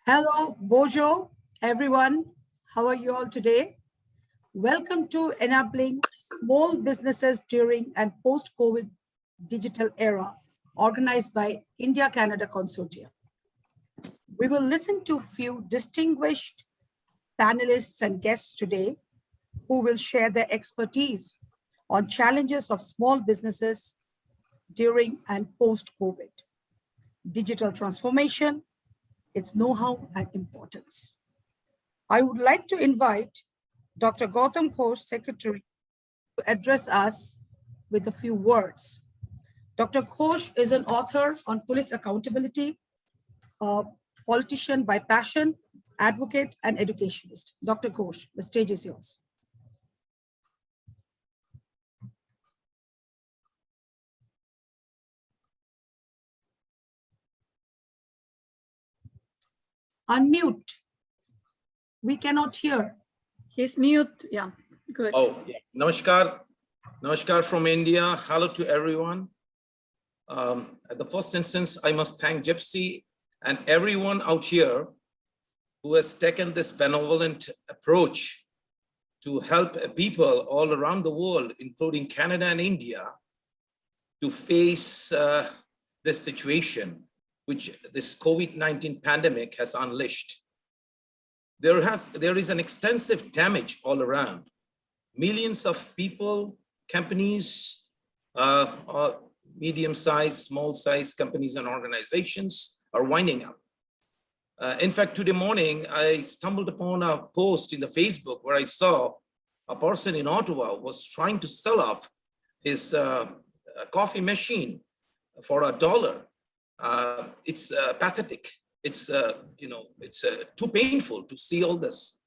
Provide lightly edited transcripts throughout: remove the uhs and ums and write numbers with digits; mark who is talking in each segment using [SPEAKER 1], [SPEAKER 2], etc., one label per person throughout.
[SPEAKER 1] Hello, Bojo, everyone. How are you all today? Welcome to Enabling Small Businesses During and Post-COVID Digital Era, organized by India-Canada Consortium. We will listen to a few distinguished panelists and guests today who will share their expertise on challenges of small businesses during and post-COVID, digital transformation, its know-how and importance. I would like to invite Dr. Gautam Ghosh, Secretary, to address us with a few words. Dr. Ghosh is an author on police accountability, a politician by passion, advocate, and educationist. Dr. Ghosh, the stage is yours. Unmute. We cannot hear.
[SPEAKER 2] He's mute. Yeah, good.
[SPEAKER 3] Oh, yeah. Namaskar. Namaskar from India. Hello to everyone. At the first instance, I must thank Gypsy and everyone out here who has taken this benevolent approach to help people all around the world, including Canada and India, to face this situation which this COVID-19 pandemic has unleashed. There is an extensive damage all around. Millions of people, companies, medium-sized, small-sized companies and organizations are winding up. In fact, today morning, I stumbled upon a post in the Facebook where I saw a person in Ottawa was trying to sell off his coffee machine for $1. It's pathetic. It's too painful to see all this.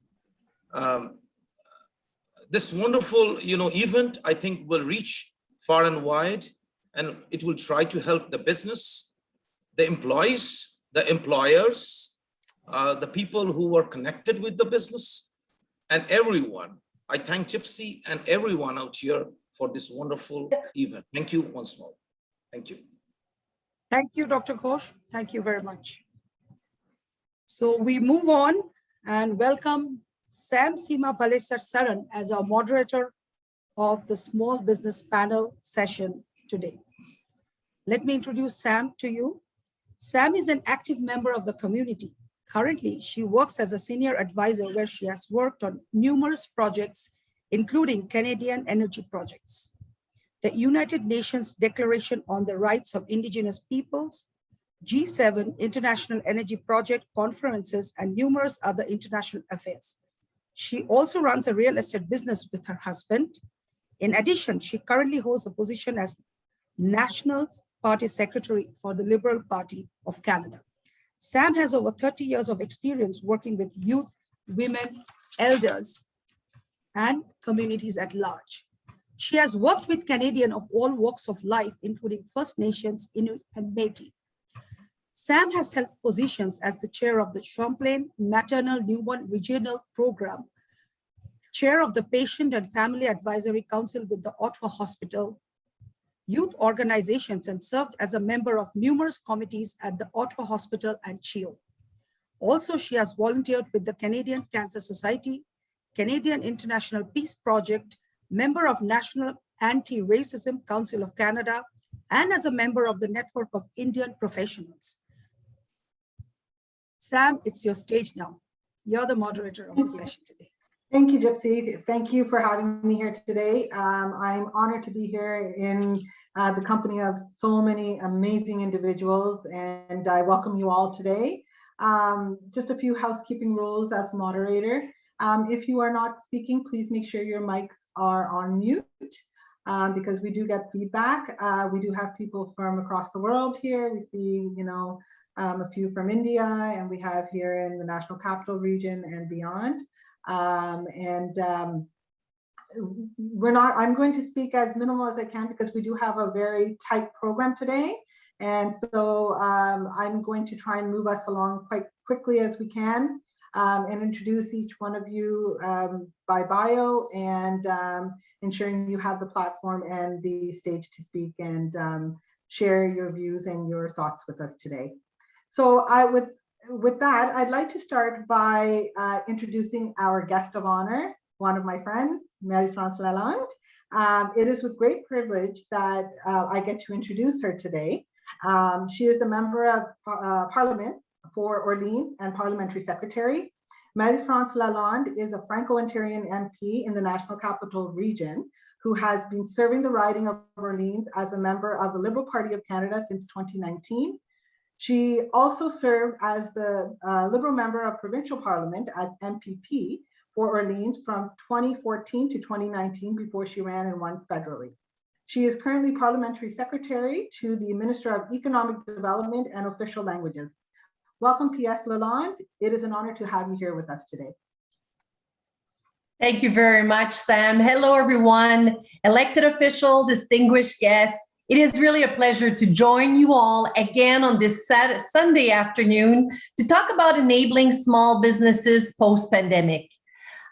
[SPEAKER 3] This wonderful event, I think, will reach far and wide, and it will try to help the business, the employees, the employers, the people who are connected with the business, and everyone. I thank Gypsy and everyone out here for this wonderful event. Thank you once more. Thank you.
[SPEAKER 1] Thank you, Dr. Ghosh. Thank you very much. So we move on and welcome Sam Seema Balesar Saran as our moderator of the small business panel session today. Let me introduce Sam to you. Sam is an active member of the community. Currently, she works as a senior advisor where she has worked on numerous projects, including Canadian energy projects, the United Nations Declaration on the Rights of Indigenous Peoples, G7 International Energy Project conferences, and numerous other international affairs. She also runs a real estate business with her husband. In addition, she currently holds a position as National Party Secretary for the Liberal Party of Canada. Sam has over 30 years of experience working with youth, women, elders, and communities at large. She has worked with Canadians of all walks of life, including First Nations, Inuit, and Métis. Sam has held positions as the chair of the Champlain Maternal Newborn Regional Program, chair of the Patient and Family Advisory Council with the Ottawa Hospital, youth organizations, and served as a member of numerous committees at the Ottawa Hospital and CHEO. Also, she has volunteered with the Canadian Cancer Society, Canadian International Peace Project, member of National Anti-Racism Council of Canada, and as a member of the Network of Indian Professionals. Sam, it's your stage now. You're the moderator of the session today.
[SPEAKER 4] Thank you, Gypsy. Thank you for having me here today. I'm honored to be here in the company of so many amazing individuals, and I welcome you all today. Just a few housekeeping rules as moderator. If you are not speaking, please make sure your mics are on mute because we do get feedback. We do have people from across the world here. We see, a few from India, and we have here in the National Capital Region and beyond. I'm going to speak as minimal as I can because we do have a very tight program today. And so I'm going to try and move us along quite quickly as we can and introduce each one of you by bio and ensuring you have the platform and the stage to speak and share your views and your thoughts with us today. So with that, I'd like to start by introducing our guest of honor, one of my friends, Marie-France Lalonde. It is with great privilege that I get to introduce her today. She is the Member of Parliament for Orleans and Parliamentary Secretary. Marie-France Lalonde is a Franco-Ontarian MP in the National Capital Region who has been serving the riding of Orleans as a member of the Liberal Party of Canada since 2019. She also served as the Liberal member of Provincial Parliament as MPP for Orleans from 2014 to 2019 before she ran and won federally. She is currently Parliamentary Secretary to the Minister of Economic Development and Official Languages. Welcome, PS Lalonde. It is an honor to have you here with us today.
[SPEAKER 5] Thank you very much, Sam. Hello, everyone, elected official, distinguished guests. It is really a pleasure to join you all again on this Sunday afternoon to talk about enabling small businesses post-pandemic.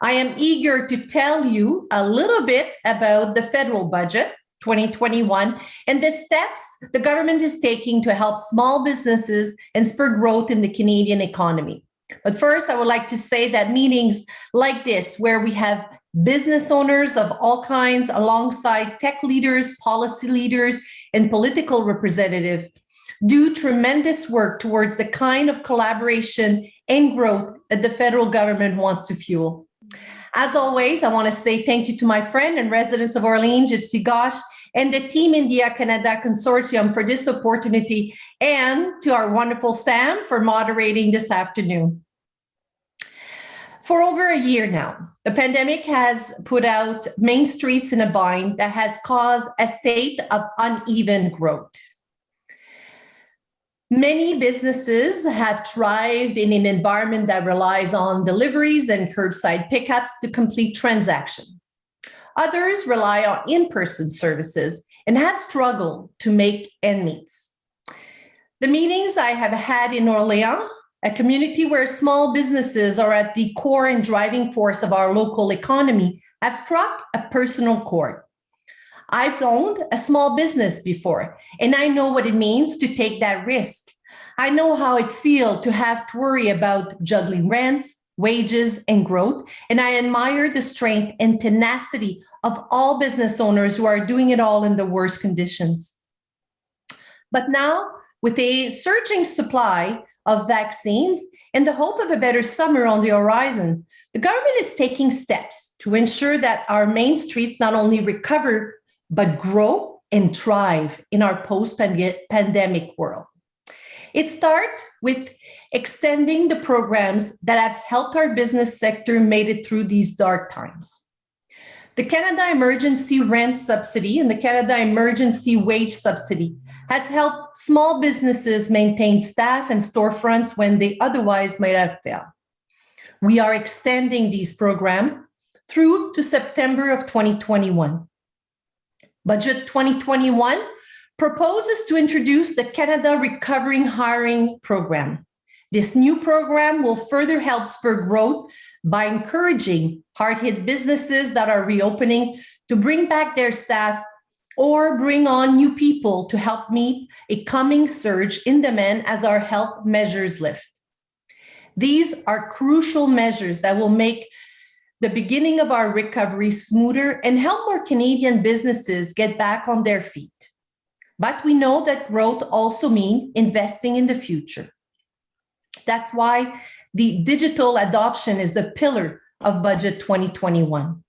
[SPEAKER 5] I am eager to tell you a little bit about the federal budget 2021 and the steps the government is taking to help small businesses and spur growth in the Canadian economy. But first, I would like to say that meetings like this, where we have business owners of all kinds alongside tech leaders, policy leaders, and political representatives, do tremendous work towards the kind of collaboration and growth that the federal government wants to fuel. As always, I want to say thank you to my friend and residents of Orleans, Gypsy Gosh, and the Team India-Canada Consortium for this opportunity, and to our wonderful Sam for moderating this afternoon. For over a year now, the pandemic has put out main streets in a bind that has caused a state of uneven growth. Many businesses have thrived in an environment that relies on deliveries and curbside pickups to complete transactions. Others rely on in-person services and have struggled to make ends meet. The meetings I have had in Orleans, a community where small businesses are at the core and driving force of our local economy, have struck a personal chord. I've owned a small business before, and I know what it means to take that risk. I know how it feels to have to worry about juggling rents, wages, and growth, and I admire the strength and tenacity of all business owners who are doing it all in the worst conditions. But now, with a surging supply of vaccines and the hope of a better summer on the horizon, the government is taking steps to ensure that our main streets not only recover, but grow and thrive in our post-pandemic world. It starts with extending the programs that have helped our business sector made it through these dark times. The Canada Emergency Rent Subsidy and the Canada Emergency Wage Subsidy has helped small businesses maintain staff and storefronts when they otherwise might have failed. We are extending these programs through to September of 2021. Budget 2021 proposes to introduce the Canada Recovering Hiring Program. This new program will further help spur growth by encouraging hard-hit businesses that are reopening to bring back their staff or bring on new people to help meet a coming surge in demand as our health measures lift. These are crucial measures that will make the beginning of our recovery smoother and help more Canadian businesses get back on their feet. But we know that growth also means investing in the future. That's why the digital adoption is a pillar of Budget 2021.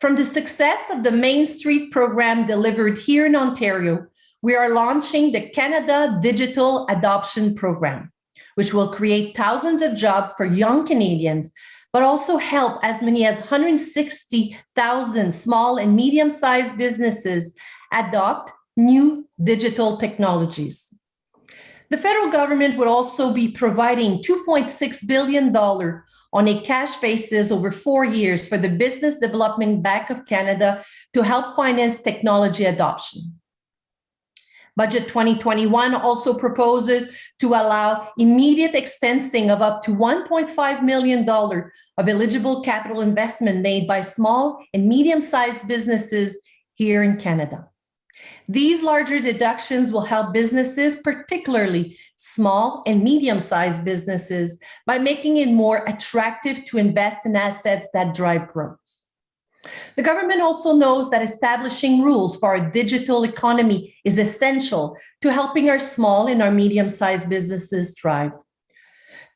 [SPEAKER 5] From the success of the Main Street program delivered here in Ontario, we are launching the Canada Digital Adoption Program, which will create thousands of jobs for young Canadians, but also help as many as 160,000 small and medium-sized businesses adopt new digital technologies. The federal government will also be providing $2.6 billion on a cash basis over 4 years for the Business Development Bank of Canada to help finance technology adoption. Budget 2021 also proposes to allow immediate expensing of up to $1.5 million of eligible capital investment made by small and medium-sized businesses here in Canada. These larger deductions will help businesses, particularly small and medium-sized businesses, by making it more attractive to invest in assets that drive growth. The government also knows that establishing rules for our digital economy is essential to helping our small and our medium-sized businesses thrive.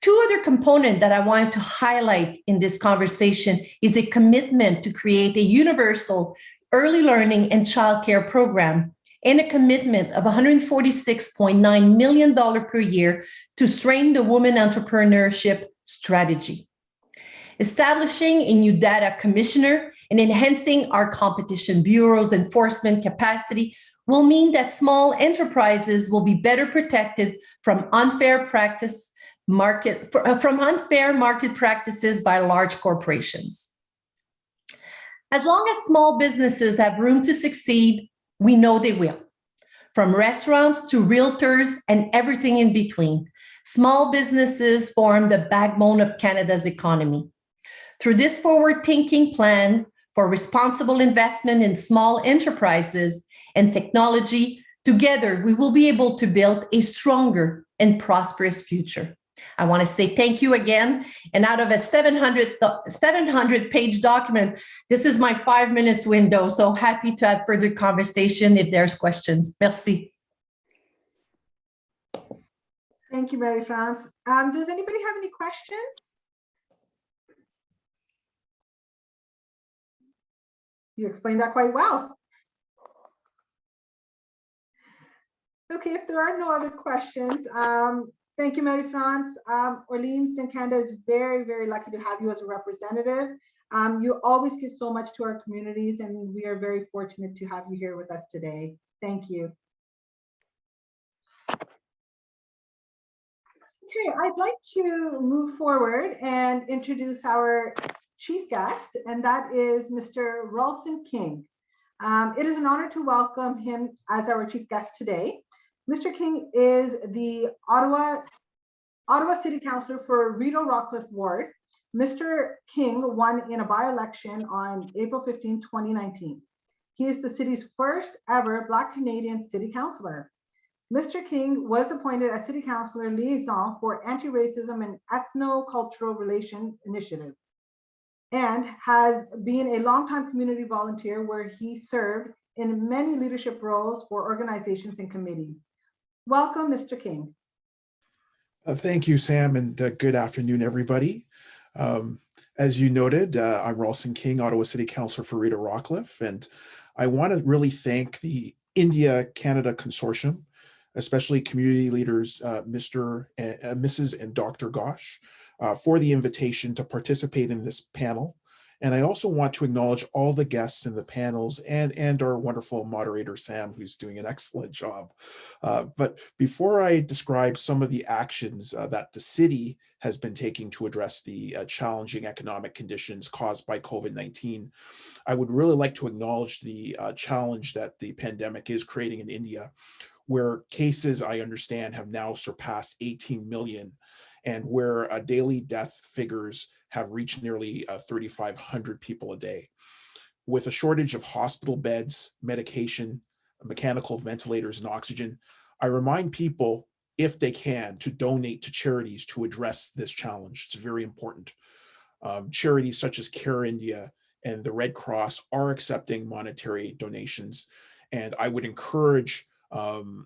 [SPEAKER 5] Two other components that I wanted to highlight in this conversation is a commitment to create a universal early learning and childcare program and a commitment of $146.9 million per year to strengthen the women entrepreneurship strategy. Establishing a new data commissioner and enhancing our competition bureau's enforcement capacity will mean that small enterprises will be better protected from unfair market practices by large corporations. As long as small businesses have room to succeed, we know they will. From restaurants to realtors and everything in between, small businesses form the backbone of Canada's economy. Through this forward-thinking plan for responsible investment in small enterprises and technology, together we will be able to build a stronger and prosperous future. I want to say thank you again. And out of a 700-page document, this is my 5 minutes window. So happy to have further conversation if there's questions. Merci.
[SPEAKER 4] Thank you, Marie-France. Does anybody have any questions? You explained that quite well. Okay, if there are no other questions, thank you, Marie-France. Orleans and Canada is very, very lucky to have you as a representative. You always give so much to our communities, and we are very fortunate to have you here with us today. Thank you. Okay, I'd like to move forward and introduce our chief guest, and that is Mr. Ralston King. It is an honor to welcome him as our chief guest today. Mr. King is the Ottawa City Councillor for Rideau-Rockcliffe Ward. Mr. King won in a by-election on April 15, 2019. He is the city's first ever Black Canadian City Councillor. Mr. King was appointed as City Councillor Liaison for Anti-Racism and Ethno-Cultural Relations Initiative and has been a longtime community volunteer where he served in many leadership roles for organizations and committees. Welcome, Mr. King.
[SPEAKER 6] Thank you, Sam, and good afternoon, everybody. As you noted, I'm Ralston King, Ottawa City Councillor for Rideau-Rockcliffe, and I want to really thank the India-Canada Consortium, especially community leaders, Mrs. and Dr. Gosh, for the invitation to participate in this panel. And I also want to acknowledge all the guests in the panels and our wonderful moderator, Sam, who's doing an excellent job. But before I describe some of the actions that the city has been taking to address the challenging economic conditions caused by COVID-19, I would really like to acknowledge the challenge that the pandemic is creating in India, where cases, I understand, have now surpassed 18 million, and where daily death figures have reached nearly 3,500 people a day. With a shortage of hospital beds, medication, mechanical ventilators, and oxygen, I remind people, if they can, to donate to charities to address this challenge. It's very important. Charities such as Care India and the Red Cross are accepting monetary donations, and I would encourage,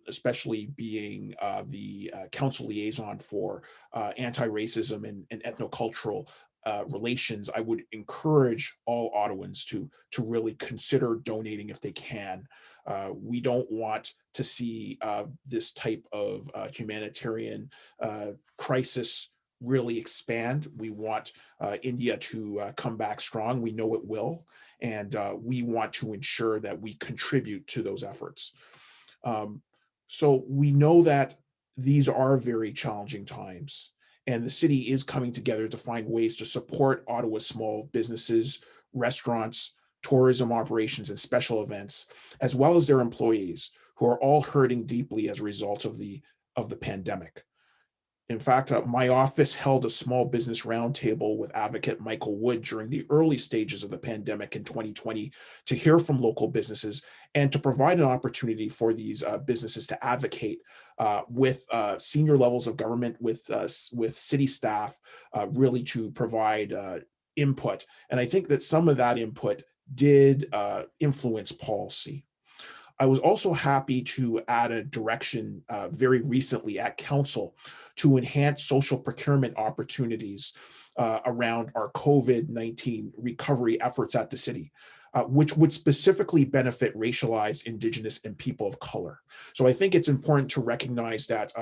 [SPEAKER 6] especially being the council liaison for anti-racism and ethnocultural relations, I would encourage all Ottawans to really consider donating if they can. We don't want to see this type of humanitarian crisis really expand. We want India to come back strong. We know it will, and we want to ensure that we contribute to those efforts. So we know that these are very challenging times, and the city is coming together to find ways to support Ottawa's small businesses, restaurants, tourism operations, and special events, as well as their employees, who are all hurting deeply as a result of the pandemic. In fact, my office held a small business roundtable with advocate Michael Wood during the early stages of the pandemic in 2020 to hear from local businesses and to provide an opportunity for these businesses to advocate with senior levels of government, with city staff, really to provide input. And I think that some of that input did influence policy. I was also happy to add a direction very recently at council to enhance social procurement opportunities around our COVID-19 recovery efforts at the city, which would specifically benefit racialized, Indigenous, and people of color. So I think it's important to recognize that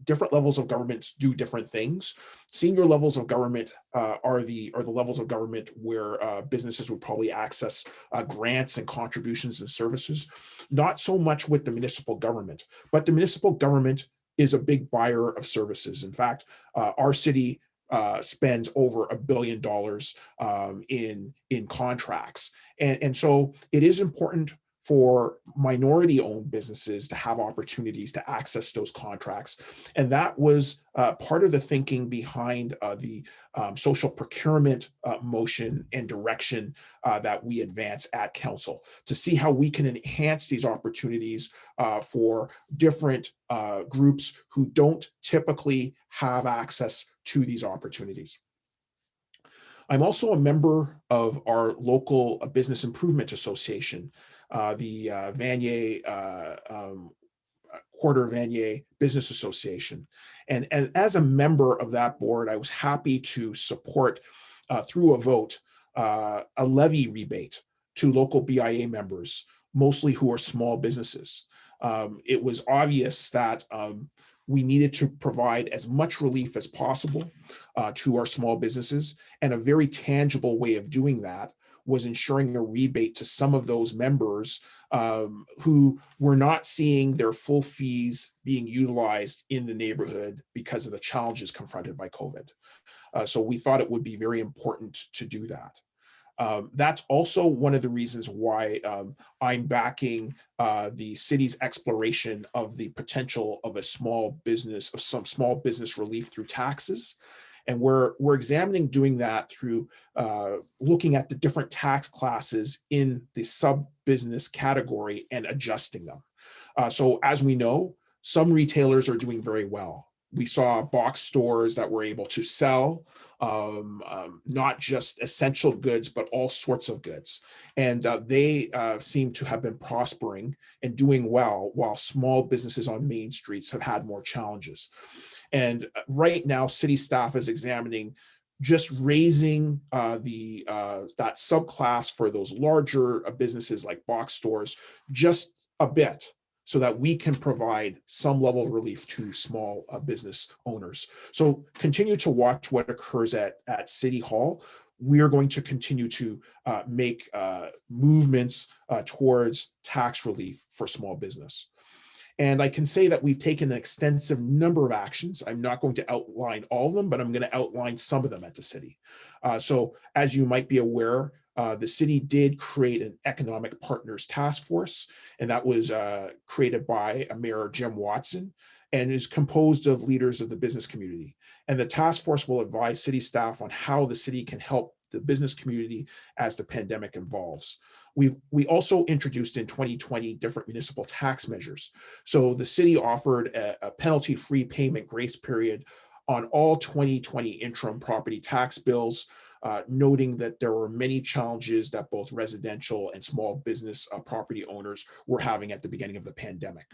[SPEAKER 6] different levels of governments do different things. Senior levels of government are the levels of government where businesses would probably access grants and contributions and services. Not so much with the municipal government, but the municipal government is a big buyer of services. In fact, our city spends over $1 billion in contracts, and so it is important for minority-owned businesses to have opportunities to access those contracts. And that was part of the thinking behind the social procurement motion and direction that we advance at council, to see how we can enhance these opportunities for different groups who don't typically have access to these opportunities. I'm also a member of our local business improvement association, the Vanier Quarter Vanier Business Association. And as a member of that board, I was happy to support through a vote a levy rebate to local BIA members, mostly who are small businesses. It was obvious that we needed to provide as much relief as possible to our small businesses, and a very tangible way of doing that was ensuring a rebate to some of those members who were not seeing their full fees being utilized in the neighborhood because of the challenges confronted by COVID. So we thought it would be very important to do that. That's also one of the reasons why I'm backing the city's exploration of the potential of some small business relief through taxes. And we're examining doing that through looking at the different tax classes in the sub-business category and adjusting them. So as we know, some retailers are doing very well. We saw box stores that were able to sell not just essential goods, but all sorts of goods. And they seem to have been prospering and doing well, while small businesses on main streets have had more challenges. And right now, city staff is examining just raising that subclass for those larger businesses like box stores just a bit, so that we can provide some level of relief to small business owners. So continue to watch what occurs at City Hall. We are going to continue to make movements towards tax relief for small business. And I can say that we've taken an extensive number of actions. I'm not going to outline all of them, but I'm going to outline some of them at the city. So as you might be aware, the city did create an economic partners task force, and that was created by Mayor Jim Watson and is composed of leaders of the business community. And the task force will advise city staff on how the city can help the business community as the pandemic evolves. We also introduced in 2020 different municipal tax measures. So the city offered a penalty-free payment grace period on all 2020 interim property tax bills, noting that there were many challenges that both residential and small business property owners were having at the beginning of the pandemic.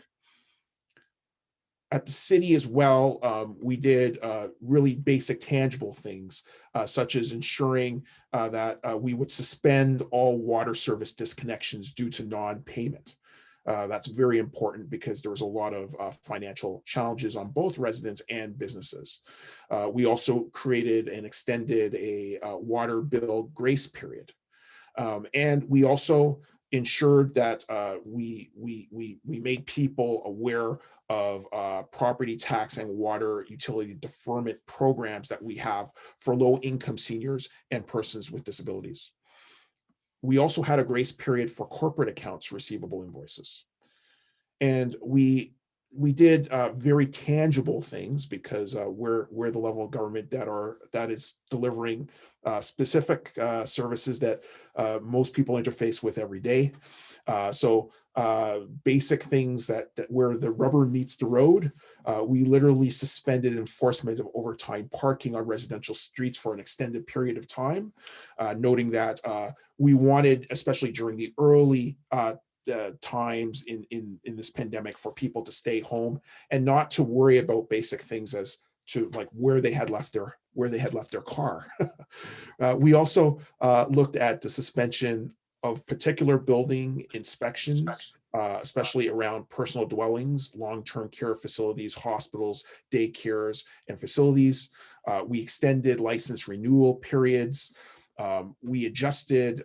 [SPEAKER 6] At the city as well, we did really basic tangible things, such as ensuring that we would suspend all water service disconnections due to non-payment. That's very important because there was a lot of financial challenges on both residents and businesses. We also created and extended a water bill grace period. And we also ensured that we made people aware of property tax and water utility deferment programs that we have for low-income seniors and persons with disabilities. We also had a grace period for corporate accounts receivable invoices. And we we did very tangible things because we're the level of government that is delivering specific services that most people interface with every day. So basic things that where the rubber meets the road, we literally suspended enforcement of overtime parking on residential streets for an extended period of time, noting that we wanted, especially during the early times in this pandemic, for people to stay home and not to worry about basic things as to like where they had left their car. We also looked at the suspension of particular building inspections, especially around personal dwellings, long-term care facilities, hospitals, daycares, and facilities. We extended license renewal periods. We adjusted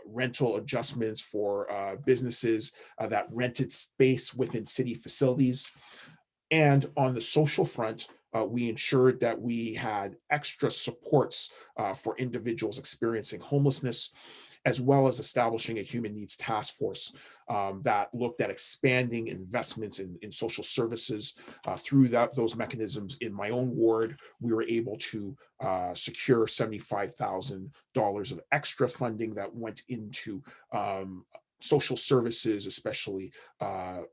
[SPEAKER 6] rental adjustments for businesses that rented space within city facilities. And on the social front, we ensured that we had extra supports for individuals experiencing homelessness, as well as establishing a human needs task force that looked at expanding investments in social services. Through those mechanisms in my own ward, we were able to secure $75,000 of extra funding that went into social services, especially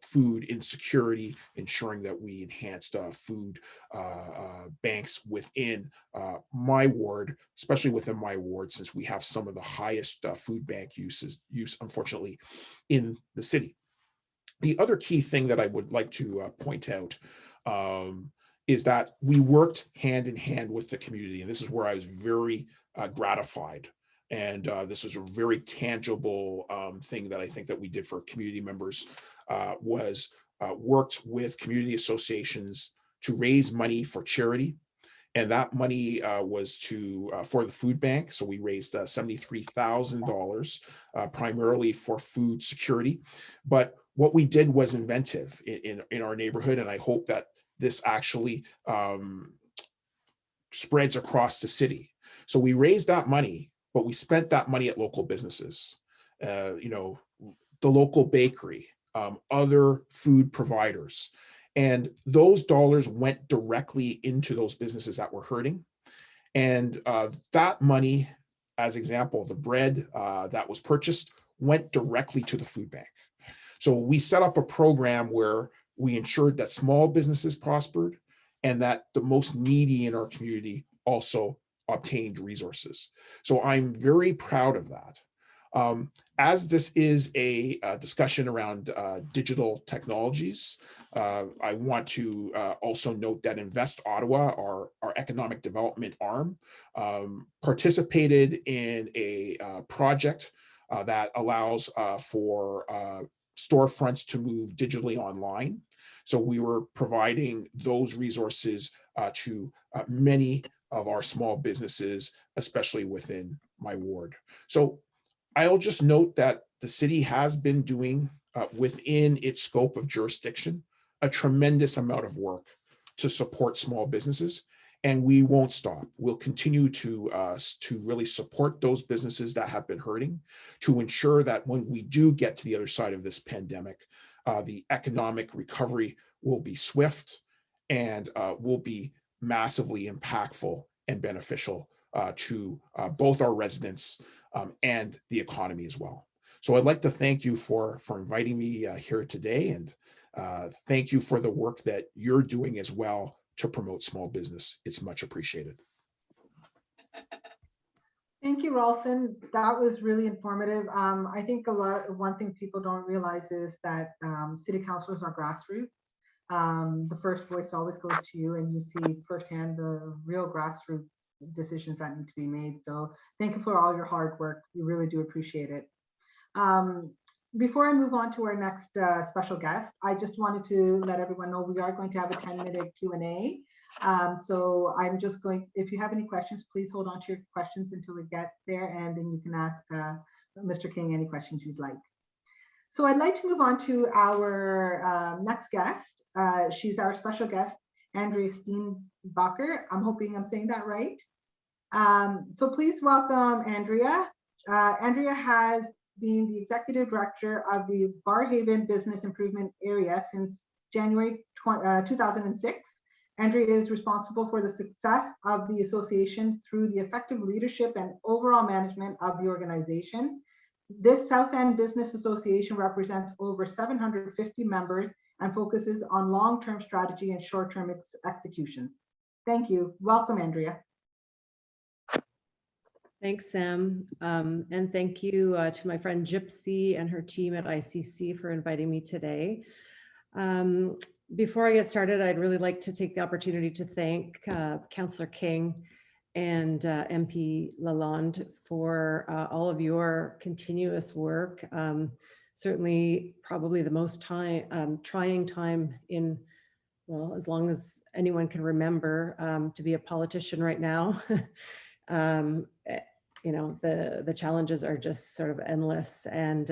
[SPEAKER 6] food insecurity, ensuring that we enhanced food banks within my ward, especially within my ward, since we have some of the highest food bank use, unfortunately, in the city. The other key thing that I would like to point out is that we worked hand in hand with the community, and this is where I was very gratified. And this is a very tangible thing that I think that we did for community members, was worked with community associations to raise money for charity. And that money was for the food bank. So we raised $73,000 primarily for food security. But what we did was inventive in our neighborhood. And I hope that this actually spreads across the city. So we raised that money, but we spent that money at local businesses, the local bakery, other food providers. And those dollars went directly into those businesses that were hurting. And that money, as example, the bread that was purchased went directly to the food bank. So we set up a program where we ensured that small businesses prospered and that the most needy in our community also obtained resources. So I'm very proud of that. As this is a discussion around digital technologies, I want to also note that Invest Ottawa, our economic development arm, participated in a project that allows for storefronts to move digitally online. So we were providing those resources to many of our small businesses, especially within my ward. So I'll just note that the city has been doing within its scope of jurisdiction a tremendous amount of work to support small businesses, and we won't stop. We'll continue to really support those businesses that have been hurting, to ensure that when we do get to the other side of this pandemic, the economic recovery will be swift and will be massively impactful and beneficial to both our residents and the economy as well. So I'd like to thank you for inviting me here today, and thank you for the work that you're doing as well to promote small business. It's much appreciated.
[SPEAKER 4] Thank you, Ralston. That was really informative. I think one thing people don't realize is that city councilors are grassroots. The first voice always goes to you, and you see firsthand the real grassroots decisions that need to be made. So thank you for all your hard work. We really do appreciate it. Before I move on to our next special guest, I just wanted to let everyone know we are going to have a 10-minute Q&A. So I'm just going, if you have any questions, please hold on to your questions until we get there, and then you can ask Mr. King any questions you'd like. So I'd like to move on to our next guest. She's our special guest, Andrea Steenbacher. I'm hoping I'm saying that right. So please welcome Andrea. Andrea has been the executive director of the Barrhaven Business Improvement Area since January 2006. Andrea is responsible for the success of the association through the effective leadership and overall management of the organization. This South End Business Association represents over 750 members and focuses on long-term strategy and short-term executions. Thank you. Welcome, Andrea.
[SPEAKER 7] Thanks, Sam. And thank you to my friend Gypsy and her team at ICC for inviting me today. Before I get started, I'd really like to take the opportunity to thank Councillor King and MP Lalonde for all of your continuous work. Certainly probably the most trying time in, well, as long as anyone can remember, to be a politician right now. You know, the challenges are just sort of endless, and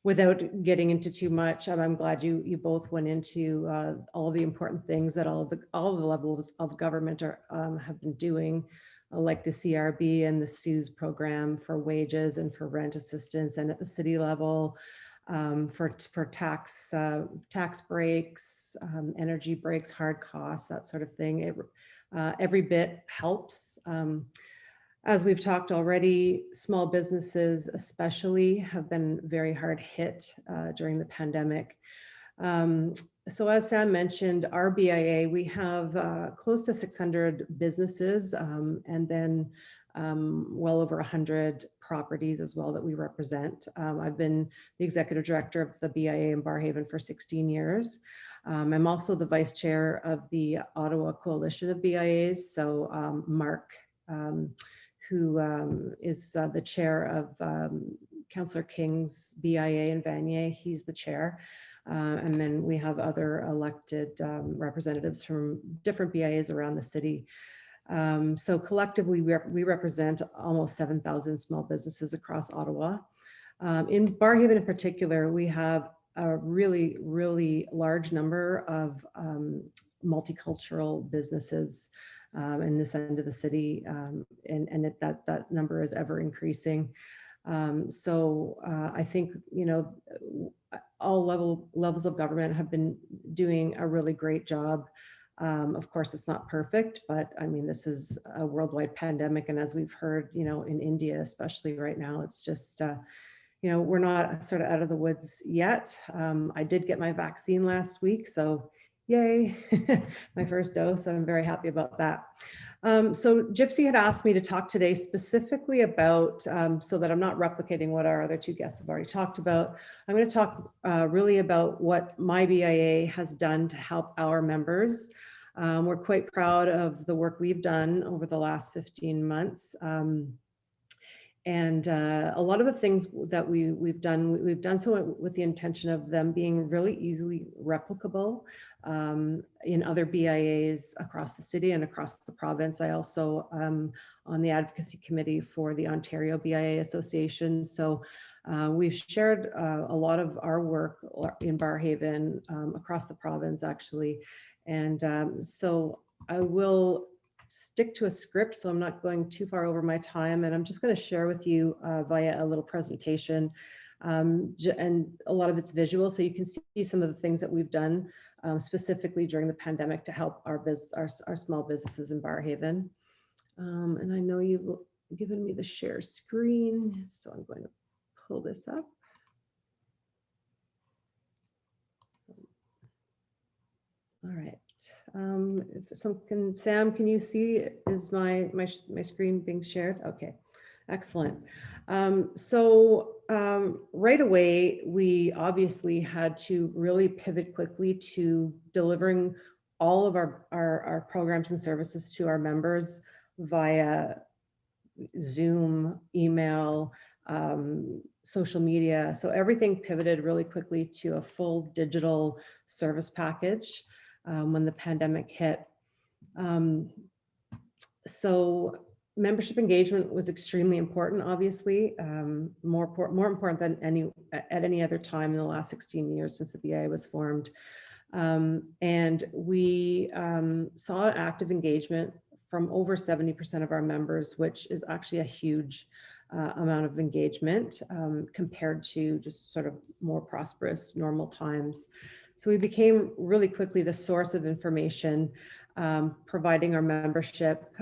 [SPEAKER 7] without getting into too much, I'm glad you both went into all of the important things that all of the levels of government are have been doing, like the CRB and the CEWS program for wages and for rent assistance, and at the city level for tax breaks, energy breaks, hard costs, that sort of thing. Every bit helps. As we've talked already, small businesses especially have been very hard hit during the pandemic. So as Sam mentioned, our BIA, we have close to 600 businesses and then well over 100 properties as well that we represent. I've been the executive director of the BIA in Barrhaven for 16 years. I'm also the vice chair of the Ottawa Coalition of BIAs. So Mark, who is the chair of Councillor King's BIA in Vanier, he's the chair. And then we have other elected representatives from different BIAs around the city. So collectively, we represent almost 7,000 small businesses across Ottawa. In Barrhaven in particular, we have a really, really large number of multicultural businesses in this end of the city, and that number is ever increasing. So I think, you know, all levels of government have been doing a really great job. Of course, it's not perfect, but I mean, this is a worldwide pandemic. And as we've heard, you know, in India, especially right now, it's just, you know, we're not sort of out of the woods yet. I did get my vaccine last week, so yay, my first dose. I'm very happy about that. So Gypsy had asked me to talk today specifically about, so that I'm not replicating what our other two guests have already talked about, I'm going to talk really about what MyBarrhaven has done to help our members. We're quite proud of the work we've done over the last 15 months. And a lot of the things that we've done so with the intention of them being really easily replicable in other BIAs across the city and across the province. I also on the advocacy committee for the Ontario BIA Association. So we've shared a lot of our work in Barrhaven across the province, actually. And so I will stick to a script, so I'm not going too far over my time, and I'm just going to share with you via a little presentation, and a lot of it's visual, so you can see some of the things that we've done specifically during the pandemic to help our small businesses in Barrhaven. And I know you've given me the share screen, so I'm going to pull this up. All right. Sam, can you see, is my screen being shared? Okay, excellent. So right away, we obviously had to really pivot quickly to delivering all of our programs and services to our members via Zoom, email, social media. So everything pivoted really quickly to a full digital service package when the pandemic hit. So membership engagement was extremely important, obviously, more important than at any other time in the last 16 years since the BIA was formed. And we saw active engagement from over 70% of our members, which is actually a huge amount of engagement compared to just sort of more prosperous normal times. So we became really quickly the source of information, providing our membership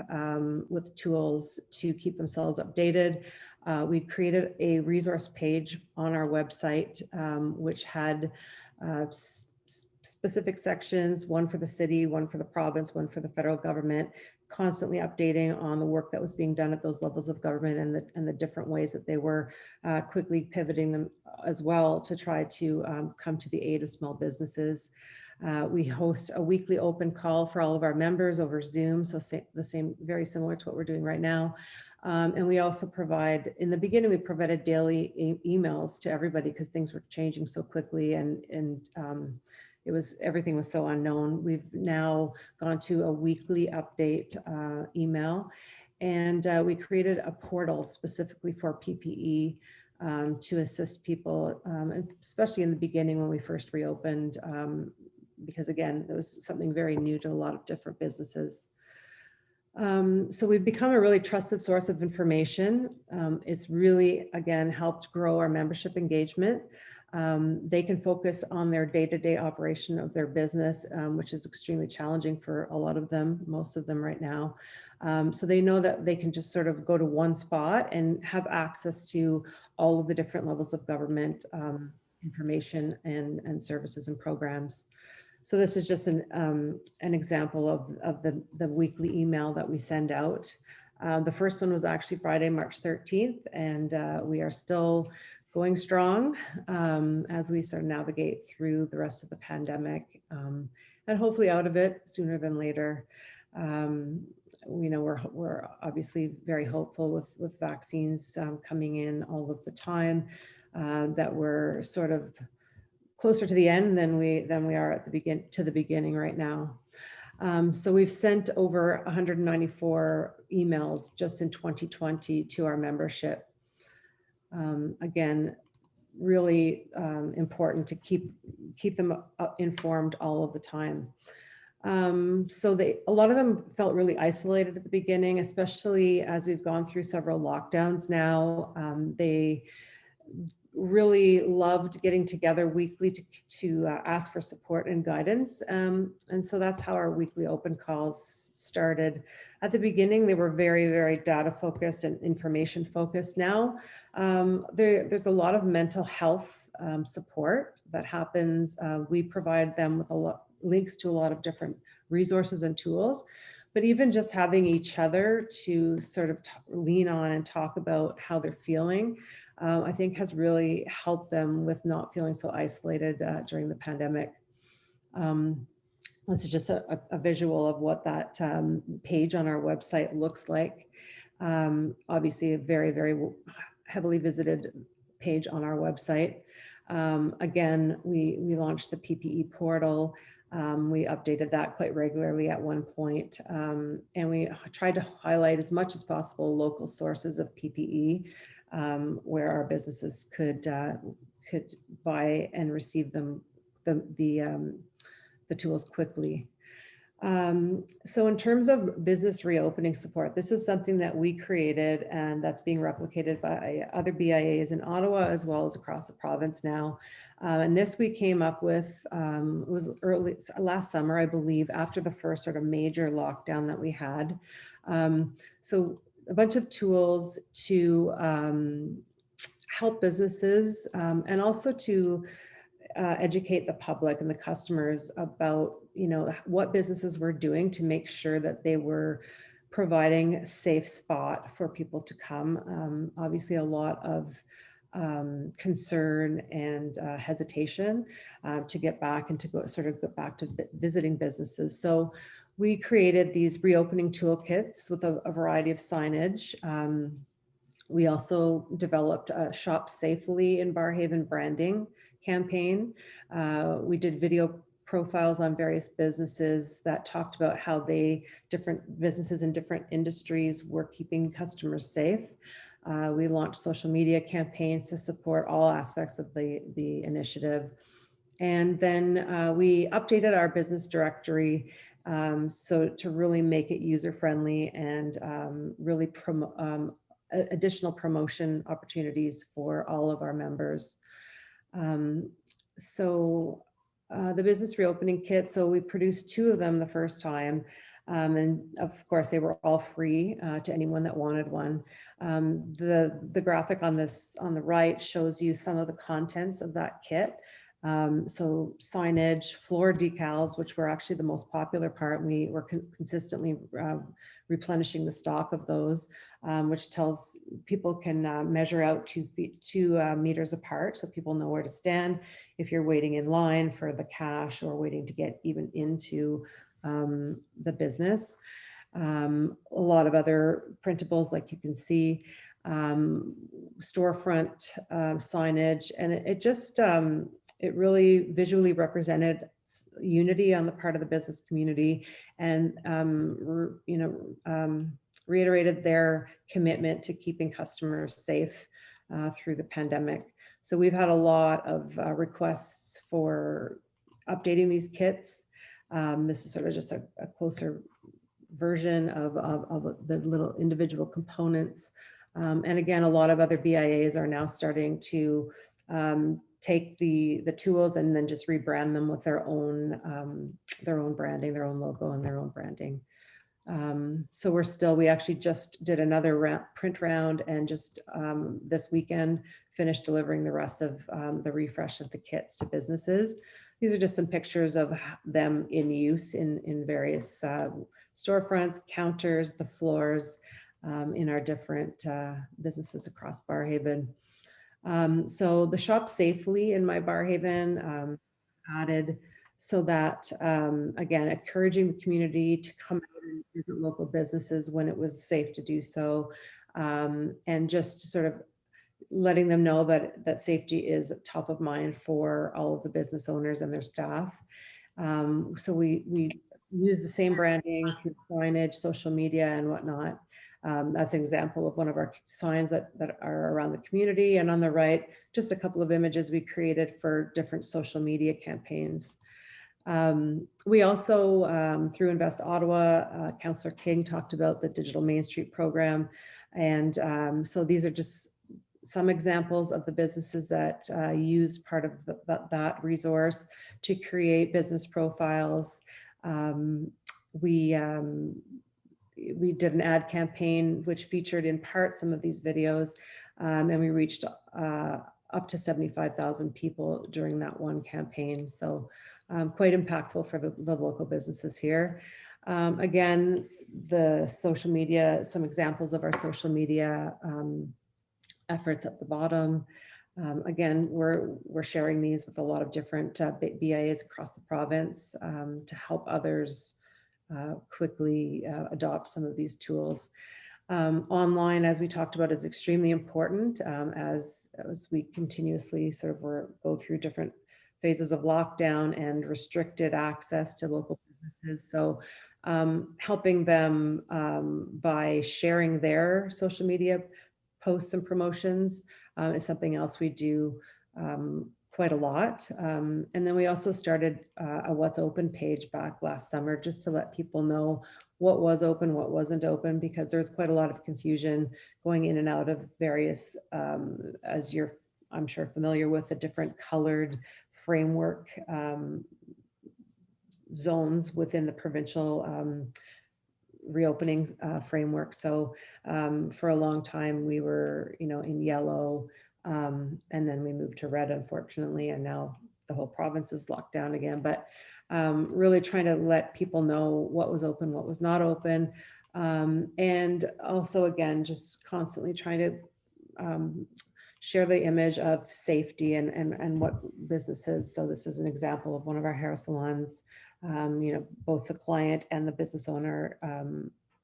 [SPEAKER 7] with tools to keep themselves updated. We created a resource page on our website, which had specific sections, one for the city, one for the province, one for the federal government, constantly updating on the work that was being done at those levels of government and the different ways that they were quickly pivoting them as well to try to come to the aid of small businesses. We host a weekly open call for all of our members over Zoom, so very similar to what we're doing right now. And we also provide, in the beginning, we provided daily emails to everybody because things were changing so quickly and everything was so unknown. We've now gone to a weekly update email, and we created a portal specifically for PPE to assist people, especially in the beginning when we first reopened, because again, it was something very new to a lot of different businesses. So we've become a really trusted source of information. It's really, again, helped grow our membership engagement. They can focus on their day-to-day operation of their business, which is extremely challenging for a lot of them, most of them right now. So they know that they can just sort of go to one spot and have access to all of the different levels of government information and services and programs. So this is just an example of the weekly email that we send out. The first one was actually Friday, March 13th, and we are still going strong as we sort of navigate through the rest of the pandemic and hopefully out of it sooner than later. We're obviously very hopeful with vaccines coming in all of the time, that we're sort of closer to the end than we are at the beginning right now. So we've sent over 194 emails just in 2020 to our membership. Again, really important to keep them informed all of the time. So a lot of them felt really isolated at the beginning, especially as we've gone through several lockdowns now. They really loved getting together weekly to ask for support and guidance. And so that's how our weekly open calls started. At the beginning, they were very, very data focused and information focused. Now, there's a lot of mental health support that happens. We provide them with links to a lot of different resources and tools, but even just having each other to sort of lean on and talk about how they're feeling, I think has really helped them with not feeling so isolated during the pandemic. This is just a visual of what that page on our website looks like. Obviously a very, very heavily visited page on our website. Again, we launched the PPE Portal. We updated that quite regularly at one point. And we tried to highlight as much as possible local sources of PPE where our businesses could buy and receive them, the tools quickly. So in terms of business reopening support, this is something that we created and that's being replicated by other BIAs in Ottawa as well as across the province now. And this we came up with, was last summer, I believe, after the first sort of major lockdown that we had. So a bunch of tools to help businesses and also to educate the public and the customers about, what businesses were doing to make sure that they were providing a safe spot for people to come. Obviously, a lot of concern and hesitation to get back and to get back to visiting businesses. So we created these reopening toolkits with a variety of signage. We also developed a Shop Safely in Barrhaven branding campaign. We did video profiles on various businesses that talked about how different businesses in different industries were keeping customers safe. We launched social media campaigns to support all aspects of the initiative. And then we updated our business directory so to really make it user-friendly and really promote additional promotion opportunities for all of our members. So the business reopening kit. So we produced 2 of them the first time. And of course, they were all free to anyone that wanted one. The graphic on the right shows you some of the contents of that kit. So signage, floor decals, which were actually the most popular part. We were consistently replenishing the stock of those, which tells people can measure out 2 meters apart, so people know where to stand if you're waiting in line for the cash or waiting to get even into the business. A lot of other printables, like you can see, storefront signage, and it just it really visually represented unity on the part of the business community, and reiterated their commitment to keeping customers safe through the pandemic. So we've had a lot of requests for updating these kits. This is sort of just a closer version of the little individual components. And again, a lot of other BIAs are now starting to take the tools and then just rebrand them with their own branding, their own logo and their own branding. So we actually just did another print round, and just this weekend finished delivering the rest of the refresh of the kits to businesses. These are just some pictures of them in use in various storefronts, counters, the floors in our different businesses across Barrhaven. So the shop safely in MyBarrhaven added, so that again, encouraging the community to come out and visit local businesses when it was safe to do so, and just sort of letting them know that safety is top of mind for all of the business owners and their staff. So we use the same branding through signage, social media, and whatnot. That's an example of one of our signs that are around the community. And on the right, just a couple of images we created for different social media campaigns. We also, through Invest Ottawa, Councillor King talked about the Digital Main Street program. And so these are just some examples of the businesses that use part of that resource to create business profiles. We did an ad campaign which featured in part some of these videos, and we reached up to 75,000 people during that one campaign. So quite impactful for the local businesses here. Again, the social media, some examples of our social media efforts at the bottom. Again, we're sharing these with a lot of different BIAs across the province to help others quickly adopt some of these tools. Online, as we talked about, is extremely important as we continuously sort of go through different phases of lockdown and restricted access to local businesses. So helping them by sharing their social media posts and promotions is something else we do quite a lot. And then we also started a What's Open page back last summer, just to let people know what was open, what wasn't open, because there's quite a lot of confusion going in and out of various, as you're, I'm sure, familiar with, the different colored framework zones within the provincial reopening framework. So for a long time we were, in yellow, and then we moved to red, unfortunately, and now the whole province is locked down again. But really trying to let people know what was open, what was not open, and also, again, just constantly trying to share the image of safety and what businesses. So this is an example of one of our hair salons. Both the client and the business owner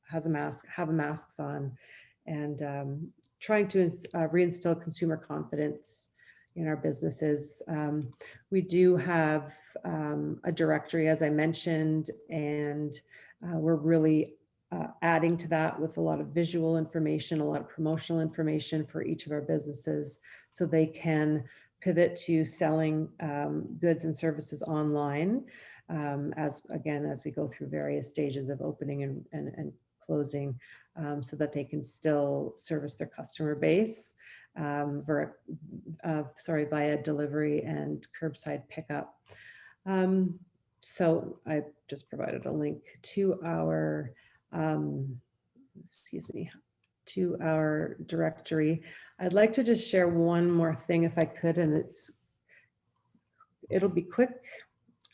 [SPEAKER 7] have masks on, and trying to reinstill consumer confidence in our businesses. We do have a directory, as I mentioned, and we're really adding to that with a lot of visual information, a lot of promotional information for each of our businesses, so they can pivot to selling goods and services online, as we go through various stages of opening and closing, so that they can still service their customer base via delivery and curbside pickup. So I just provided a link to our, to our directory. I'd like to just share one more thing if I could, and it'll be quick.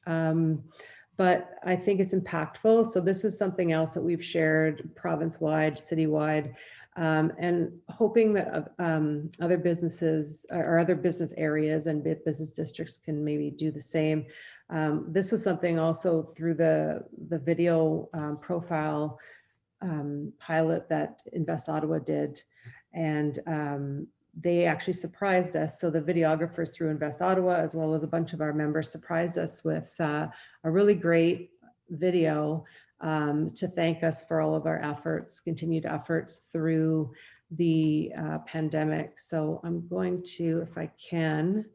[SPEAKER 7] But I think it's impactful. So this is something else that we've shared province-wide, citywide, and hoping that other businesses or other business areas and business districts can maybe do the same. This was something also through the video profile pilot that Invest Ottawa did. And they actually surprised us. So the videographers through Invest Ottawa, as well as a bunch of our members, surprised us with a really great video to thank us for all of our efforts, continued efforts through the pandemic. So I'm going to, if I can,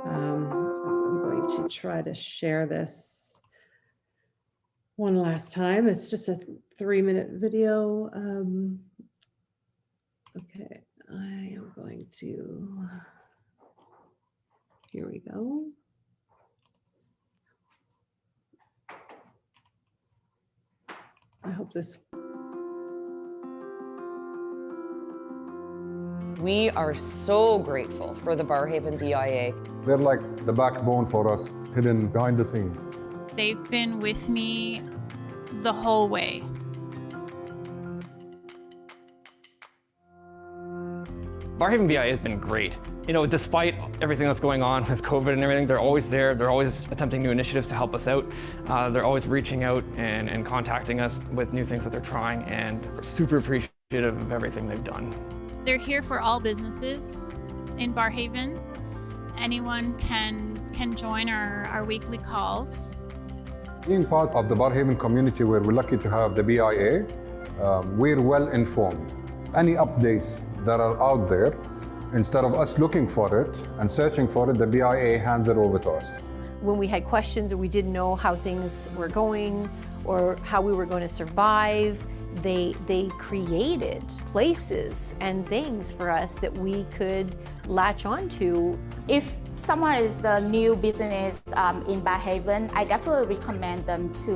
[SPEAKER 7] I'm going to try to share this one last time. It's just a 3-minute video. Okay, I am going to, here we go. I hope this.
[SPEAKER 8] We are so grateful for the Barrhaven BIA.
[SPEAKER 9] They're like the backbone for us, hidden behind the scenes.
[SPEAKER 10] They've been with me the whole way.
[SPEAKER 11] Barrhaven BIA has been great. You know, despite everything that's going on with COVID and everything, they're always there. They're always attempting new initiatives to help us out. They're always reaching out and contacting us with new things that they're trying, and we're super appreciative of everything they've done.
[SPEAKER 10] They're here for all businesses in Barrhaven. Anyone can join our weekly calls.
[SPEAKER 9] Being part of the Barrhaven community, where we're lucky to have the BIA, we're well informed. Any updates that are out there, instead of us looking for it and searching for it, the BIA hands it over to us.
[SPEAKER 12] When we had questions or we didn't know how things were going or how we were going to survive, they created places and things for us that we could latch on to.
[SPEAKER 13] If someone is the new business in Barrhaven, I definitely recommend them to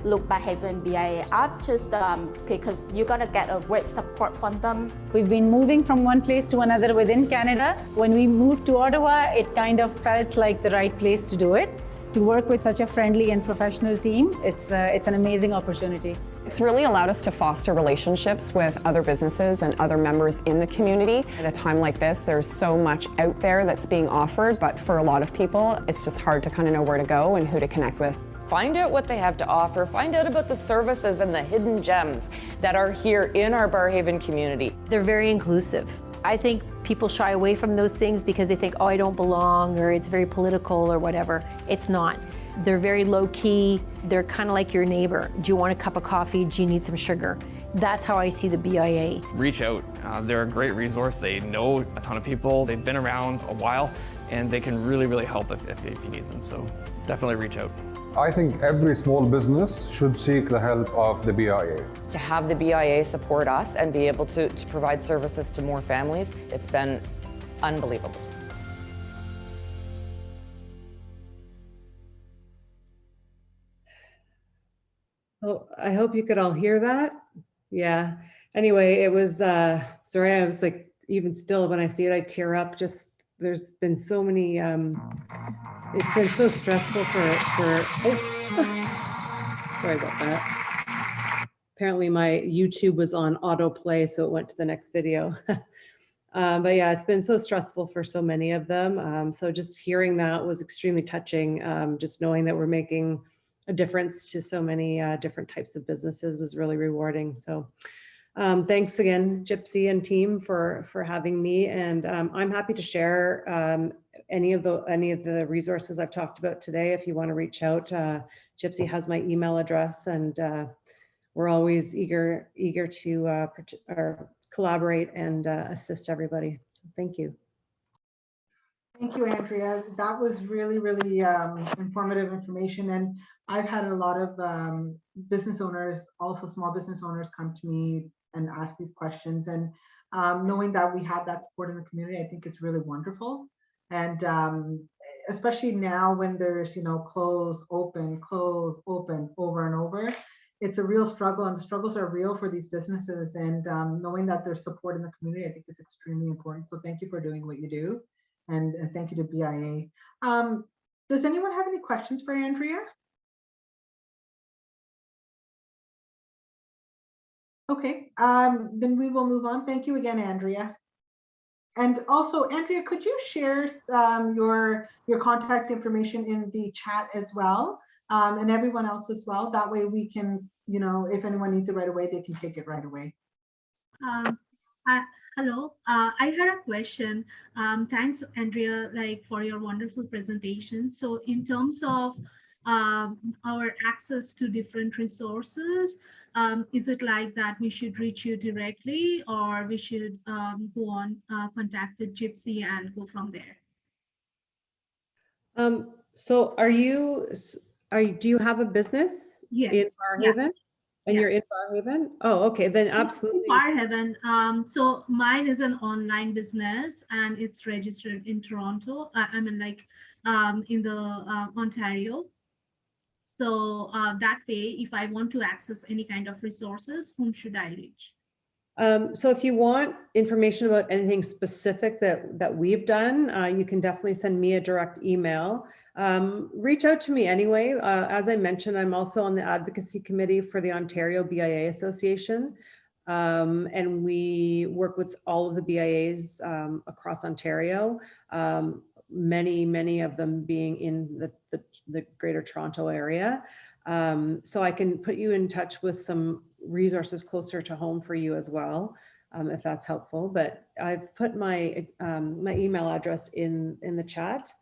[SPEAKER 13] look Barrhaven BIA up, just because you're gonna get a great support from them.
[SPEAKER 14] We've been moving from one place to another within Canada. When we moved to Ottawa, it kind of felt like the right place to do it. To work with such a friendly and professional team, it's an amazing opportunity.
[SPEAKER 15] It's really allowed us to foster relationships with other businesses and other members in the community. At a time like this, there's so much out there that's being offered, but for a lot of people, it's just hard to kind of know where to go and who to connect with.
[SPEAKER 8] Find out what they have to offer. Find out about the services and the hidden gems that are here in our Barrhaven community.
[SPEAKER 12] They're very inclusive. I think people shy away from those things because they think, oh, I don't belong, or it's very political or whatever. It's not. They're very low key. They're kind of like your neighbor. Do you want a cup of coffee? Do you need some sugar? That's how I see the BIA.
[SPEAKER 11] Reach out. They're a great resource. They know a ton of people. They've been around a while, and they can really, really help if you need them. So definitely reach out.
[SPEAKER 9] I think every small business should seek the help of the BIA.
[SPEAKER 8] To have the BIA support us and be able to provide services to more families, it's been unbelievable.
[SPEAKER 7] Oh, I hope you could all hear that. Yeah. Anyway, it was, sorry, I was like, even still, when I see it, I tear up. Just, there's been so many, it's been so stressful oh, sorry about that. Apparently my YouTube was on autoplay, so it went to the next video. But yeah, it's been so stressful for so many of them. So just hearing that was extremely touching. Just knowing that we're making a difference to so many different types of businesses was really rewarding. So thanks again, Gypsy and team, for having me. And I'm happy to share any of the resources I've talked about today. If you want to reach out, Gypsy has my email address, and we're always eager to collaborate and assist everybody. So thank you.
[SPEAKER 4] Thank you, Andrea. That was really, really informative information. And I've had a lot of business owners, also small business owners, come to me and ask these questions. And knowing that we have that support in the community, I think is really wonderful. And especially now when there's, close, open, over and over, it's a real struggle, and the struggles are real for these businesses. And knowing that there's support in the community, I think is extremely important. So thank you for doing what you do. And thank you to BIA. Does anyone have any questions for Andrea? Okay, then we will move on. Thank you again, Andrea. And also, Andrea, could you share your contact information in the chat as well, and everyone else as well? That way we can, if anyone needs it right away, they can take it right away.
[SPEAKER 16] Hello, I had a question. Thanks, Andrea, for your wonderful presentation. So in terms of our access to different resources, is it like that we should reach you directly, or we should go on contact with Gypsy and go from there?
[SPEAKER 7] So do you have a business in Barrhaven?
[SPEAKER 16] Yeah.
[SPEAKER 7] And you're in Barrhaven? Oh, okay, then absolutely.
[SPEAKER 16] Barrhaven. So mine is an online business and it's registered in Toronto. In the Ontario. So that way, if I want to access any kind of resources, whom should I reach?
[SPEAKER 7] So if you want information about anything specific that we've done, you can definitely send me a direct email. Reach out to me anyway. As I mentioned, I'm also on the advocacy committee for the Ontario BIA Association. And we work with all of the BIAs across Ontario, many of them being in the Greater Toronto area. So I can put you in touch with some resources closer to home for you as well, if that's helpful. But I've put my my email address in the chat.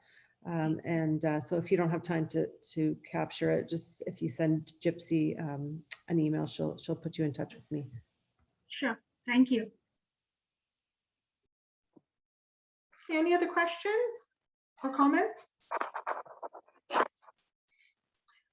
[SPEAKER 7] So if you don't have time to capture it, just if you send Gypsy an email, she'll put you in touch with me.
[SPEAKER 16] Sure, thank you.
[SPEAKER 4] Any other questions or comments?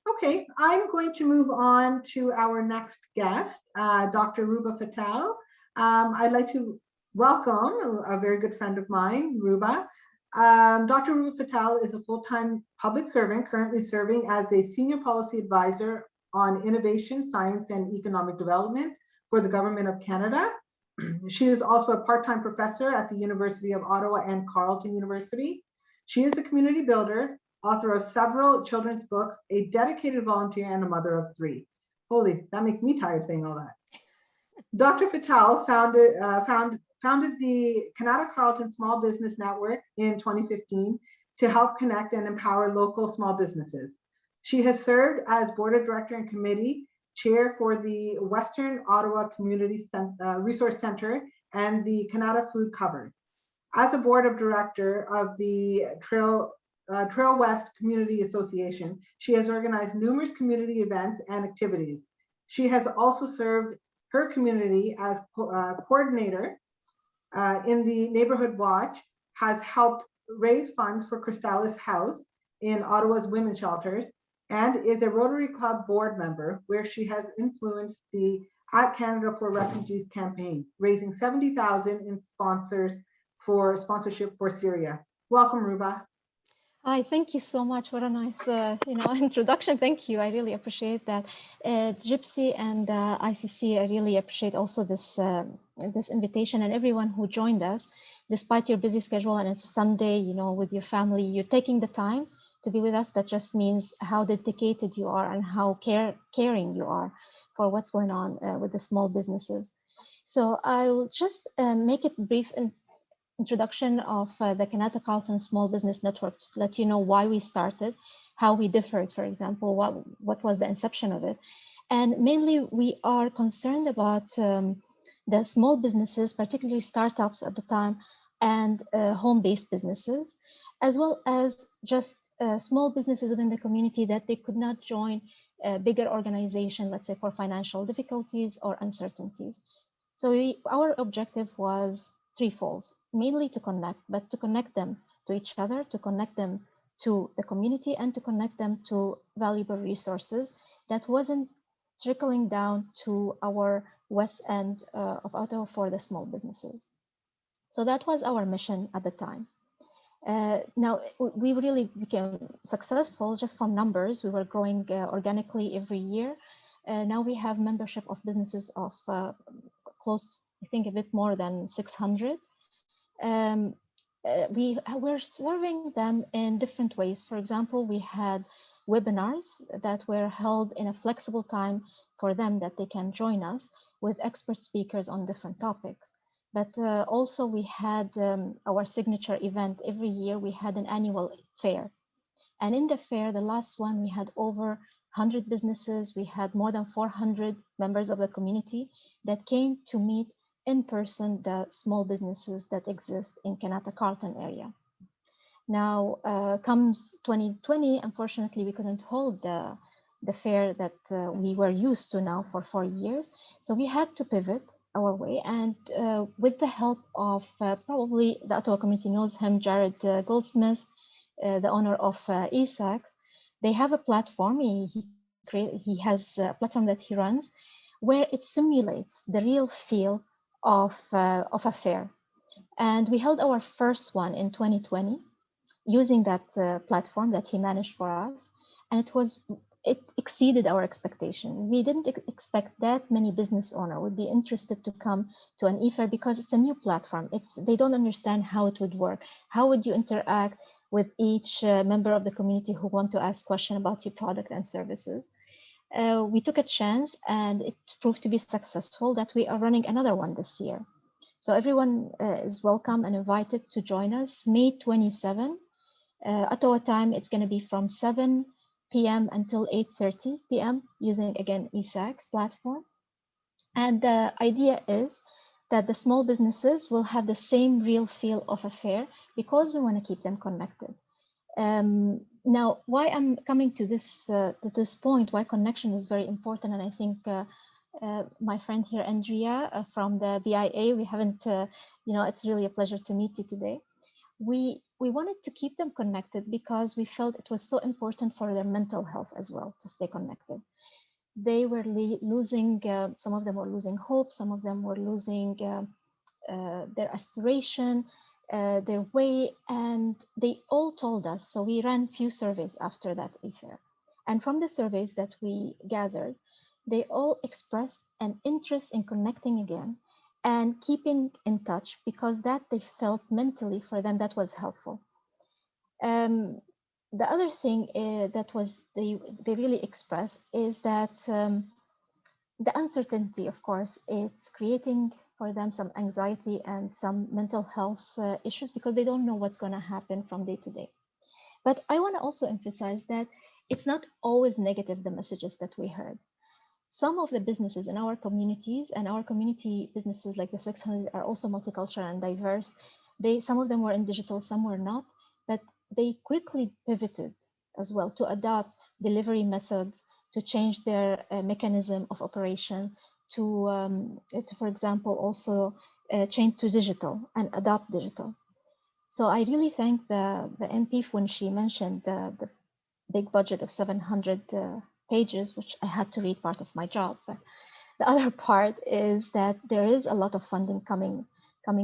[SPEAKER 4] Okay, I'm going to move on to our next guest, Dr. Ruba Fatal. I'd like to welcome a very good friend of mine, Ruba. Dr. Ruba Fatal is a full-time public servant, currently serving as a senior policy advisor on innovation, science, and economic development for the Government of Canada. She is also a part-time professor at the University of Ottawa and Carleton University. She is a community builder, author of several children's books, a dedicated volunteer, and a mother of 3. Holy, that makes me tired saying all that. Dr. Fatal founded the Canada Carleton Small Business Network in 2015 to help connect and empower local small businesses. She has served as board of director and committee chair for the Western Ottawa Community Resource Center and the Canada Food Cupboard. As a board of director of the Trail West Community Association, she has organized numerous community events and activities. She has also served her community as coordinator in the Neighborhood Watch, has helped raise funds for Crystalis House in Ottawa's women's shelters, and is a Rotary Club board member where she has influenced the At Canada for Refugees campaign, raising $70,000 in sponsorship for Syria. Welcome, Ruba.
[SPEAKER 17] Hi, thank you so much. What a nice, introduction. Thank you. I really appreciate that. Gypsy and ICC, I really appreciate also this this invitation, and everyone who joined us, despite your busy schedule and it's Sunday, with your family, you're taking the time to be with us. That just means how dedicated you are and how caring you are for what's going on with the small businesses. So I'll just make it brief introduction of the Canada Carleton Small Business Network to let you know why we started, how we differed, for example, what was the inception of it. And mainly we are concerned about the small businesses, particularly startups at the time, and home-based businesses, as well as just small businesses within the community that they could not join a bigger organization, let's say for financial difficulties or uncertainties. So our objective was threefold, mainly to connect, but to connect them to each other, to connect them to the community, and to connect them to valuable resources that wasn't trickling down to our west end of Ottawa for the small businesses. So that was our mission at the time. Now, we really became successful just from numbers. We were growing organically every year. Now we have membership of businesses of close, I think, a bit more than 600. We're serving them in different ways. For example, we had webinars that were held in a flexible time for them that they can join us with expert speakers on different topics. But also we had our signature event. Every year we had an annual fair. And in the fair, the last one, we had over 100 businesses. We had more than 400 members of the community that came to meet in person the small businesses that exist in Kanata Carlton area. Now, comes 2020, unfortunately, we couldn't hold the fair that we were used to now for 4 years. So we had to pivot our way, and with the help of probably the Ottawa community knows him, Jared Goldsmith, the owner of ESAX. They have a platform. He has a platform that he runs where it simulates the real feel of a fair. And we held our first one in 2020 using that platform that he managed for us, and it exceeded our expectation. We didn't expect that many business owners would be interested to come to an e-fair because it's a new platform. They don't understand how it would work. How would you interact with each member of the community who want to ask questions about your product and services? We took a chance, and it proved to be successful that we are running another one this year. So everyone is welcome and invited to join us. May 27, Ottawa time, it's going to be from 7 p.m. until 8:30 p.m. using, again, ESAX platform. And the idea is that the small businesses will have the same real feel of a fair because we want to keep them connected. Now, why I'm coming to this point, why connection is very important, and I think my friend here, Andrea, from the BIA, we haven't, it's really a pleasure to meet you today. We wanted to keep them connected because we felt it was so important for their mental health as well to stay connected. They were losing, some of them were losing hope, some of them were losing their aspiration, their way, and they all told us. So we ran few surveys after that e-fair. And from the surveys that we gathered, they all expressed an interest in connecting again and keeping in touch because that they felt mentally for them that was helpful. The other thing that was they really expressed is that the uncertainty, of course, it's creating for them some anxiety and some mental health issues because they don't know what's going to happen from day to day. But I want to also emphasize that it's not always negative, the messages that we heard. Some of the businesses in our communities, and our community businesses like the 600 are also multicultural and diverse. Some of them were in digital, some were not, but they quickly pivoted as well to adopt delivery methods, to change their mechanism of operation, to for example, also change to digital and adopt digital. So I really thank the MP when she mentioned the big budget of 700 pages, which I had to read part of my job. But the other part is that there is a lot of funding coming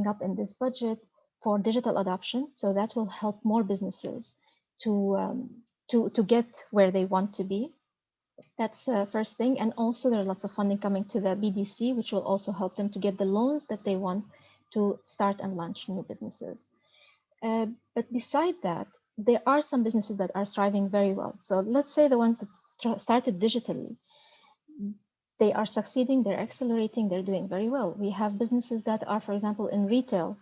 [SPEAKER 17] up in this budget for digital adoption. So that will help more businesses to get where they want to be. That's the first thing. And also there are lots of funding coming to the BDC, which will also help them to get the loans that they want to start and launch new businesses. But beside that, there are some businesses that are thriving very well. So let's say the ones that started digitally, they are succeeding, they're accelerating, they're doing very well. We have businesses that are, for example, in retail,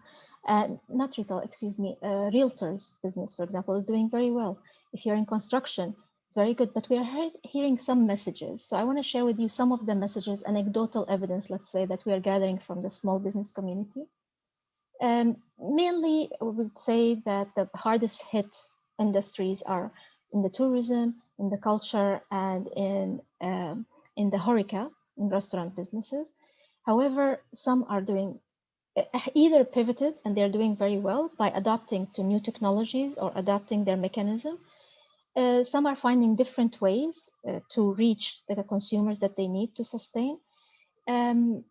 [SPEAKER 17] not retail, excuse me, realtors business, for example, is doing very well. If you're in construction, it's very good, but we are hearing some messages. So I want to share with you some of the messages, anecdotal evidence, let's say, that we are gathering from the small business community. Mainly, we would say that the hardest hit industries are in the tourism, in the culture, and in the HoReCa, in restaurant businesses. However, some are doing either pivoted and they're doing very well by adapting to new technologies or adapting their mechanism. Some are finding different ways to reach the consumers that they need to sustain. And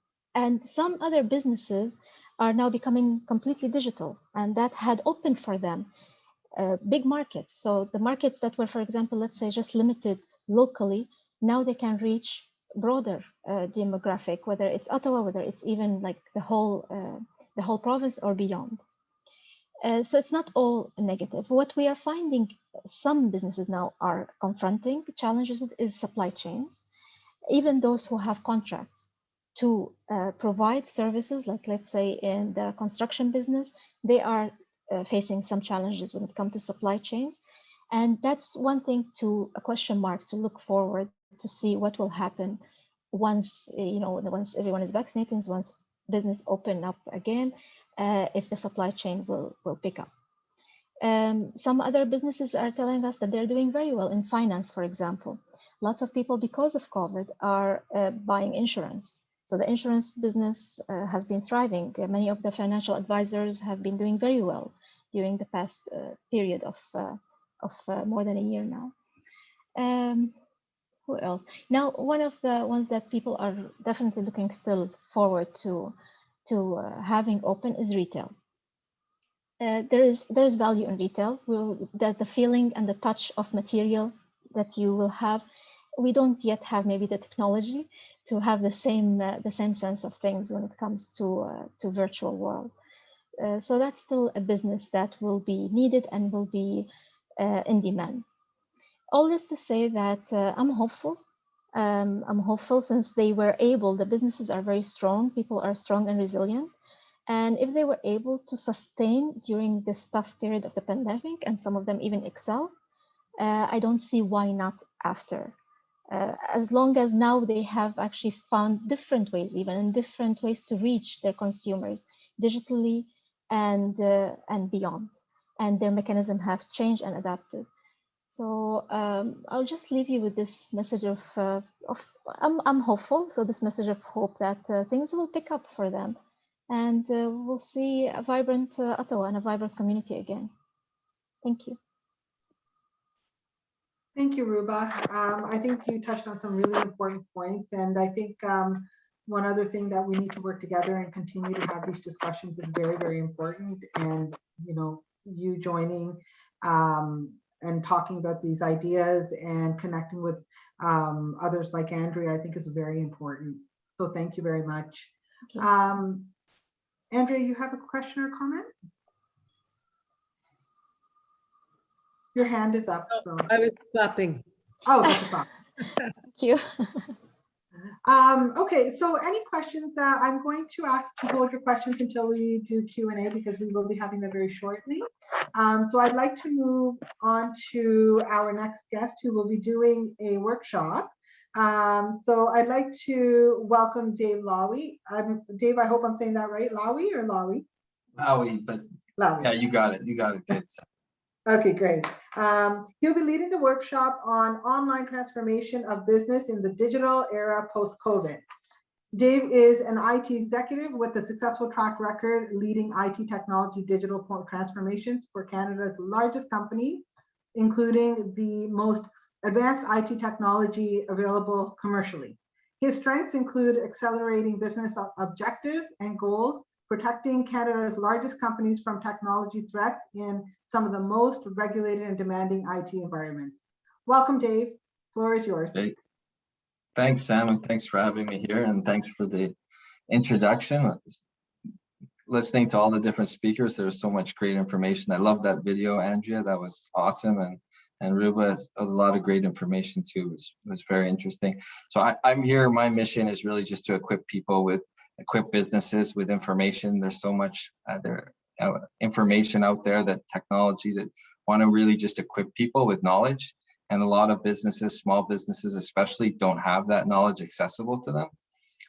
[SPEAKER 17] some other businesses are now becoming completely digital, and that had opened for them big markets. So the markets that were, for example, let's say just limited locally, now they can reach broader demographic, whether it's Ottawa, whether it's even like the whole province or beyond. So it's not all negative. What we are finding some businesses now are confronting challenges with is supply chains. Even those who have contracts to provide services, like let's say in the construction business, they are facing some challenges when it comes to supply chains. And that's one thing to a question mark to look forward to see what will happen once, once everyone is vaccinated, once business open up again, if the supply chain will pick up. Some other businesses are telling us that they're doing very well in finance, for example. Lots of people, because of COVID, are buying insurance. So the insurance business has been thriving. Many of the financial advisors have been doing very well during the past period of more than a year now. Who else? Now, one of the ones that people are definitely looking still forward to having open is retail. There is value in retail. The feeling and the touch of material that you will have, we don't yet have maybe the technology to have the same sense of things when it comes to virtual world. So that's still a business that will be needed and will be in demand. All this to say that I'm hopeful. I'm hopeful since they were able, the businesses are very strong, people are strong and resilient. And if they were able to sustain during this tough period of the pandemic, and some of them even excel, I don't see why not after. As long as now they have actually found different ways, even different ways to reach their consumers digitally and beyond, and their mechanism have changed and adapted. So I'll just leave you with this message of I'm hopeful. So this message of hope that things will pick up for them, and we'll see a vibrant Ottawa and a vibrant community again. Thank you.
[SPEAKER 4] Thank you, Ruba. I think you touched on some really important points, and I think one other thing that we need to work together and continue to have these discussions is very, very important. And you joining and talking about these ideas and connecting with others like Andrea, I think is very important. So thank you very much. Andrea, you have a question or comment? Your hand is up. So
[SPEAKER 7] I was clapping.
[SPEAKER 4] Oh, that's a clap.
[SPEAKER 17] Thank you.
[SPEAKER 4] Okay, so any questions? I'm going to ask to hold your questions until we do Q&A because we will be having that very shortly. So I'd like to move on to our next guest who will be doing a workshop. So I'd like to welcome Dave Lowy. Dave, I hope I'm saying that right. Lowy or Lowy?
[SPEAKER 18] Lowy, but
[SPEAKER 4] Lowy.
[SPEAKER 18] Yeah, you got it. You got it good.
[SPEAKER 4] Okay, great. He'll be leading the workshop on online transformation of business in the digital era post-COVID. Dave is an IT executive with a successful track record leading IT technology digital transformations for Canada's largest company, including the most advanced IT technology available commercially. His strengths include accelerating business objectives and goals, protecting Canada's largest companies from technology threats in some of the most regulated and demanding IT environments. Welcome, Dave. Floor is yours.
[SPEAKER 18] Hey. Thanks, Sam, and thanks for having me here, and thanks for the introduction. Listening to all the different speakers, there was so much great information. I love that video, Andrea. That was awesome, and Ruba, a lot of great information too. It was very interesting. So I'm here. My mission is really just to equip businesses with information. There's so much information out there, that technology, that want to really just equip people with knowledge. And a lot of businesses, small businesses especially, don't have that knowledge accessible to them.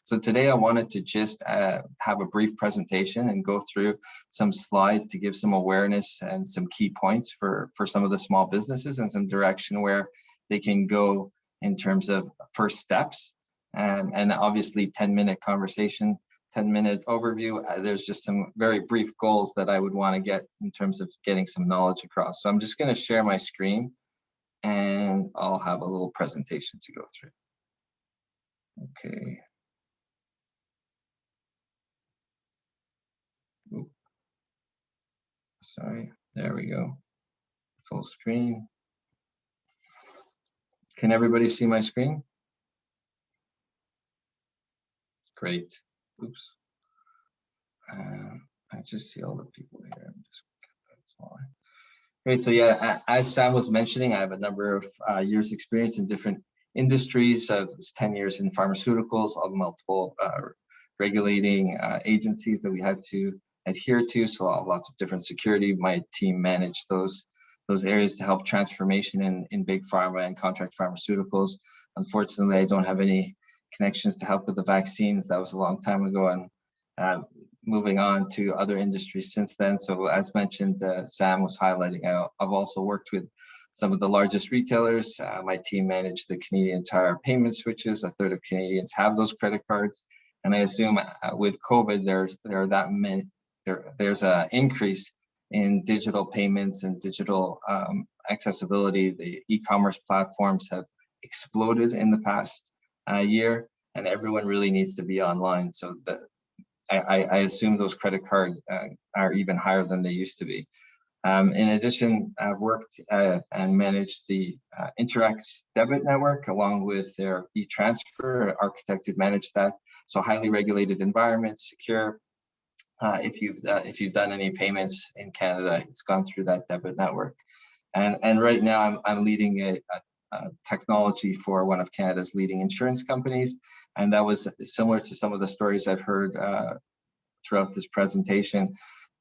[SPEAKER 18] So today I wanted to just have a brief presentation and go through some slides to give some awareness and some key points for some of the small businesses and some direction where they can go in terms of first steps. And obviously 10-minute conversation, 10-minute overview. There's just some very brief goals that I would want to get in terms of getting some knowledge across. So I'm just going to share my screen and I'll have a little presentation to go through. Okay. Oops. Sorry, there we go. full screen. Can everybody see my screen? Great. Oops. I just see all the people here. I'm just get that smaller. Great. So yeah, as Sam was mentioning, I have a number of years experience in different industries. It was 10 years in pharmaceuticals, of multiple regulating agencies that we had to adhere to. So lots of different security. My team managed those areas to help transformation in big pharma and contract pharmaceuticals. Unfortunately, I don't have any connections to help with the vaccines. That was a long time ago, and moving on to other industries since then. So as mentioned, Sam was highlighting, I've also worked with some of the largest retailers. My team managed the Canadian Tire payment switches. A third of Canadians have those credit cards. And I assume with COVID, there's an increase in digital payments and digital accessibility. The e-commerce platforms have exploded in the past year, and everyone really needs to be online. So I assume those credit cards are even higher than they used to be. In addition, I've worked and managed the Interact debit network along with their e-transfer, architected, managed that. So highly regulated environment, secure. If you've done any payments in Canada, it's gone through that debit network. And right now I'm leading a technology for one of Canada's leading insurance companies. And that was similar to some of the stories I've heard throughout this presentation.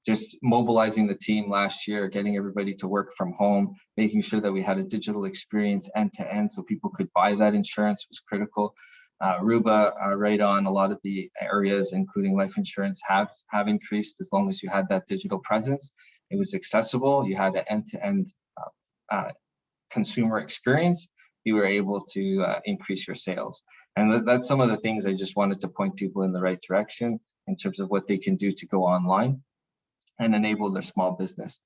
[SPEAKER 18] Just mobilizing the team last year, getting everybody to work from home, making sure that we had a digital experience end to end so people could buy that insurance was critical. Ruba, right on, a lot of the areas, including life insurance, have increased as long as you had that digital presence. It was accessible. You had an end-to-end consumer experience. You were able to increase your sales. And that's some of the things I just wanted to point people in the right direction in terms of what they can do to go online and enable their small business.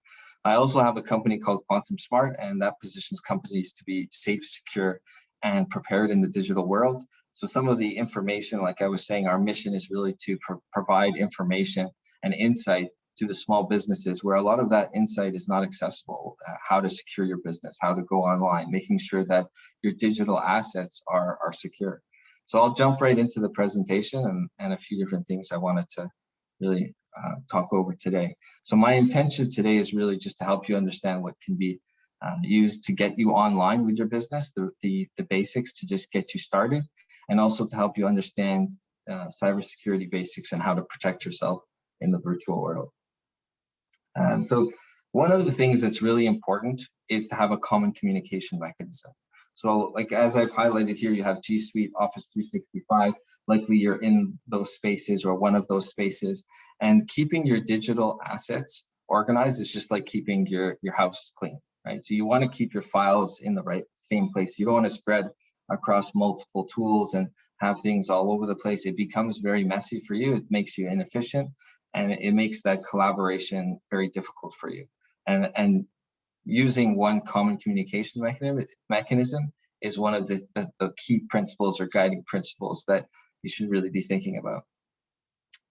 [SPEAKER 18] I also have a company called Quantum Smart, and that positions companies to be safe, secure, and prepared in the digital world. So some of the information, like I was saying, our mission is really to provide information and insight to the small businesses where a lot of that insight is not accessible. How to secure your business, how to go online, making sure that your digital assets are secure. So I'll jump right into the presentation and a few different things I wanted to really talk over today. So my intention today is really just to help you understand what can be used to get you online with your business, the basics to just get you started, and also to help you understand cybersecurity basics and how to protect yourself in the virtual world. So one of the things that's really important is to have a common communication mechanism. So like as I've highlighted here, you have G Suite, Office 365, likely you're in those spaces or one of those spaces, and keeping your digital assets organized is just like keeping your house clean, right? So you want to keep your files in the same place. You don't want to spread across multiple tools and have things all over the place. It becomes very messy for you. It makes you inefficient, and it makes that collaboration very difficult for you. And using one common communication mechanism is one of the key principles or guiding principles that you should really be thinking about.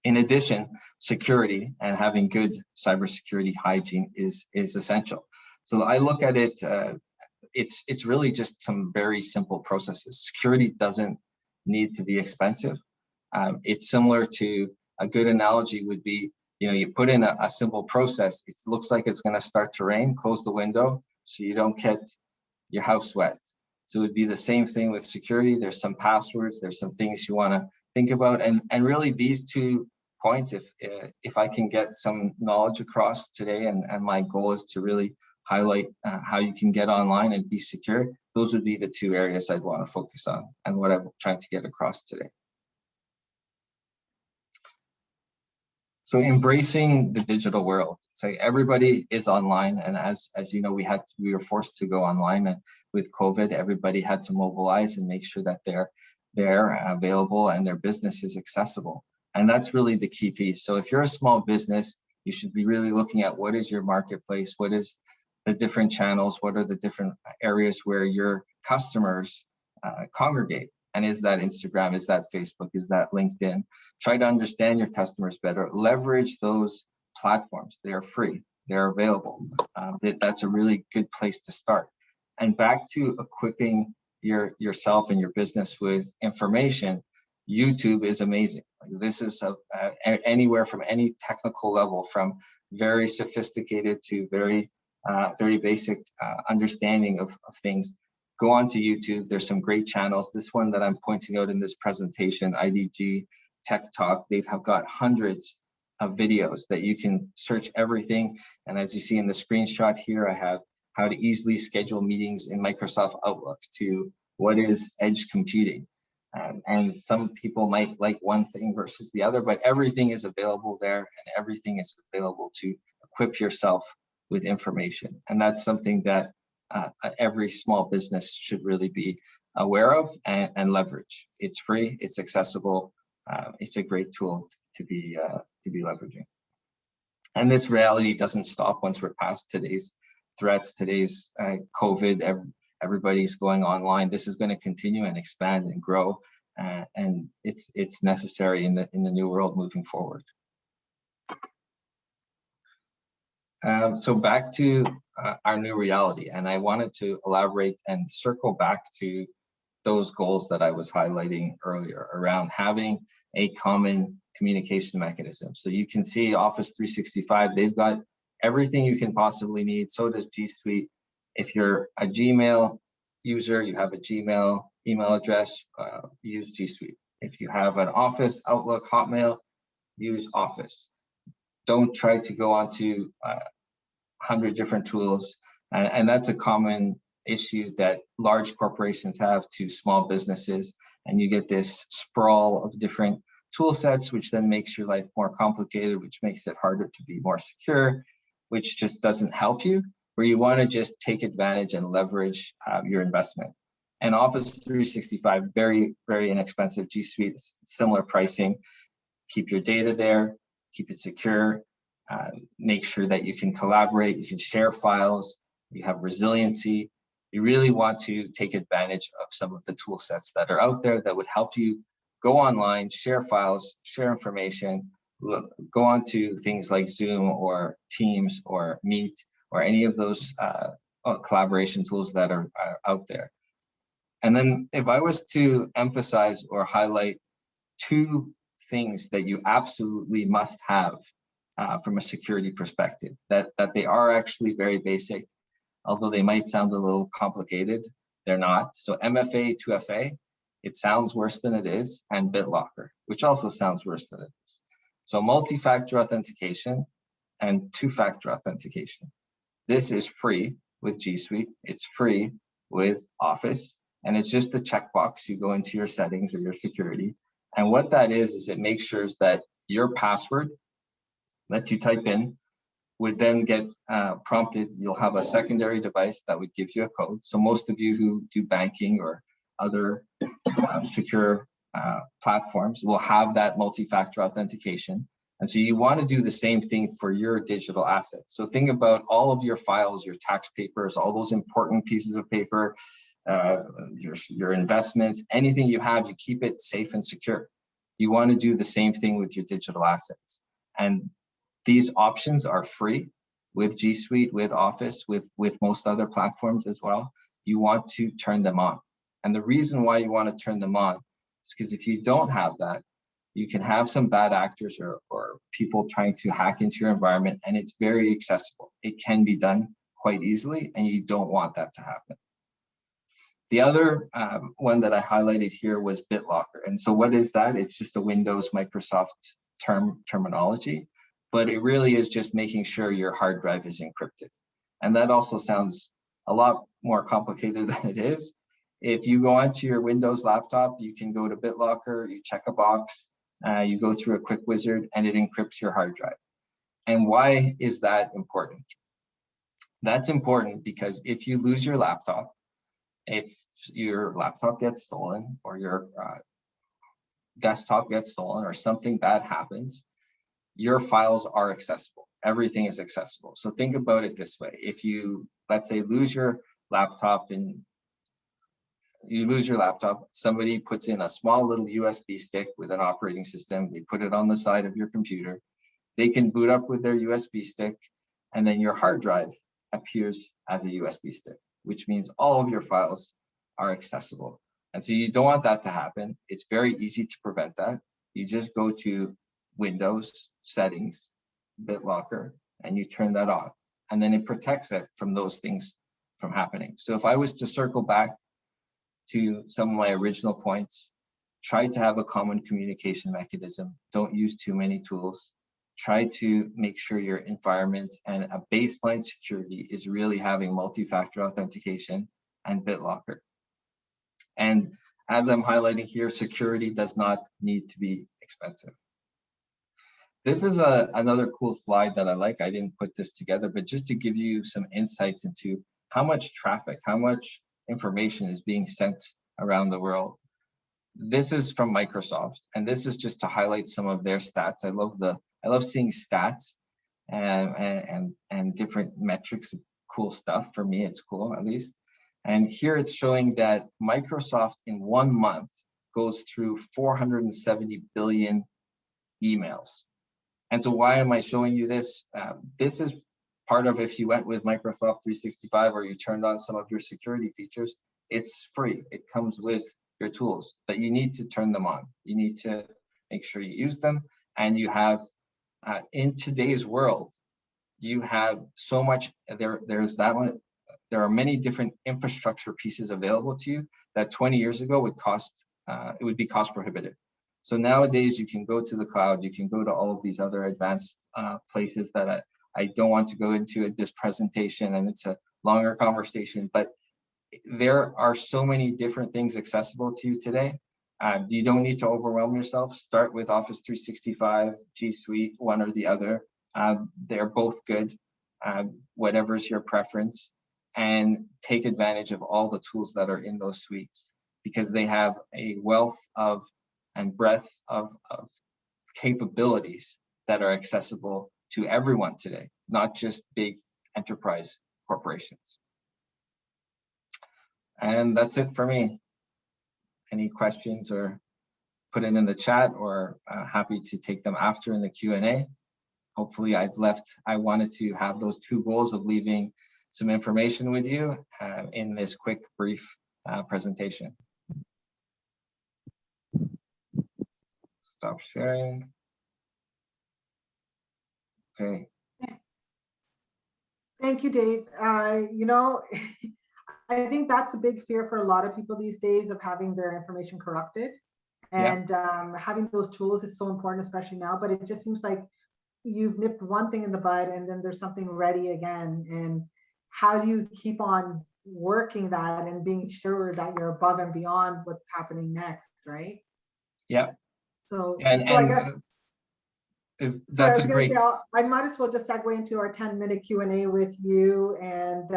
[SPEAKER 18] In addition, security and having good cybersecurity hygiene is essential. So I look at it, it's really just some very simple processes. Security doesn't need to be expensive. It's similar to, a good analogy would be, you put in a simple process. It looks like it's going to start to rain, close the window so you don't get your house wet. So it would be the same thing with security. There's some passwords, there's some things you want to think about. And really these 2 points, if I can get some knowledge across today, and my goal is to really highlight how you can get online and be secure, those would be the 2 areas I'd want to focus on and what I'm trying to get across today. So embracing the digital world. So everybody is online, and as you know, we were forced to go online, and with COVID, everybody had to mobilize and make sure that they're available and their business is accessible. And that's really the key piece. So if you're a small business, you should be really looking at what is your marketplace, what is the different channels, what are the different areas where your customers congregate. And is that Instagram? Is that Facebook? Is that LinkedIn? Try to understand your customers better. Leverage those platforms. They are free. they're available. That's a really good place to start. And back to equipping yourself and your business with information, YouTube is amazing. This is anywhere from any technical level, from very sophisticated to very basic understanding of things. Go onto YouTube. There's some great channels. This one that I'm pointing out in this presentation, IDG Tech Talk, they have got hundreds of videos that you can search everything. And as you see in the screenshot here, I have how to easily schedule meetings in Microsoft Outlook to what is edge computing. And some people might like one thing versus the other, but everything is available there, and everything is available to equip yourself with information. And that's something that every small business should really be aware of and leverage. It's free, it's accessible, it's a great tool to be leveraging. And this reality doesn't stop once we're past today's threats, today's COVID. Everybody's going online. This is going to continue and expand and grow, and it's necessary in the new world moving forward. So back to our new reality, and I wanted to elaborate and circle back to those goals that I was highlighting earlier around having a common communication mechanism. So you can see Office 365, they've got everything you can possibly need. So does G Suite. If you're a Gmail user, you have a Gmail email address, use G Suite. If you have an Office, Outlook, Hotmail, use Office. Don't try to go onto 100 different tools. And that's a common issue that large corporations have to small businesses. And you get this sprawl of different tool sets, which then makes your life more complicated, which makes it harder to be more secure, which just doesn't help you, where you want to just take advantage and leverage your investment. And Office 365, very, very inexpensive. G Suite, similar pricing. Keep your data there, keep it secure, make sure that you can collaborate, you can share files, you have resiliency. You really want to take advantage of some of the tool sets that are out there that would help you go online, share files, share information, go on to things like Zoom or Teams or Meet or any of those collaboration tools that are out there. And then if I was to emphasize or highlight two things that you absolutely must have from a security perspective, that they are actually very basic, although they might sound a little complicated, they're not. So MFA, 2FA, it sounds worse than it is, and BitLocker, which also sounds worse than it is. So multi-factor authentication and two-factor authentication. This is free with G Suite, it's free with Office, and it's just a checkbox. You go into your settings or your security. And what that is it makes sure that your password that you type in would then get prompted. You'll have a secondary device that would give you a code. So most of you who do banking or other secure platforms will have that multi-factor authentication. And so you want to do the same thing for your digital assets. So think about all of your files, your tax papers, all those important pieces of paper, your investments, anything you have, you keep it safe and secure. You want to do the same thing with your digital assets. And these options are free with G Suite, with Office, with most other platforms as well. You want to turn them on. And the reason why you want to turn them on is because if you don't have that, you can have some bad actors or people trying to hack into your environment, and it's very accessible. It can be done quite easily, and you don't want that to happen. The other one that I highlighted here was BitLocker. And so what is that? It's just a Windows Microsoft terminology, but it really is just making sure your hard drive is encrypted. And that also sounds a lot more complicated than it is. If you go onto your Windows laptop, you can go to BitLocker, you check a box, you go through a quick wizard, and it encrypts your hard drive. And why is that important? That's important because if you lose your laptop, if your laptop gets stolen or your desktop gets stolen or something bad happens, your files are accessible. Everything is accessible. So think about it this way. If you, let's say, lose your laptop and you lose your laptop, somebody puts in a small little USB stick with an operating system, they put it on the side of your computer, they can boot up with their USB stick, and then your hard drive appears as a USB stick, which means all of your files are accessible. And so you don't want that to happen. It's very easy to prevent that. You just go to Windows, Settings, BitLocker, and you turn that on. And then it protects it from those things from happening. So if I was to circle back to some of my original points, try to have a common communication mechanism. Don't use too many tools. Try to make sure your environment and a baseline security is really having multi-factor authentication and BitLocker. And as I'm highlighting here, security does not need to be expensive. This is another cool slide that I like. I didn't put this together, but just to give you some insights into how much traffic, how much information is being sent around the world. This is from Microsoft, and this is just to highlight some of their stats. I love seeing stats and different metrics of cool stuff. For me, it's cool, at least. And here it's showing that Microsoft in 1 month goes through 470 billion emails. And so why am I showing you this? This is part of, if you went with Microsoft 365 or you turned on some of your security features, it's free. It comes with your tools, but you need to turn them on. You need to make sure you use them. And you have, in today's world, you have so much, there's that one. There are many different infrastructure pieces available to you that 20 years ago would cost, it would be cost prohibitive. So nowadays you can go to the cloud, you can go to all of these other advanced places that I don't want to go into at this presentation, and it's a longer conversation, but there are so many different things accessible to you today. You don't need to overwhelm yourself. Start with Office 365, G Suite, one or the other. They're both good, whatever's your preference, and take advantage of all the tools that are in those suites, because they have a wealth of and breadth of capabilities that are accessible to everyone today, not just big enterprise corporations. And that's it for me. Any questions, or put it in the chat, or happy to take them after in the Q&A. Hopefully I wanted to have those two goals of leaving some information with you in this quick, brief presentation. Stop sharing. Okay.
[SPEAKER 4] Thank you, Dave. You know, I think that's a big fear for a lot of people these days, of having their information corrupted. And having those tools is so important, especially now, but it just seems like you've nipped one thing in the bud and then there's something ready again. And how do you keep on working that and being sure that you're above and beyond what's happening next, right?
[SPEAKER 18] Yeah.
[SPEAKER 4] So,
[SPEAKER 18] and
[SPEAKER 4] I guess
[SPEAKER 18] that's a great.
[SPEAKER 4] I might as well just segue into our 10-minute Q&A with you and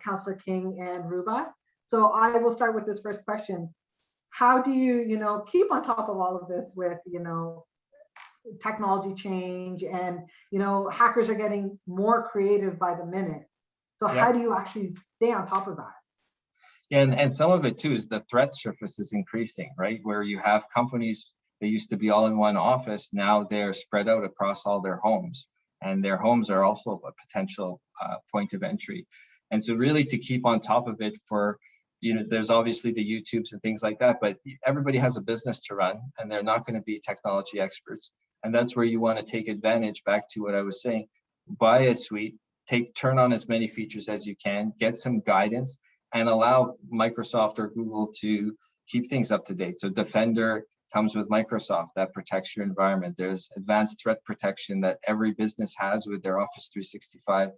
[SPEAKER 4] Councillor King and Ruba. So I will start with this first question. How do you, keep on top of all of this with, technology change, and, hackers are getting more creative by the minute. So how do you actually stay on top of that?
[SPEAKER 18] Yeah, and some of it too is the threat surface is increasing, right? Where you have companies that used to be all in one office, now they're spread out across all their homes, and their homes are also a potential point of entry. And so really to keep on top of it for, there's obviously the YouTubes and things like that, but everybody has a business to run and they're not going to be technology experts. And that's where you want to take advantage, back to what I was saying, buy a suite, turn on as many features as you can, get some guidance, and allow Microsoft or Google to keep things up to date. So Defender comes with Microsoft, that protects your environment. There's advanced threat protection that every business has with their Office 365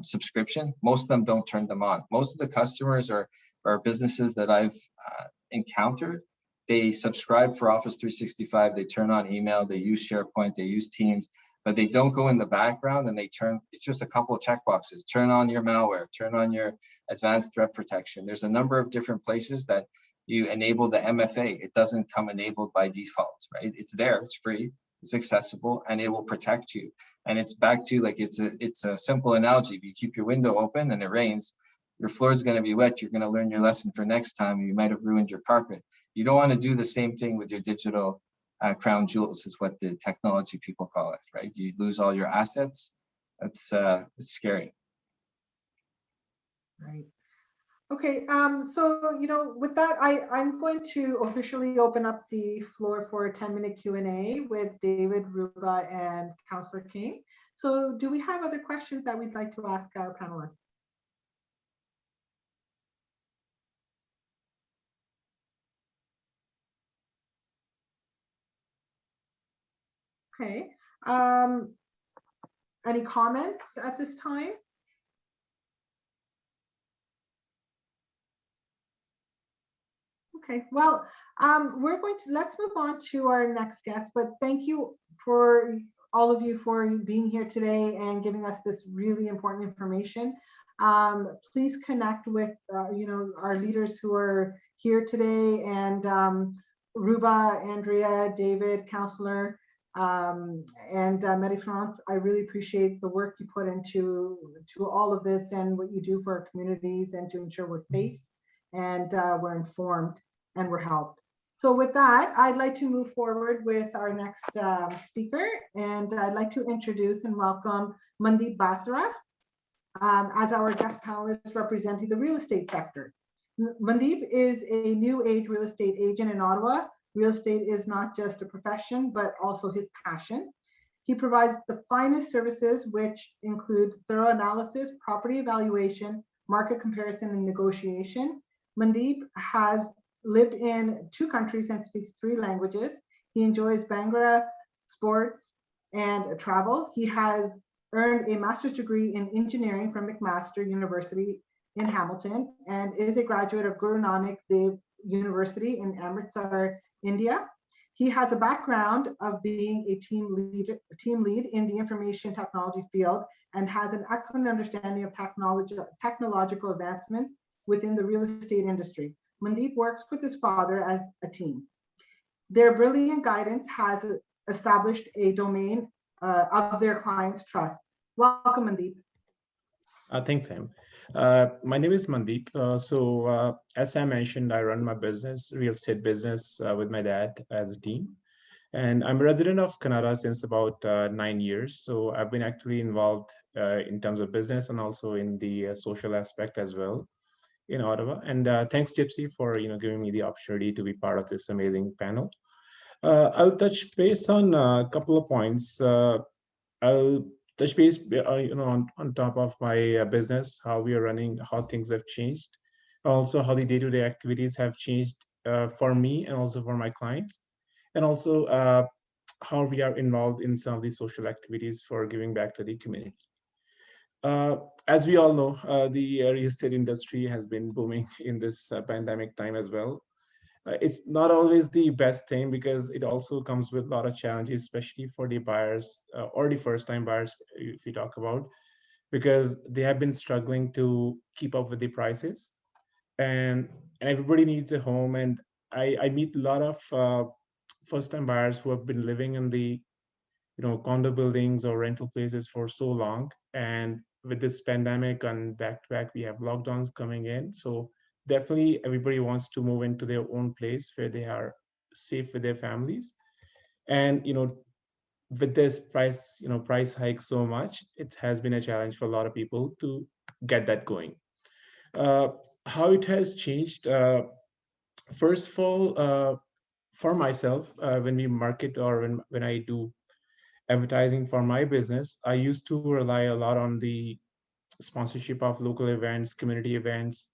[SPEAKER 18] subscription. Most of them don't turn them on. Most of the customers or businesses that I've encountered, they subscribe for Office 365, they turn on email, they use SharePoint, they use Teams, but they don't go in the background and it's just a couple of checkboxes. Turn on your malware, turn on your advanced threat protection. There's a number of different places that you enable the MFA. It doesn't come enabled by default, right? It's there, it's free, it's accessible, and it will protect you. And it's back to, like, it's a simple analogy. If you keep your window open and it rains, your floor is going to be wet. You're going to learn your lesson for next time. You might have ruined your carpet. You don't want to do the same thing with your digital crown jewels, is what the technology people call it, right? You lose all your assets, It's scary.
[SPEAKER 4] Right. Okay, so with that, I'm going to officially open up the floor for a 10-minute Q&A with David, Ruba, and Councillor King. So do we have other questions that we'd like to ask our panelists? Okay. Any comments at this time? Okay, well, let's move on to our next guest, but thank you for all of you for being here today and giving us this really important information. Please connect with, our leaders who are here today, and Ruba, Andrea, David, Councillor, and Marie-France. I really appreciate the work you put into all of this and what you do for our communities and to ensure we're safe and we're informed and we're helped. So with that, I'd like to move forward with our next speaker, and I'd like to introduce and welcome Mandeep Basra as our guest panelist representing the real estate sector. Mandeep is a new age real estate agent in Ottawa. Real estate is not just a profession, but also his passion. He provides the finest services, which include thorough analysis, property evaluation, market comparison, and negotiation. Mandeep has lived in 2 countries and speaks 3 languages. He enjoys Bhangra, sports, and travel. He has earned a master's degree in engineering from McMaster University in Hamilton and is a graduate of Guru Nanak Dev University in Amritsar, India. He has a background of being a team lead in the information technology field and has an excellent understanding of technological advancements within the real estate industry. Mandeep works with his father as a team. Their brilliant guidance has established a domain of their clients' trust. Welcome, Mandeep.
[SPEAKER 19] Thanks, Sam. My name is Mandeep. As Sam mentioned, I run my business, real estate business, with my dad as a team. And I'm a resident of Canada since about 9 years. So I've been actually involved in terms of business and also in the social aspect as well in Ottawa. And thanks, Gypsy, for giving me the opportunity to be part of this amazing panel. I'll touch base on a couple of points. I'll touch base, on top of my business, how we are running, how things have changed, also how the day-to-day activities have changed for me and also for my clients, and also how we are involved in some of the social activities for giving back to the community. As we all know, the real estate industry has been booming in this pandemic time as well. It's not always the best thing because it also comes with a lot of challenges, especially for the buyers or the first-time buyers, if you talk about, because they have been struggling to keep up with the prices, and everybody needs a home. And I meet a lot of first-time buyers who have been living in the condo buildings or rental places for so long, and with this pandemic and back-to-back, we have lockdowns coming in. So definitely everybody wants to move into their own place where they are safe with their families. And with this price hike so much, it has been a challenge for a lot of people to get that going. How it has changed, first of all, for myself, when we market or when I do advertising for my business, I used to rely a lot on the sponsorship of local events, community events.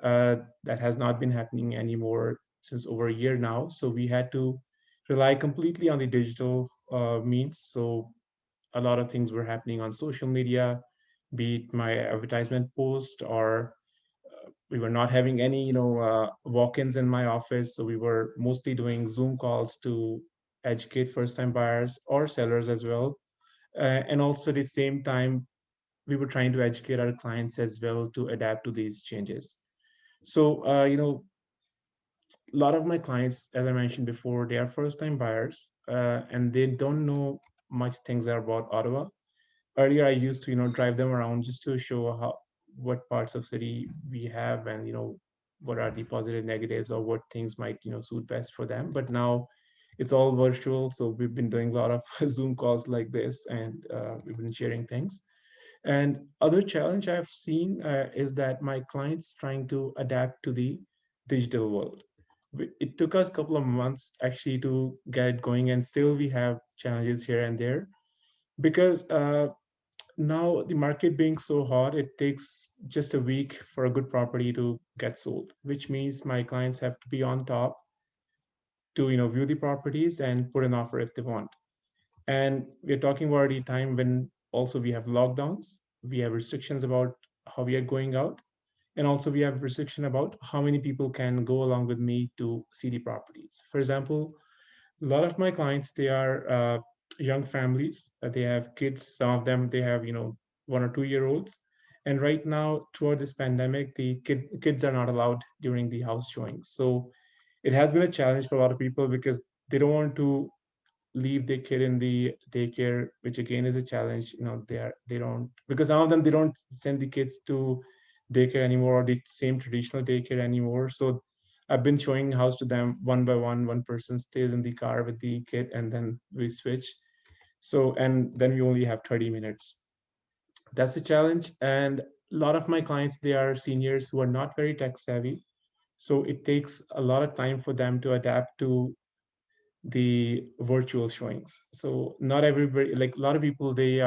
[SPEAKER 19] That has not been happening anymore since over a year now. So we had to rely completely on the digital means. So a lot of things were happening on social media, be it my advertisement post, or we were not having any, walk-ins in my office. So we were mostly doing Zoom calls to educate first-time buyers or sellers as well. And also at the same time, we were trying to educate our clients as well to adapt to these changes. So, a lot of my clients, as I mentioned before, they are first-time buyers and they don't know much things about Ottawa. Earlier, I used to, drive them around just to show what parts of city we have and, what are the positive negatives or what things might, suit best for them. But now it's all virtual. So we've been doing a lot of Zoom calls like this, and we've been sharing things. And other challenge I've seen is that my clients trying to adapt to the digital world. It took us a couple of months actually to get it going, and still we have challenges here and there because now the market being so hot, it takes just a week for a good property to get sold, which means my clients have to be on top to view the properties and put an offer if they want. And we're talking about a time when also we have lockdowns, we have restrictions about how we are going out, and also we have restriction about how many people can go along with me to see the properties. For example, a lot of my clients, they are young families. They have kids. Some of them, they have 1 or 2 year olds. And right now, throughout this pandemic, the kids are not allowed during the house showings. So it has been a challenge for a lot of people because they don't want to leave their kid in the daycare, which again is a challenge. They don't, because some of them, they don't send the kids to daycare anymore, or the same traditional daycare anymore. So I've been showing house to them one by one. One person stays in the car with the kid, and then we switch. So, and then we only have 30 minutes. That's the challenge. And a lot of my clients, they are seniors who are not very tech savvy. So it takes a lot of time for them to adapt to the virtual showings. So not everybody, like a lot of people, they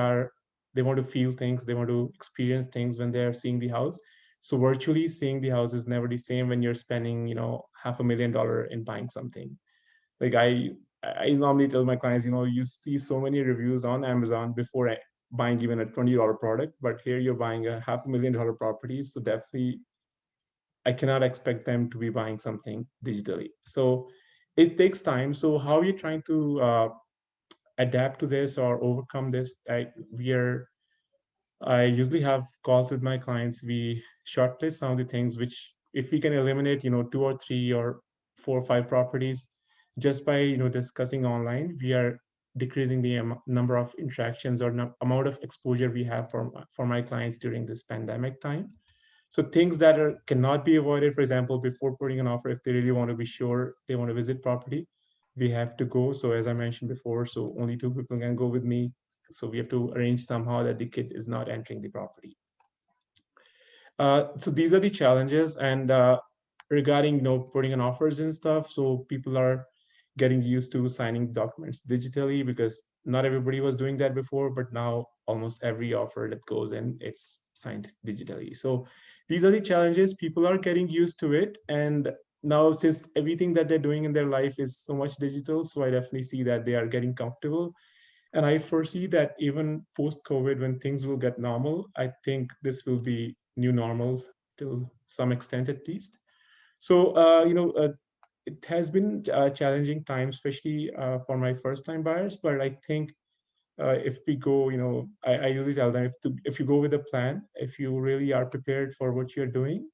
[SPEAKER 19] want to feel things, they want to experience things when they're seeing the house. So virtually seeing the house is never the same when you're spending, $500,000 in buying something. Like I normally tell my clients, you see so many reviews on Amazon before buying even a $20 product, but here you're buying a $500,000 property. So definitely I cannot expect them to be buying something digitally. So it takes time. So how are you trying to adapt to this or overcome this? I usually have calls with my clients. We shortlist some of the things which, if we can eliminate, 2 or 3 or 4 or 5 properties just by, discussing online, we are decreasing the number of interactions or amount of exposure we have for my clients during this pandemic time. So things that cannot be avoided, for example, before putting an offer, if they really want to be sure they want to visit property, we have to go. So as I mentioned before, so only 2 people can go with me. So we have to arrange somehow that the kid is not entering the property. So these are the challenges. And regarding putting in offers and stuff, so people are getting used to signing documents digitally because not everybody was doing that before, but now almost every offer that goes in, it's signed digitally. So these are the challenges. People are getting used to it. And now, since everything that they're doing in their life is so much digital, so I definitely see that they are getting comfortable. And I foresee that even post-COVID, when things will get normal, I think this will be new normal to some extent at least. So, it has been a challenging time, especially for my first-time buyers. But I think if we go, I usually tell them, if you go with a plan, if you really are prepared for what you're doing,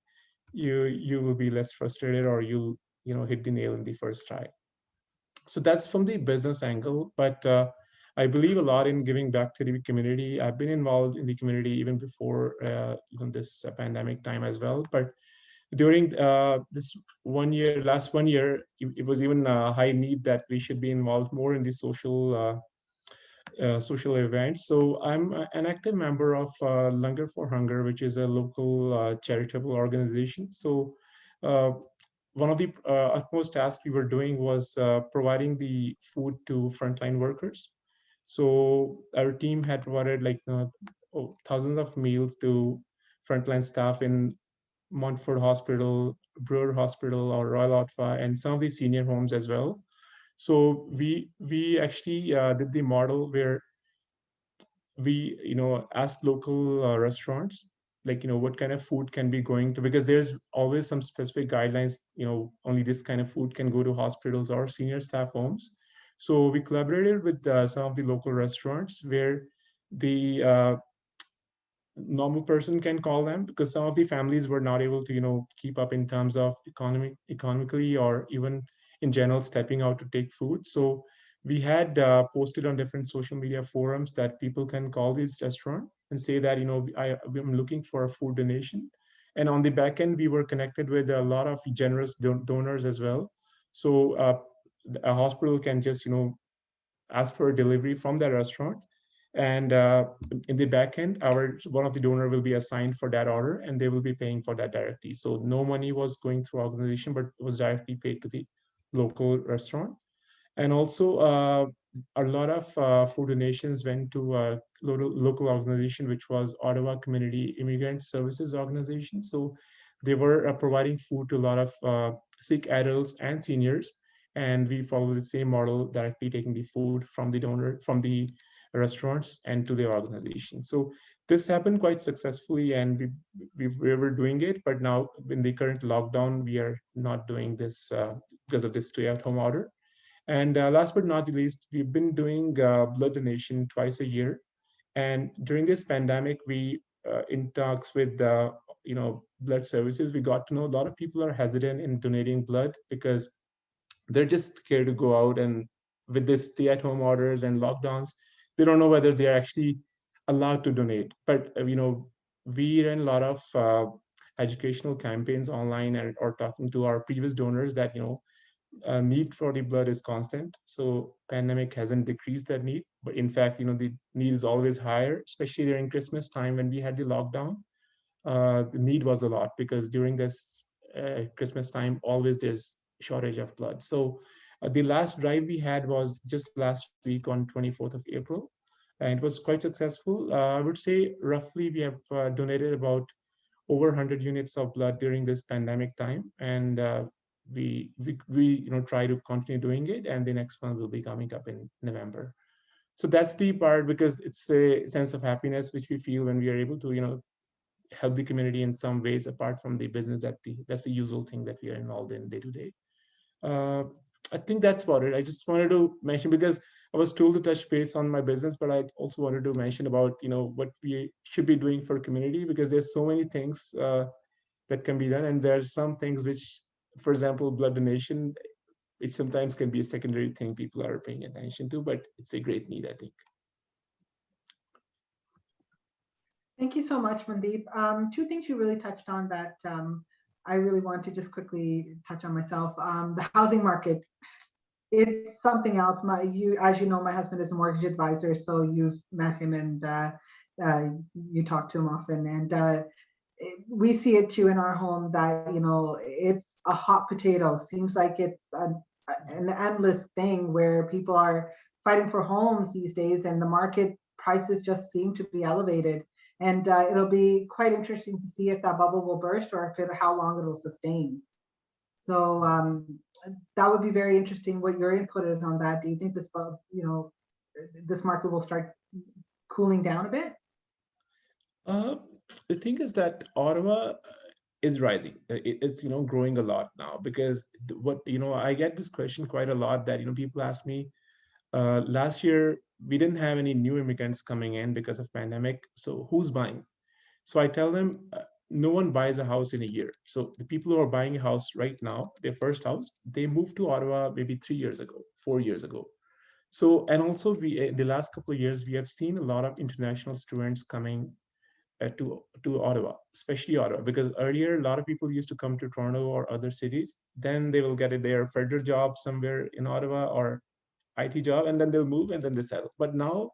[SPEAKER 19] you will be less frustrated, or you'll hit the nail in the first try. So that's from the business angle. But I believe a lot in giving back to the community. I've been involved in the community even before even this pandemic time as well. But during this last 1 year, it was even a high need that we should be involved more in the social events. So I'm an active member of Langar for Hunger, which is a local charitable organization. So one of the utmost tasks we were doing was providing the food to frontline workers. So our team had provided thousands of meals to frontline staff in Montfort Hospital, Brewer Hospital, or Royal Otfa, and some of the senior homes as well. So we actually did the model where we asked local restaurants what kind of food can be going to, because there's always some specific guidelines, only this kind of food can go to hospitals or senior staff homes. So we collaborated with some of the local restaurants where the normal person can call them, because some of the families were not able to keep up in terms of economically, or even in general stepping out to take food. So we had posted on different social media forums that people can call this restaurant and say that I'm looking for a food donation. And on the back end, we were connected with a lot of generous donors as well. So a hospital can just ask for a delivery from that restaurant, And in the back end, one of the donor will be assigned for that order, and they will be paying for that directly. So no money was going through organization, but it was directly paid to the local restaurant. And also a lot of food donations went to a local organization, which was Ottawa Community Immigrant Services Organization. So they were providing food to a lot of sick adults and seniors. And we follow the same model, directly taking the food from the donor, from the restaurants and to the organization. So this happened quite successfully, and we were doing it. But now in the current lockdown, we are not doing this because of this stay-at-home order. And last but not the least, we've been doing blood donation twice a year. And during this pandemic, we in talks with blood services, we got to know a lot of people are hesitant in donating blood because they're just scared to go out, and with this stay-at-home orders and lockdowns, they don't know whether they're actually allowed to donate. But we ran a lot of educational campaigns online or talking to our previous donors that need for the blood is constant. So pandemic hasn't decreased that need, but in fact, the need is always higher, especially during Christmas time when we had the lockdown. The need was a lot because during this Christmas time, always there's shortage of blood. So the last drive we had was just last week on 24th of April, and it was quite successful. I would say roughly we have donated about over 100 units of blood during this pandemic time, and we try to continue doing it, and the next one will be coming up in November. So that's the part, because it's a sense of happiness which we feel when we are able to help the community in some ways apart from the business that's the usual thing that we are involved in day to day. I think that's about it. I just wanted to mention, because I was told to touch base on my business, but I also wanted to mention about what we should be doing for community, because there's so many things that can be done, and there are some things which, for example, blood donation, which sometimes can be a secondary thing people are paying attention to, but it's a great need, I think.
[SPEAKER 4] Thank you so much, Mandeep. Two things you really touched on that I really want to just quickly touch on myself. The housing market, it's something else. As you know, my husband is a mortgage advisor, so you've met him and you talk to him often. And we see it too in our home that, it's a hot potato. Seems like it's an endless thing where people are fighting for homes these days, and the market prices just seem to be elevated. And it'll be quite interesting to see if that bubble will burst or how long it'll sustain. So that would be very interesting what your input is on that. Do you think this market will start cooling down a bit?
[SPEAKER 19] The thing is that Ottawa is rising. It's growing a lot now, because I get this question quite a lot, that people ask me, last year we didn't have any new immigrants coming in because of pandemic, so who's buying? So I tell them, no one buys a house in a year. So the people who are buying a house right now, their first house, they moved to Ottawa maybe 3 years ago, 4 years ago. So, and also in the last couple of years, we have seen a lot of international students coming to Ottawa, especially Ottawa, because earlier a lot of people used to come to Toronto or other cities, then they will get their federal job somewhere in Ottawa or IT job, and then they'll move and then they settle. But now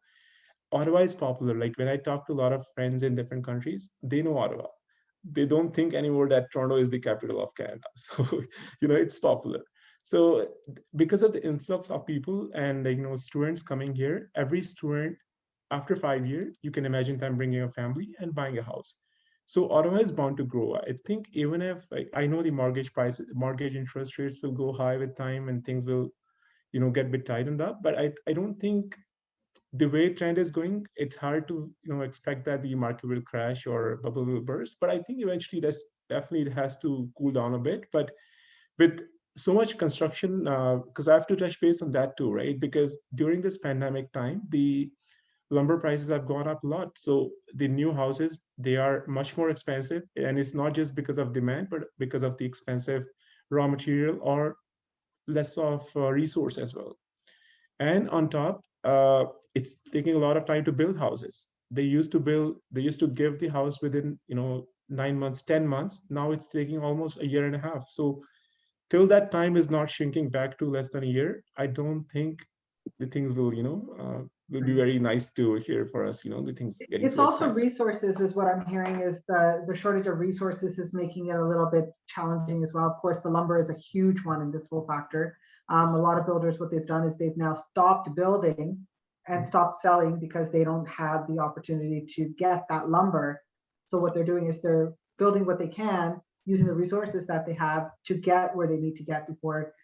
[SPEAKER 19] Ottawa is popular. Like when I talk to a lot of friends in different countries, they know Ottawa. They don't think anymore that Toronto is the capital of Canada. So, it's popular. So because of the influx of people and, students coming here, every student after 5 years, you can imagine them bringing a family and buying a house. So Ottawa is bound to grow. I think even if I know the mortgage interest rates will go high with time and things will, get a bit tightened up, but I don't think the way trend is going, it's hard to expect that the market will crash or bubble will burst. But I think eventually it has to cool down a bit. But with so much construction, because I have to touch base on that too, right? Because during this pandemic time, the lumber prices have gone up a lot. So the new houses, they are much more expensive, and it's not just because of demand, but because of the expensive raw material or less of resource as well. And on top, it's taking a lot of time to build houses. They used to give the house within 9 months, 10 months. Now it's taking almost a year and a half. So till that time is not shrinking back to less than a year, I don't think the things will, will be very nice to hear for us, the things getting
[SPEAKER 4] It's
[SPEAKER 19] towards
[SPEAKER 4] also
[SPEAKER 19] faster.
[SPEAKER 4] resources is what I'm hearing is the shortage of resources is making it a little bit challenging as well. Of course, the lumber is a huge one in this whole factor. A lot of builders, what they've done is they've now stopped building and stopped selling because they don't have the opportunity to get that lumber. So what they're doing is they're building what they can using the resources that they have to get where they need to get before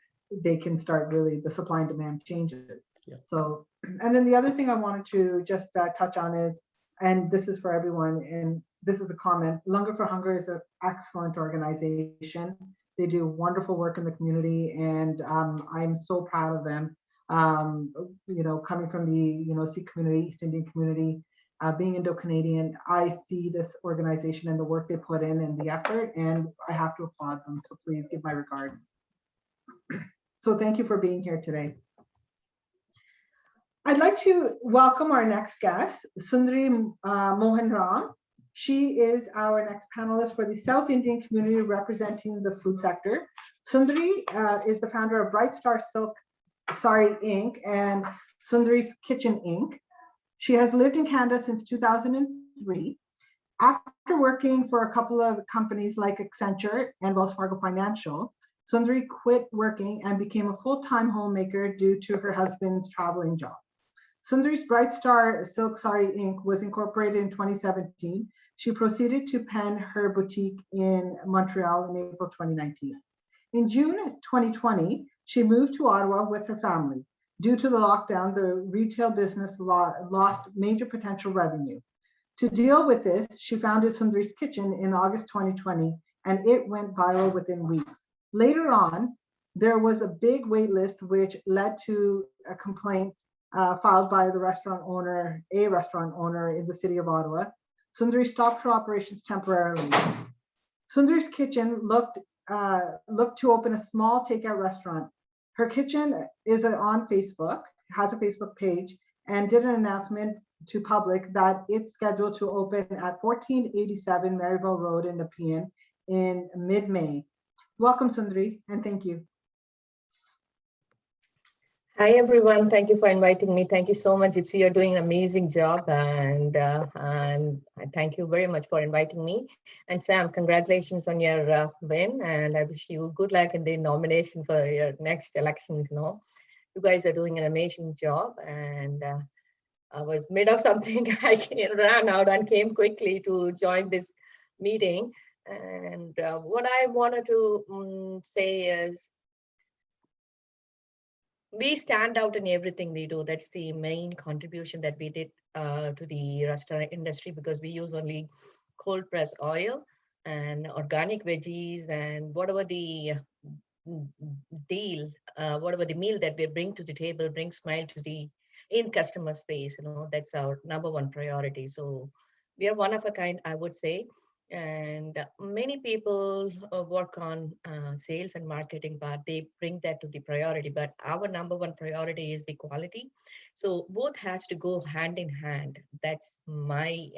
[SPEAKER 4] they can start really the supply and demand changes.
[SPEAKER 19] Yeah.
[SPEAKER 4] So, and then the other thing I wanted to just touch on is, and this is for everyone, and this is a comment, Lumber for Hunger is an excellent organization. They do wonderful work in the community, and I'm so proud of them. Coming from the Sikh community, East Indian community, being Indo-Canadian, I see this organization and the work they put in and the effort, and I have to applaud them. So please give my regards. So thank you for being here today. I'd like to welcome our next guest, Sundari Mohan Ram. She is our next panelist for the South Indian community representing the food sector. Sundari is the founder of Bright Star Silk Sari Inc. and Sundari's Kitchen Inc. She has lived in Canada since 2003. After working for a couple of companies like Accenture and Wells Fargo Financial, Sundari quit working and became a full-time homemaker due to her husband's traveling job. Sundari's Bright Star Silk Sari Inc. was incorporated in 2017. She proceeded to pen her boutique in Montreal in April 2019. In June 2020, she moved to Ottawa with her family. Due to the lockdown, the retail business lost major potential revenue. To deal with this, she founded Sundari's Kitchen in August 2020, and it went viral within weeks. Later on, there was a big wait list, which led to a complaint filed by a restaurant owner in the city of Ottawa. Sundari stopped her operations temporarily. Sundari's Kitchen looked to open a small takeout restaurant. Her kitchen is on Facebook, has a Facebook page, and did an announcement to public that it's scheduled to open at 1487 Maryville Road in Nepean in mid-May. Welcome, Sundari, and thank you.
[SPEAKER 20] Hi, everyone. Thank you for inviting me. Thank you so much, Gypsy. You're doing an amazing job, and I thank you very much for inviting me. And Sam, congratulations on your win, and I wish you good luck in the nomination for your next elections. You guys are doing an amazing job, and I was mid of something. I ran out and came quickly to join this meeting. And what I wanted to say is, we stand out in everything we do. That's the main contribution that we did to the restaurant industry, because we use only cold pressed oil and organic veggies, and whatever the whatever the meal that we bring to the table brings smile to the customer space. That's our number one priority. So we are one of a kind, I would say. And many people work on sales and marketing, but they bring that to the priority. But our number one priority is the quality. So both has to go hand in hand. That's my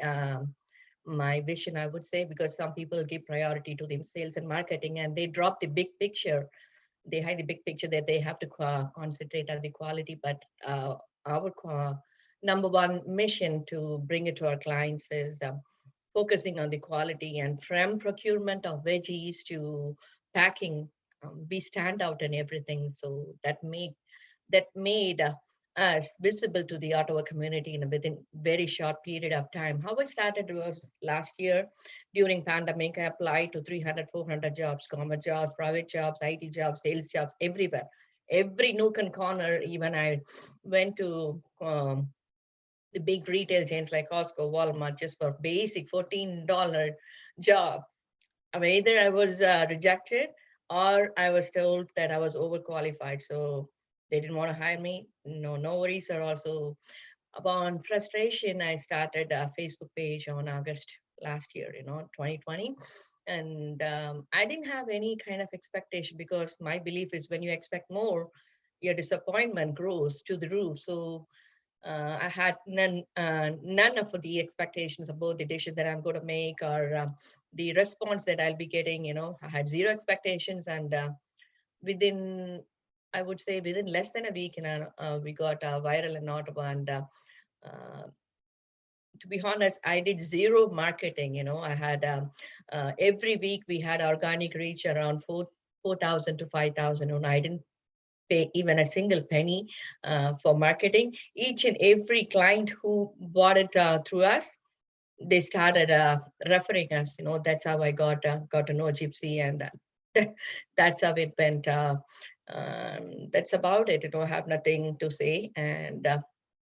[SPEAKER 20] my vision, I would say, because some people give priority to the sales and marketing, and they drop the big picture. They hide the big picture that they have to concentrate on the quality. But our number one mission to bring it to our clients is focusing on the quality, and from procurement of veggies to packing, we stand out in everything. So that made us visible to the Ottawa community within very short period of time. How it started was last year during pandemic. I applied to 300, 400 jobs, government jobs, private jobs, IT jobs, sales jobs, everywhere. Every nook and corner. Even I went to the big retail chains like Costco, Walmart, just for basic $14 job. I mean, either I was rejected or I was told that I was overqualified. So they didn't want to hire me. No worries. Or also upon frustration, I started a Facebook page on August last year, 2020. And I didn't have any kind of expectation, because my belief is when you expect more, your disappointment grows to the roof. So I had none of the expectations about the dishes that I'm going to make, or the response that I'll be getting. I had zero expectations, and within I would say within less than a week, we got viral in Ottawa. And to be honest, I did zero marketing. I had every week we had organic reach around 4,000 to 5,000, and I didn't pay even a single penny for marketing. Each and every client who bought it through us, they started referring us. That's how I got to know Gypsy, and that's how it went. That's about it. I have nothing to say, and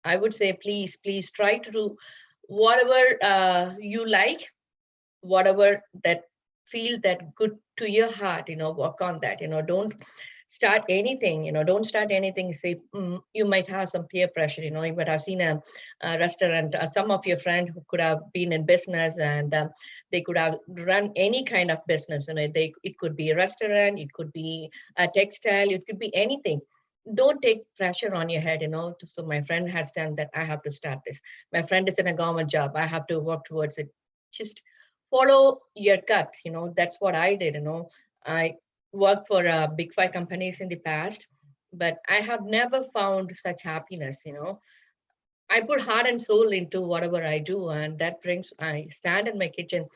[SPEAKER 20] I would say, please try to do whatever you like, whatever that feel that good to your heart. Work on that. Don't start anything. Don't start anything. Say you might have some peer pressure. You might have seen a restaurant. Some of your friends who could have been in business, and they could have run any kind of business. It could be a restaurant, it could be a textile, it could be anything. Don't take pressure on your head. So my friend has done that, I have to start this. My friend is in a government job, I have to work towards it. Just follow your gut. That's what I did. I worked for big 5 companies in the past, but I have never found such happiness. I put heart and soul into whatever I do, and that brings, I stand in my kitchen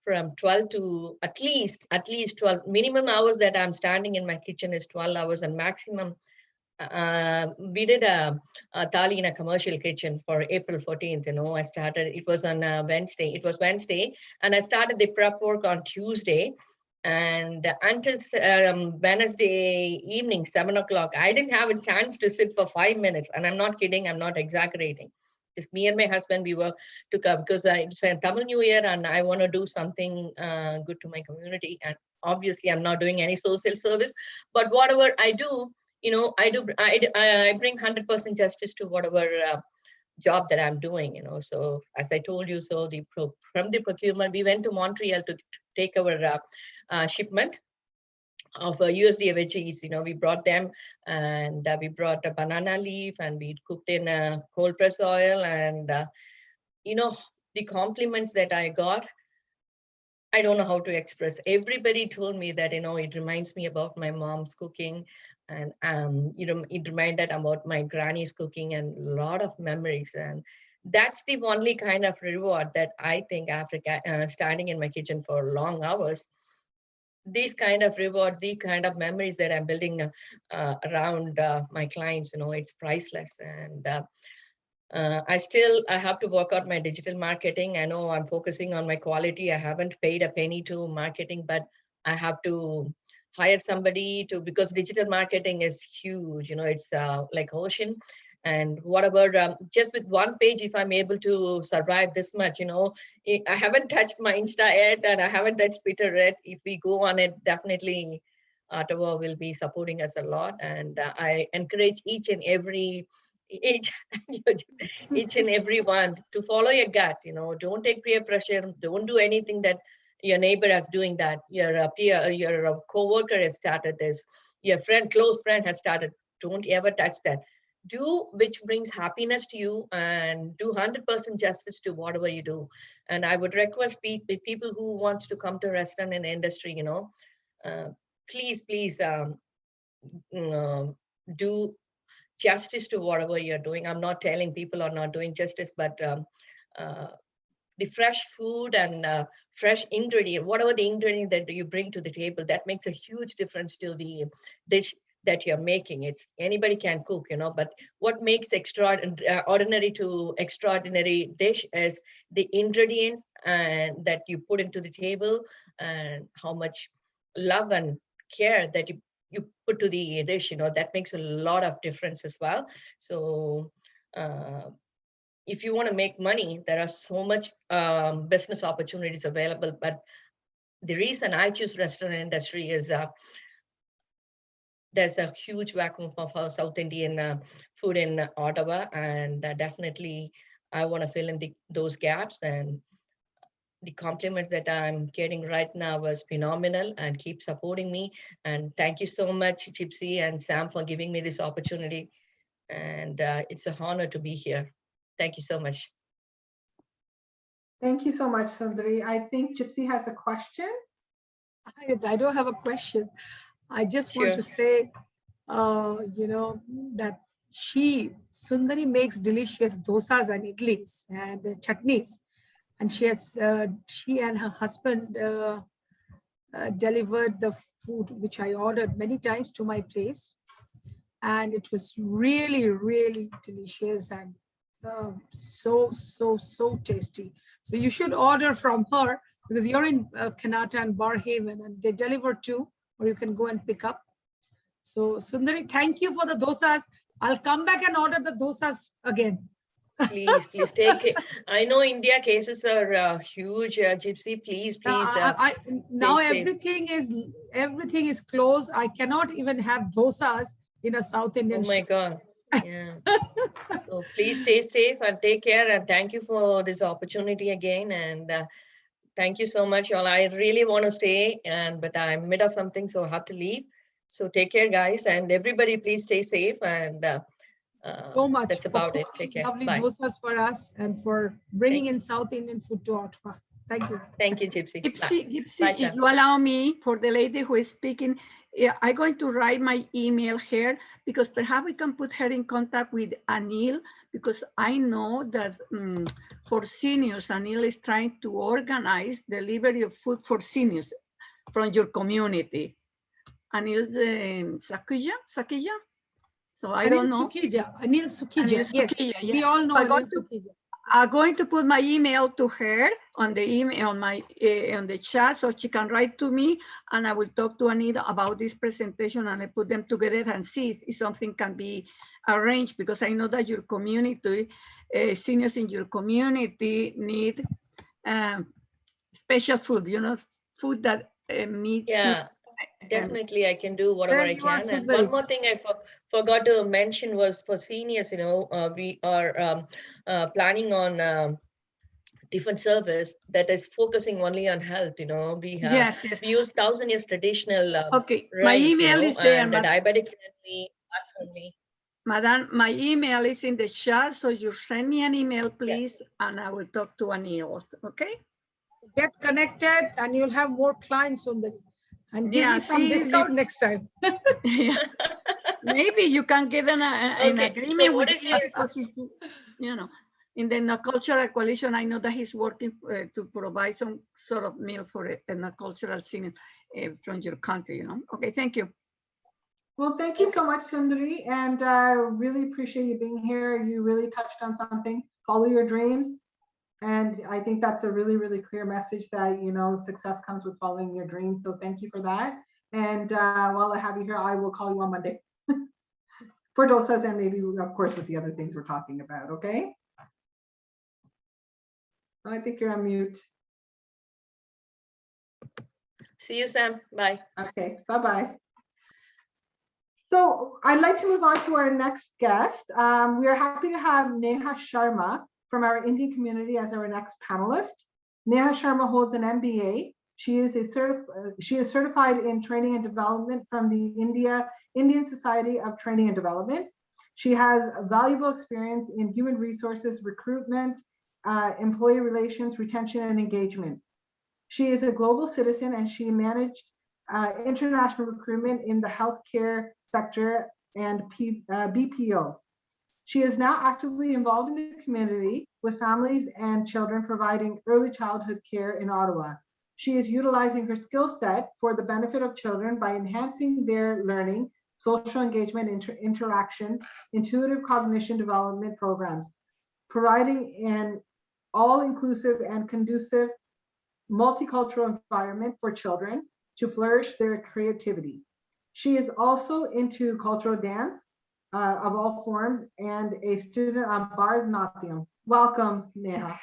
[SPEAKER 20] from 12 to at least 12 minimum hours that I'm standing in my kitchen is 12 hours, and maximum we did a thali in a commercial kitchen for April 14th. I started, it was on Wednesday, and I started the prep work on Tuesday. And until Wednesday evening, 7 o'clock, I didn't have a chance to sit for 5 minutes. And I'm not kidding, I'm not exaggerating. Just me and my husband, we were because it's a Tamil New Year, and I want to do something good to my community. And obviously, I'm not doing any social service, but whatever I do, I bring 100% justice to whatever job that I'm doing. So as I told you, so from the procurement, we went to Montreal to take our shipment of USDA veggies. We brought them, and we brought a banana leaf, and we cooked in cold press oil, and the compliments that I got, I don't know how to express. Everybody told me that it reminds me about my mom's cooking, and it reminded about my granny's cooking, and a lot of memories. And that's the only kind of reward that I think after standing in my kitchen for long hours, these kind of reward, the kind of memories that I'm building around my clients, it's priceless. And I have to work out my digital marketing. I know I'm focusing on my quality. I haven't paid a penny to marketing, but I have to hire somebody because digital marketing is huge. It's like ocean. And whatever, just with one page, if I'm able to survive this much, I haven't touched my Insta yet, and I haven't touched Twitter yet. If we go on it, definitely Ottawa will be supporting us a lot. And I encourage each and every one to follow your gut. Don't take peer pressure. Don't do anything that your neighbor is doing, that your peer, your co-worker has started this, your close friend has started. Don't ever touch that. Do which brings happiness to you, and do 100% justice to whatever you do. And I would request people who want to come to restaurant and industry, please do justice to whatever you're doing. I'm not telling people are not doing justice, but the fresh food and fresh ingredient, whatever the ingredient that you bring to the table, that makes a huge difference to the dish that you're making. It's anybody can cook, but what makes ordinary to extraordinary dish is the ingredients and that you put into the table, and how much love and care that you put to the dish. That makes a lot of difference as well. So if you want to make money, there are so much business opportunities available. But the reason I choose restaurant industry is there's a huge vacuum of South Indian food in Ottawa, and definitely I want to fill in those gaps. And the compliments that I'm getting right now was phenomenal, and keep supporting me. And thank you so much, Gypsy and Sam, for giving me this opportunity. And it's an honor to be here. Thank you so much.
[SPEAKER 4] Thank you so much, Sundari. I think Gypsy has a question.
[SPEAKER 1] I don't have a question. I just want to say that Sundari makes delicious dosas and idlis and chutneys. And she and her husband delivered the food, which I ordered many times to my place. And it was really, really delicious and so tasty. So you should order from her because you're in Kanata and Barrhaven and they deliver too, or you can go and pick up. So Sundari, thank you for the dosas. I'll come back and order the dosas again.
[SPEAKER 20] Please take it. I know India cases are huge, Gypsy. Please.
[SPEAKER 1] Now
[SPEAKER 20] stay safe.
[SPEAKER 1] everything is closed. I cannot even have dosas in a South Indian.
[SPEAKER 20] Oh my God. Yeah. So please stay safe and take care. And thank you for this opportunity again. And thank you so much, all. I really want to stay, but I'm mid of something, so I have to leave. So take care, guys, and everybody, please stay safe. And
[SPEAKER 1] so much
[SPEAKER 20] that's about it. Take care.
[SPEAKER 1] Lovely
[SPEAKER 20] Bye.
[SPEAKER 1] dosas for us and for bringing in South Indian food to Ottawa. Thank you.
[SPEAKER 20] Thank you, Gypsy.
[SPEAKER 2] Gypsy,
[SPEAKER 20] Bye,
[SPEAKER 2] if
[SPEAKER 20] Sam.
[SPEAKER 2] you allow me, for the lady who is speaking, I'm going to write my email here because perhaps we can put her in contact with Anil, because I know that for seniors, Anil is trying to organize delivery of food for seniors from your community. Anil's Sakija? So I don't know.
[SPEAKER 1] Anil Sukija. Yes,
[SPEAKER 2] yeah.
[SPEAKER 1] we all know Anil Sukija.
[SPEAKER 2] I'm going to put my email to her on the email on the chat so she can write to me, and I will talk to Anita about this presentation and I put them together and see if something can be arranged, because I know that your community, seniors in your community need special food, food that meets.
[SPEAKER 20] Yeah. Definitely, I can do whatever I can. And one more thing I forgot to mention was for seniors, we are planning on different service that is focusing only on health. We have we use 1,000 years traditional
[SPEAKER 2] okay,
[SPEAKER 20] rice,
[SPEAKER 2] my email is there,
[SPEAKER 20] and the diabetic friendly, fat friendly.
[SPEAKER 2] Madam, my email is in the chat, so you send me an email, please, and I will talk to Anil. Okay.
[SPEAKER 1] Get connected, and you'll have more clients on the. And give me some discount next time.
[SPEAKER 2] Maybe you can get an agreement
[SPEAKER 20] so
[SPEAKER 2] with him because he's, in the cultural coalition, I know that he's working to provide some sort of meal for a cultural scene from your country, Okay, thank you.
[SPEAKER 4] Well, thank you so much, Sundari, and I really appreciate you being here. You really touched on something. Follow your dreams. And I think that's a really, really clear message that, success comes with following your dreams. So thank you for that. And while I have you here, I will call you on Monday for dosas and maybe, of course, with the other things we're talking about. Okay. I think you're on mute.
[SPEAKER 20] See you, Sam. Bye.
[SPEAKER 4] Okay. Bye-bye. So I'd like to move on to our next guest. We are happy to have Neha Sharma from our Indian community as our next panelist. Neha Sharma holds an MBA. She is certified in training and development from the Indian Society of Training and Development. She has valuable experience in human resources, recruitment, employee relations, retention, and engagement. She is a global citizen and she managed international recruitment in the healthcare sector and BPO. She is now actively involved in the community with families and children providing early childhood care in Ottawa. She is utilizing her skill set for the benefit of children by enhancing their learning, social engagement, interaction, intuitive cognition development programs, providing an all-inclusive and conducive multicultural environment for children to flourish their creativity. She is also into cultural dance, of all forms, and a student of Bharatanatyam. Welcome, Neha.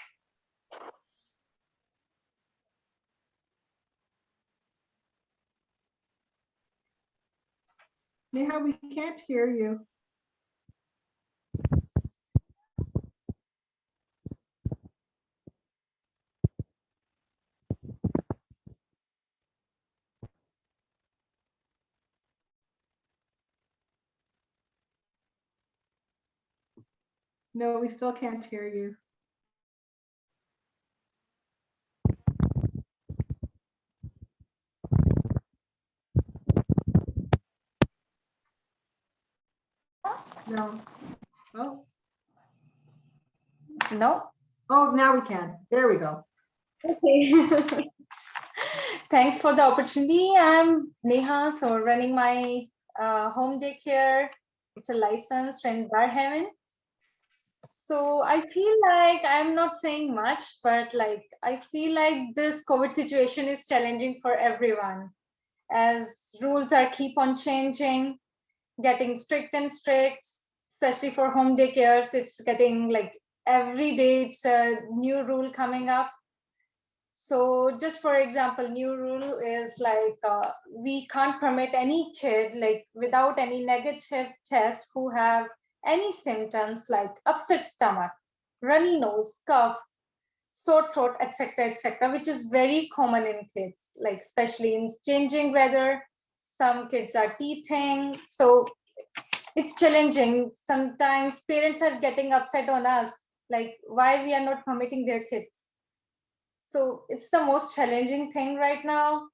[SPEAKER 4] Neha, we can't hear you. No, we still can't hear you. No. Oh.
[SPEAKER 21] No?
[SPEAKER 4] Oh, now we can. There we go.
[SPEAKER 21] Okay. Thanks for the opportunity. I'm Neha, so running my home daycare. It's a license in Barrhaven. So I feel like I'm not saying much, but like I feel like this COVID situation is challenging for everyone, as rules are keep on changing, getting strict and strict, especially for home daycares. It's getting like every day it's a new rule coming up. So just for example, new rule is like we can't permit any kid like without any negative test who have any symptoms like upset stomach, runny nose, cough, sore throat, etc., which is very common in kids, like especially in changing weather. Some kids are teething, so it's challenging. Sometimes parents are getting upset on us, like why we are not permitting their kids. So it's the most challenging thing right now.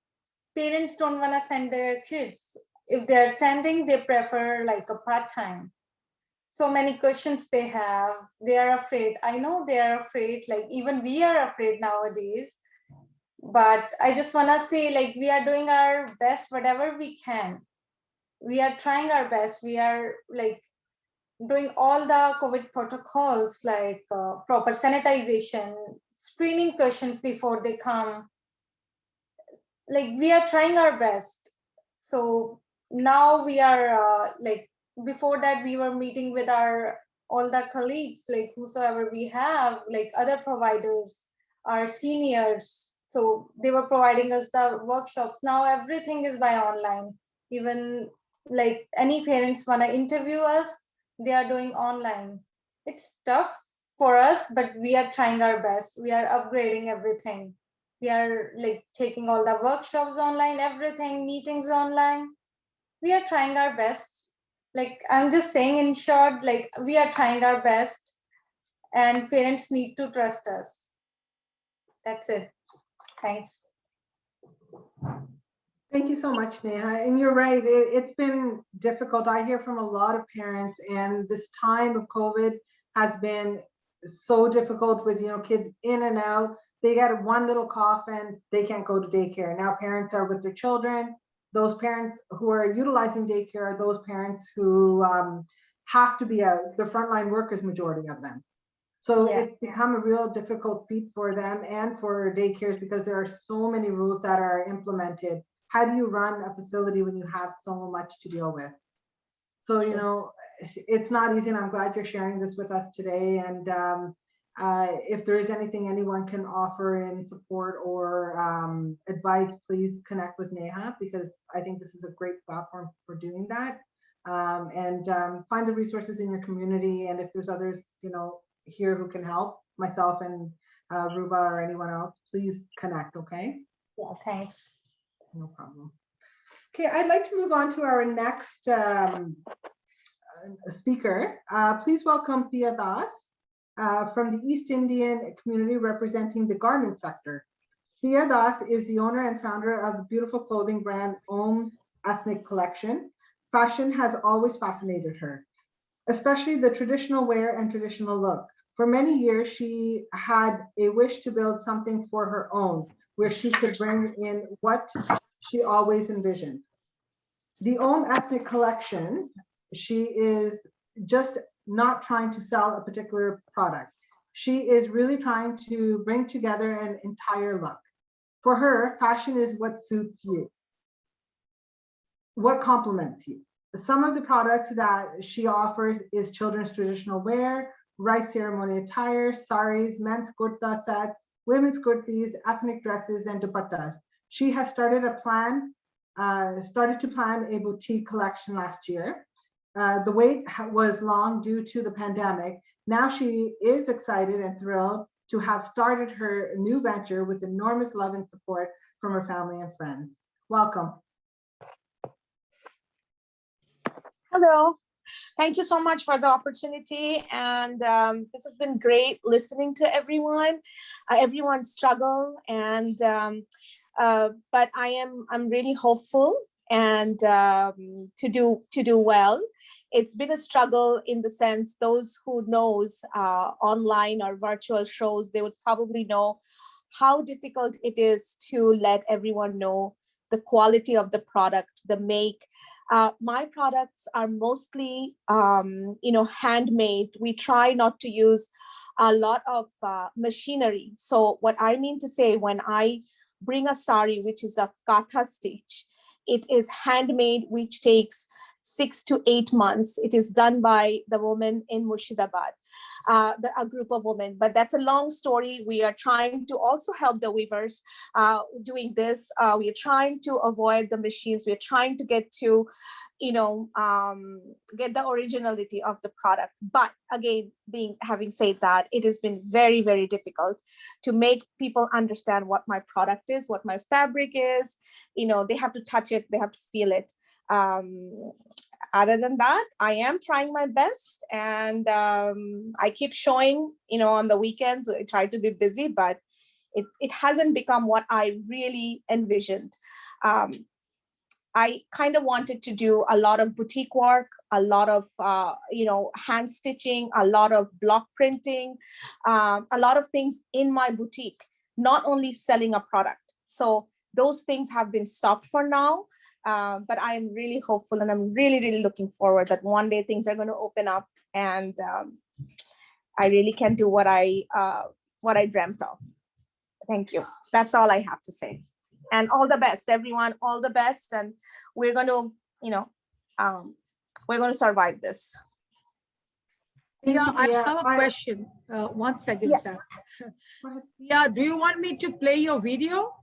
[SPEAKER 21] Parents don't want to send their kids. If they're sending, they prefer like a part-time. So many questions they have. They are afraid. I know they are afraid. Like even we are afraid nowadays. But I just want to say like we are doing our best, whatever we can. We are trying our best. We are like doing all the COVID protocols like proper sanitization, screening questions before they come. Like we are trying our best. So now we are like before that we were meeting with our all the colleagues, like whosoever we have, like other providers, our seniors. So they were providing us the workshops. Now everything is by online. Even like any parents want to interview us, they are doing online. It's tough for us, but we are trying our best. We are upgrading everything. We are like taking all the workshops online, everything, meetings online. We are trying our best. Like I'm just saying in short, like we are trying our best and parents need to trust us. That's it. Thanks.
[SPEAKER 4] Thank you so much, Neha. And you're right, it's been difficult. I hear from a lot of parents, and this time of COVID has been so difficult with, you know, kids in and out. They get one little cough and they can't go to daycare. Now parents are with their children. Those parents who are utilizing daycare are those parents who have to be out, the frontline workers, majority of them. So it's become a real difficult feat for them and for daycares because there are so many rules that are implemented. How do you run a facility when you have so much to deal with? So, you know, it's not easy, and I'm glad you're sharing this with us today. And if there is anything anyone can offer in support or advice, please connect with Neha, because I think this is a great platform for doing that. Find the resources in your community. And if there's others, you know, here who can help, myself and Ruba or anyone else, please connect, okay?
[SPEAKER 21] Yeah, thanks.
[SPEAKER 4] No problem. Okay, I'd like to move on to our next speaker. Please welcome Pia Das from the East Indian community representing the garment sector. Pia Das is the owner and founder of the beautiful clothing brand Om's Ethnic Collection. Fashion has always fascinated her, especially the traditional wear and traditional look. For many years, she had a wish to build something for her own, where she could bring in what she always envisioned. The Om Ethnic Collection, she is just not trying to sell a particular product. She is really trying to bring together an entire look. For her, fashion is what suits you, what complements you. Some of the products that she offers is children's traditional wear, rice ceremony attire, saris, men's kurta sets, women's kurtis, ethnic dresses, and dupattas. She has started to plan a boutique collection last year. The wait was long due to the pandemic. Now she is excited and thrilled to have started her new venture with enormous love and support from her family and friends. Welcome.
[SPEAKER 22] Hello. Thank you so much for the opportunity. And this has been great listening to everyone, everyone's struggle. And but I'm really hopeful and to do well. it's been a struggle in the sense those who knows online or virtual shows, they would probably know how difficult it is to let everyone know the quality of the product, the make. My products are mostly, handmade. We try not to use a lot of machinery. So what I mean to say, when I bring a sari, which is a katha stitch, it is handmade, which takes 6 to 8 months. It is done by the woman in Murshidabad, a group of women, but that's a long story. We are trying to also help the weavers doing this. We are trying to avoid the machines. We are trying to get to, get the originality of the product. But again, having said that, it has been very, very difficult to make people understand what my product is, what my fabric is. They have to touch it, they have to feel it. Other than that, I am trying my best, and I keep showing, on the weekends. I try to be busy, but it hasn't become what I really envisioned. I kind of wanted to do a lot of boutique work, a lot of, hand stitching, a lot of block printing, a lot of things in my boutique, not only selling a product. So those things have been stopped for now. But I'm really hopeful, and I'm really, really looking forward that one day things are going to open up, and I really can do what I dreamt of. Thank you. That's all I have to say. And all the best, everyone, all the best. And we're going to, we're going to survive this.
[SPEAKER 1] Yeah, I have a question. 1 second,
[SPEAKER 22] Yes.
[SPEAKER 1] Sam. Yeah, do you want me to play your video?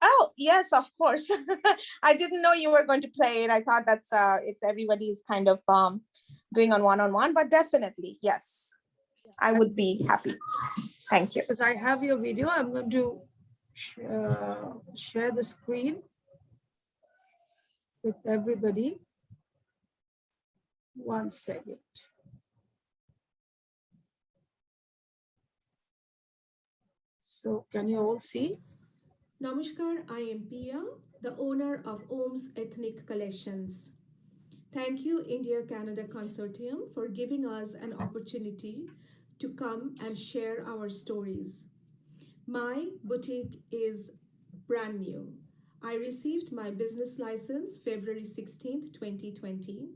[SPEAKER 22] Oh, yes, of course. I didn't know you were going to play it. I thought that's it's everybody's kind of doing on one-on-one, but definitely, yes, I would be happy. Thank you.
[SPEAKER 1] Because I have your video. I'm going to share the screen with everybody. 1 second. So can you all see?
[SPEAKER 3] Namaskar, I am Pia, the owner of Om's Ethnic Collections. Thank you, India-Canada Consortium, for giving us an opportunity to come and share our stories. My boutique is brand new. I received my business license February 16th, 2020.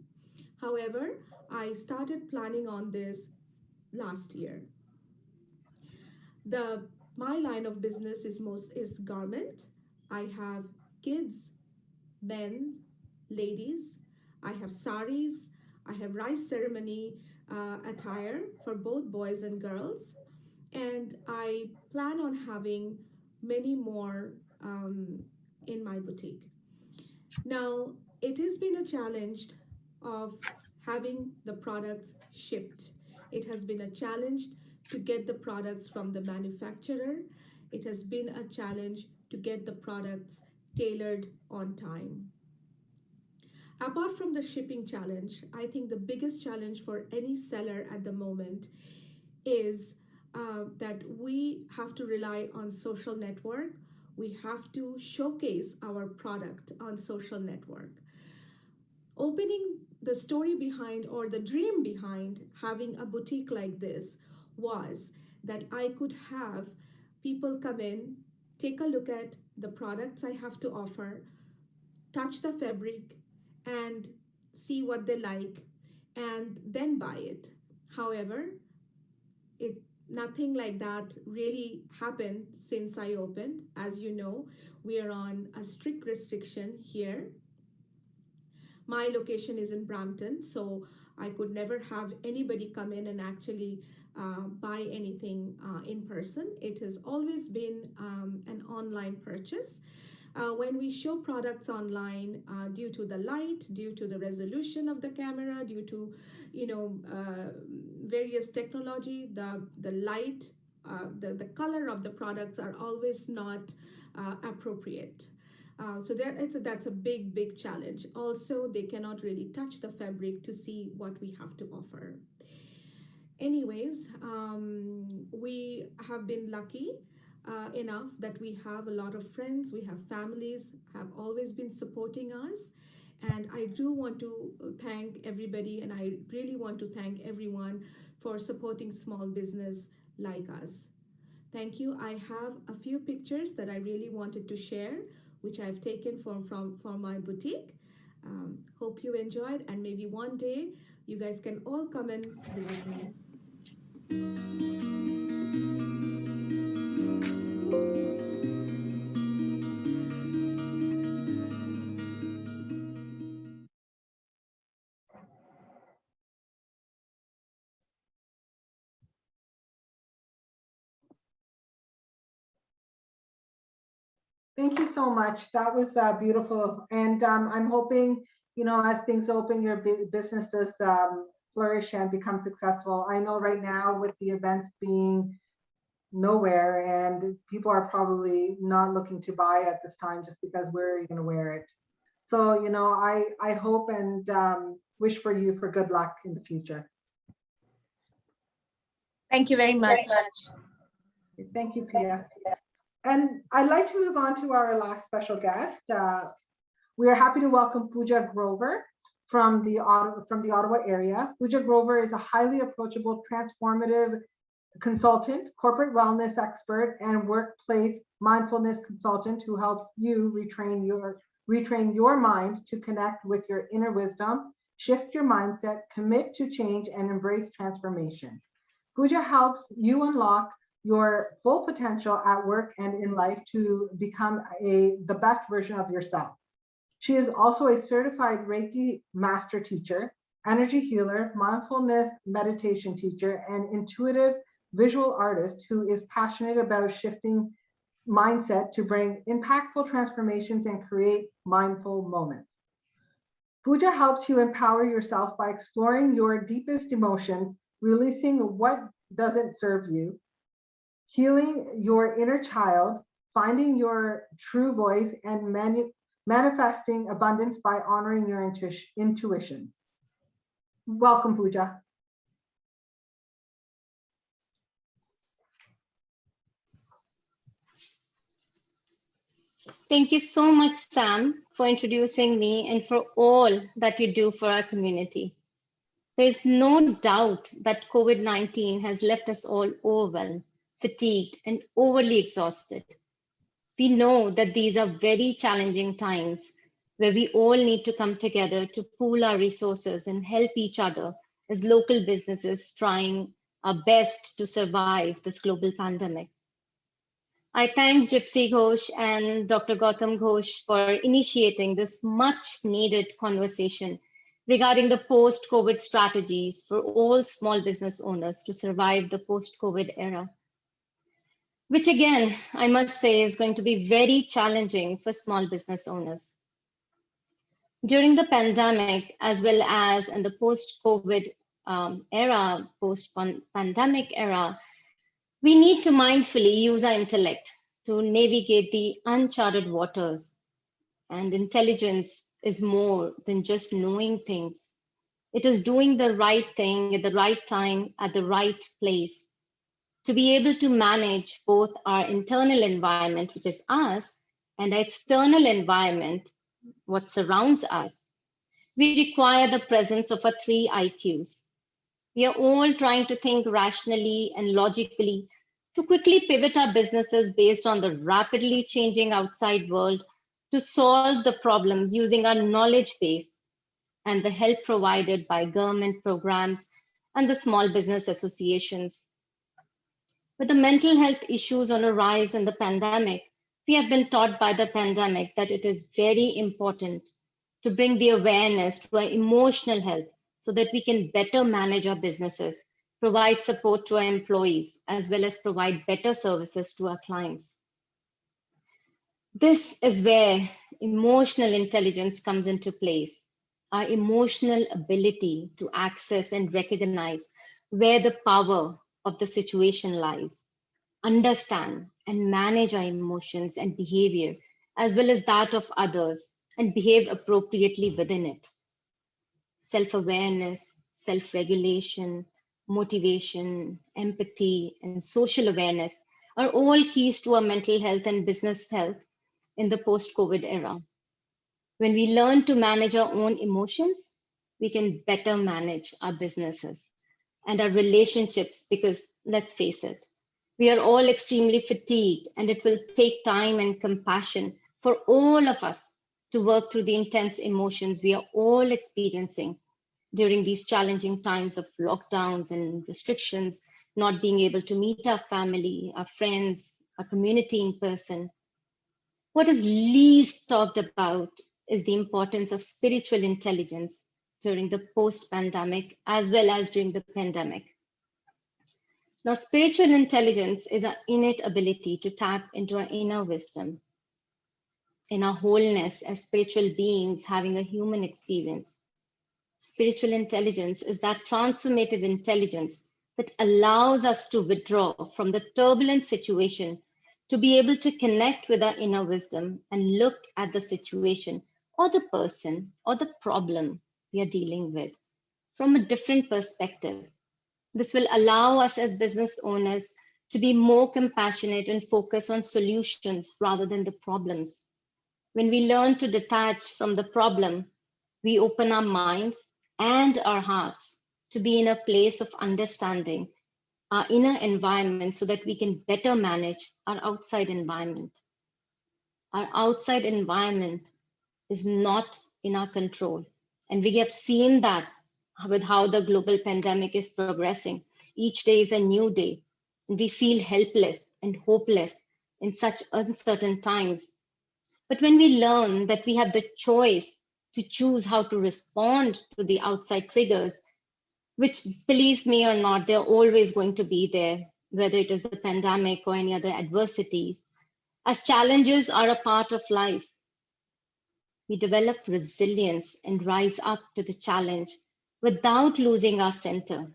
[SPEAKER 3] However, I started planning on this last year. My line of business is garment. I have kids, men, ladies. I have saris. I have rice ceremony attire for both boys and girls. And I plan on having many more in my boutique. Now, it has been a challenge of having the products shipped. It has been a challenge to get the products from the manufacturer. It has been a challenge to get the products tailored on time. Apart from the shipping challenge, I think the biggest challenge for any seller at the moment is that we have to rely on social network. We have to showcase our product on social network. Opening the story behind, or the dream behind having a boutique like this, was that I could have people come in, take a look at the products I have to offer, touch the fabric, and see what they like, and then buy it. However, nothing like that really happened since I opened. As you know, we are on a strict restriction here. My location is in Brampton, so I could never have anybody come in and actually buy anything in person. It has always been an online purchase. When we show products online, due to the light, due to the resolution of the camera, due to various technology, the light, the color of the products are always not appropriate. So that's a big challenge. Also, they cannot really touch the fabric to see what we have to offer. Anyways, we have been lucky enough that we have a lot of friends, we have families have always been supporting us, And I do want to thank everybody, and I really want to thank everyone for supporting small business like us. Thank you. I have a few pictures that I really wanted to share, which I've taken from my boutique. Hope you enjoyed, and maybe one day you guys can all come and visit me.
[SPEAKER 4] Thank you so much. That was beautiful. And I'm hoping, as things open, your business does flourish and become successful. I know right now with the events being nowhere and people are probably not looking to buy at this time just because where are you going to wear it? So, I hope and wish for you for good luck in the future.
[SPEAKER 21] Thank you very much.
[SPEAKER 4] Thank you, Pia. And I'd like to move on to our last special guest. We are happy to welcome Pooja Grover from the Ottawa area. Pooja Grover is a highly approachable, transformative consultant, corporate wellness expert, and workplace mindfulness consultant who helps you retrain your mind to connect with your inner wisdom, shift your mindset, commit to change, and embrace transformation. Pooja helps you unlock your full potential at work and in life to become the best version of yourself. She is also a certified Reiki master teacher, energy healer, mindfulness meditation teacher, and intuitive visual artist who is passionate about shifting mindset to bring impactful transformations and create mindful moments. Pooja helps you empower yourself by exploring your deepest emotions, releasing what doesn't serve you, healing your inner child, finding your true voice, and manifesting abundance by honoring your intuitions. Welcome, Pooja.
[SPEAKER 5] Thank you so much, Sam, for introducing me and for all that you do for our community. There's no doubt that COVID-19 has left us all overwhelmed, fatigued, and overly exhausted. We know that these are very challenging times where we all need to come together to pool our resources and help each other as local businesses trying our best to survive this global pandemic. I thank Gypsy Ghosh and Dr. Gautam Ghosh for initiating this much needed conversation regarding the post-COVID strategies for all small business owners to survive the post-COVID era, which again, I must say is going to be very challenging for small business owners. During the pandemic, as well as in the post-COVID era, post-pandemic era, we need to mindfully use our intellect to navigate the uncharted waters. And intelligence is more than just knowing things. It is doing the right thing at the right time, at the right place. To be able to manage both our internal environment, which is us, and our external environment, what surrounds us, we require the presence of our 3 IQs. We are all trying to think rationally and logically to quickly pivot our businesses based on the rapidly changing outside world to solve the problems using our knowledge base and the help provided by government programs and the small business associations. With the mental health issues on a rise in the pandemic, we have been taught by the pandemic that it is very important to bring the awareness to our emotional health so that we can better manage our businesses, provide support to our employees, as well as provide better services to our clients. This is where emotional intelligence comes into place, our emotional ability to access and recognize where the power of the situation lies, understand and manage our emotions and behavior, as well as that of others, and behave appropriately within it. Self-awareness, self-regulation, motivation, empathy, and social awareness are all keys to our mental health and business health in the post-COVID era. When we learn to manage our own emotions, we can better manage our businesses and our relationships, because let's face it, we are all extremely fatigued, and it will take time and compassion for all of us to work through the intense emotions we are all experiencing during these challenging times of lockdowns and restrictions, not being able to meet our family, our friends, our community in person. What is least talked about is the importance of spiritual intelligence during the post-pandemic as well as during the pandemic. Now, spiritual intelligence is our innate ability to tap into our inner wisdom, in our wholeness as spiritual beings having a human experience. Spiritual intelligence is that transformative intelligence that allows us to withdraw from the turbulent situation, to be able to connect with our inner wisdom and look at the situation or the person or the problem we are dealing with from a different perspective. This will allow us as business owners to be more compassionate and focus on solutions rather than the problems. When we learn to detach from the problem, we open our minds and our hearts to be in a place of understanding our inner environment so that we can better manage our outside environment. Our outside environment is not in our control. And we have seen that with how the global pandemic is progressing. Each day is a new day. And we feel helpless and hopeless in such uncertain times. But when we learn that we have the choice to choose how to respond to the outside triggers, which, believe me or not, they're always going to be there, whether it is the pandemic or any other adversities. As challenges are a part of life, we develop resilience and rise up to the challenge without losing our center.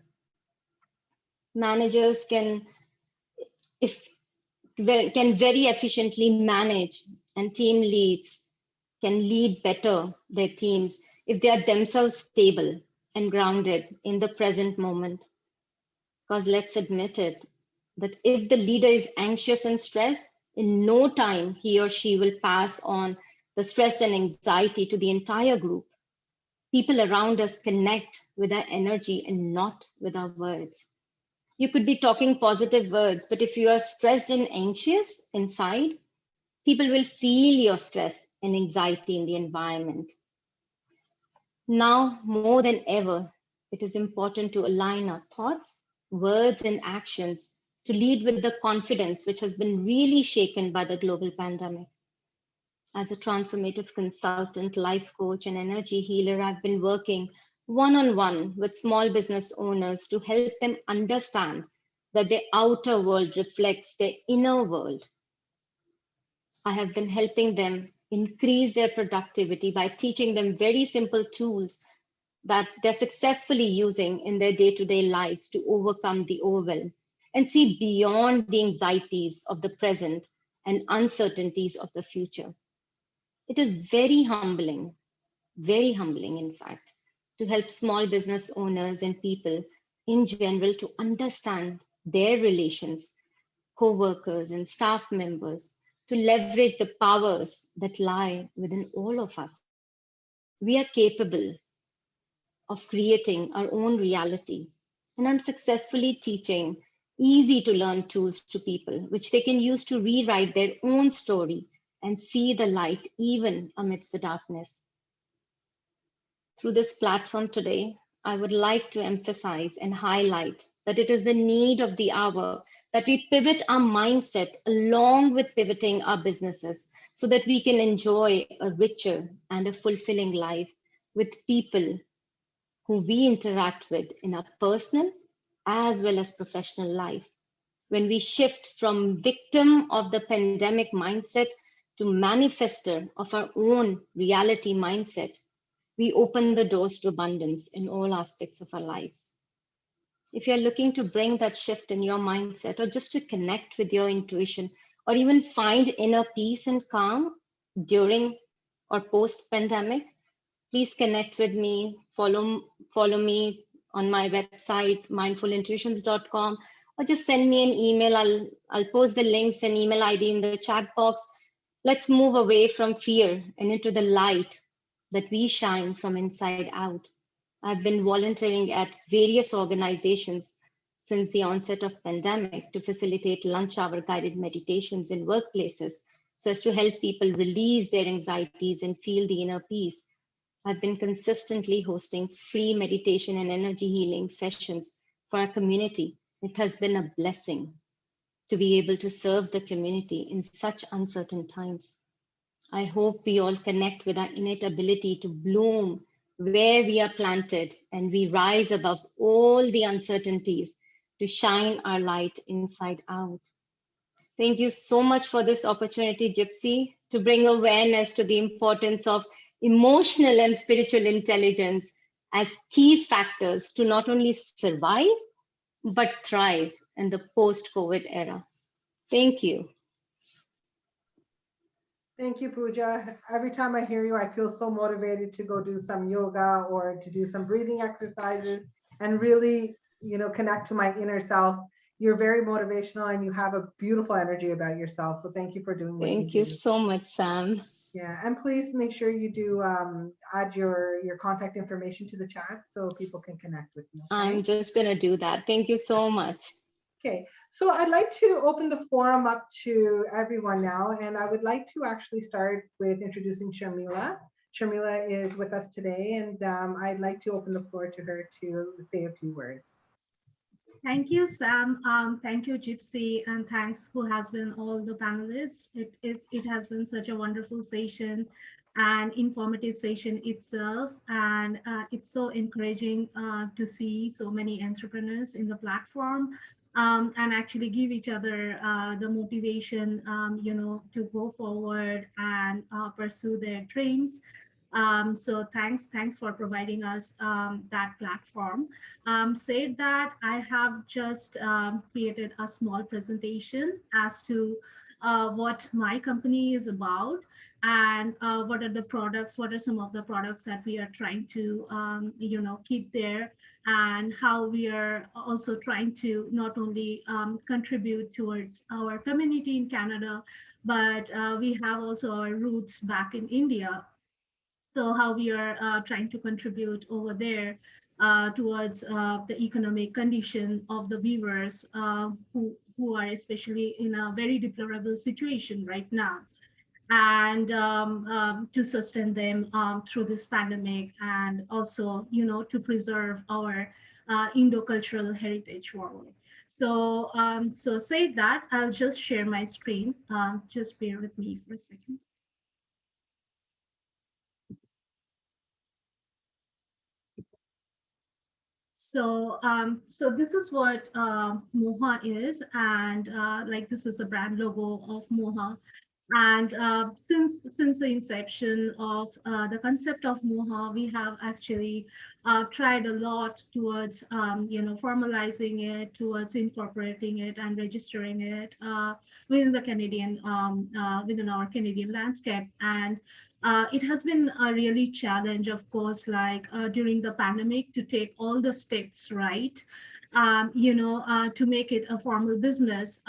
[SPEAKER 5] Managers can very efficiently manage, and team leads can lead better their teams if they are themselves stable and grounded in the present moment. Because let's admit it, that if the leader is anxious and stressed, in no time he or she will pass on the stress and anxiety to the entire group. People around us connect with our energy and not with our words. You could be talking positive words, but if you are stressed and anxious inside, people will feel your stress and anxiety in the environment. Now, more than ever, it is important to align our thoughts, words, and actions to lead with the confidence which has been really shaken by the global pandemic. As a transformative consultant, life coach, and energy healer, I've been working one-on-one with small business owners to help them understand that their outer world reflects their inner world. I have been helping them increase their productivity by teaching them very simple tools that they're successfully using in their day-to-day lives to overcome the overwhelm and see beyond the anxieties of the present and uncertainties of the future. It is very humbling, in fact, to help small business owners and people in general to understand their relations, co-workers and staff members, to leverage the powers that lie within all of us. We are capable of creating our own reality, and I'm successfully teaching easy to learn tools to people, which they can use to rewrite their own story and see the light even amidst the darkness. Through this platform today, I would like to emphasize and highlight that it is the need of the hour that we pivot our mindset along with pivoting our businesses so that we can enjoy a richer and a fulfilling life with people who we interact with in our personal as well as professional life. When we shift from victim of the pandemic mindset to manifester of our own reality mindset, we open the doors to abundance in all aspects of our lives. If you're looking to bring that shift in your mindset, or just to connect with your intuition, or even find inner peace and calm during or post-pandemic, please connect with me, follow me on my website, mindfulintuitions.com, or just send me an email. I'll post the links and email ID in the chat box. Let's move away from fear and into the light that we shine from inside out. I've been volunteering at various organizations since the onset of pandemic to facilitate lunch hour guided meditations in workplaces so as to help people release their anxieties and feel the inner peace. I've been consistently hosting free meditation and energy healing sessions for our community. It has been a blessing to be able to serve the community in such uncertain times. I hope we all connect with our innate ability to bloom where we are planted and we rise above all the uncertainties to shine our light inside out. Thank you so much for this opportunity, Gypsy, to bring awareness to the importance of emotional and spiritual intelligence as key factors to not only survive, but thrive in the post-COVID era. Thank you.
[SPEAKER 4] Thank you, Pooja. Every time I hear you, I feel so motivated to go do some yoga or to do some breathing exercises and really, connect to my inner self. You're very motivational and you have a beautiful energy about yourself. So thank you for doing what you do.
[SPEAKER 5] Thank you so much, Sam.
[SPEAKER 4] Yeah, and please make sure you do add your contact information to the chat so people can connect with you. Okay?
[SPEAKER 5] I'm just gonna do that. Thank you so much.
[SPEAKER 4] Okay, so I'd like to open the forum up to everyone now, and I would like to actually start with introducing Sharmila. Sharmila is with us today, and I'd like to open the floor to her to say a few words.
[SPEAKER 16] Thank you, Sam. Thank you, Gypsy, and thanks who has been all the panelists. It has been such a wonderful session and informative session itself, and it's so encouraging to see so many entrepreneurs in the platform and actually give each other the motivation, to go forward and pursue their dreams. So thanks for providing us that platform. Said that, I have just created a small presentation as to what my company is about and what are some of the products that we are trying to keep there, and how we are also trying to not only contribute towards our community in Canada, but we have also our roots back in India. So how we are trying to contribute over there towards the economic condition of the weavers who are especially in a very deplorable situation right now, and to sustain them through this pandemic, and also, to preserve our Indo-cultural heritage forward. So, so say that, I'll just share my screen. Just bear with me for a second. So, so this is what Moha is, and like this is the brand logo of Moha. And since the inception of the concept of Moha, we have actually tried a lot towards formalizing it, towards incorporating it and registering it within the Canadian within our Canadian landscape. And it has been a really challenge, of course, like during the pandemic, to take all the steps right. To make it a formal business.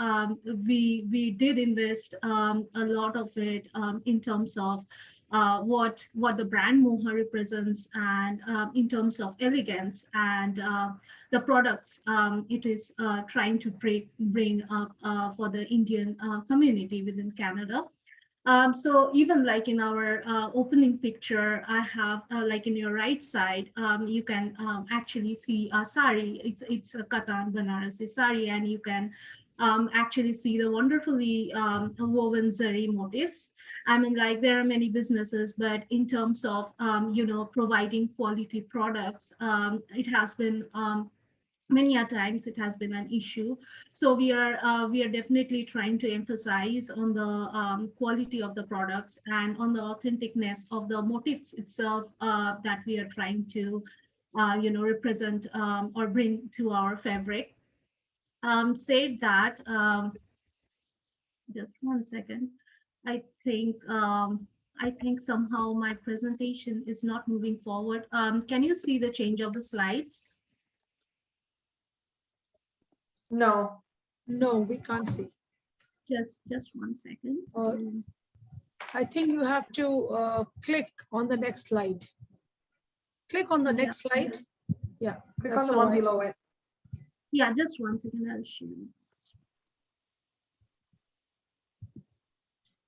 [SPEAKER 16] We did invest a lot of it in terms of what the brand Moha represents, and in terms of elegance and the products it is trying to bring up for the Indian community within Canada. So even like in our opening picture, I have like in your right side, you can actually see a sari. It's a Katan Banarasi sari, and you can actually see the wonderfully woven zari motifs. I mean, like there are many businesses, but in terms of providing quality products, it has been many a times it has been an issue. So we are definitely trying to emphasize on the quality of the products and on the authenticness of the motifs itself that we are trying to represent or bring to our fabric. Said that, just one second. I think somehow my presentation is not moving forward. Can you see the change of the slides?
[SPEAKER 4] No.
[SPEAKER 1] No, we can't see.
[SPEAKER 16] Just one second.
[SPEAKER 1] I think you have to click on the next slide. Click on the next slide. Yeah.
[SPEAKER 4] Click on the one below it.
[SPEAKER 16] Yeah, just 1 second, I'll show you.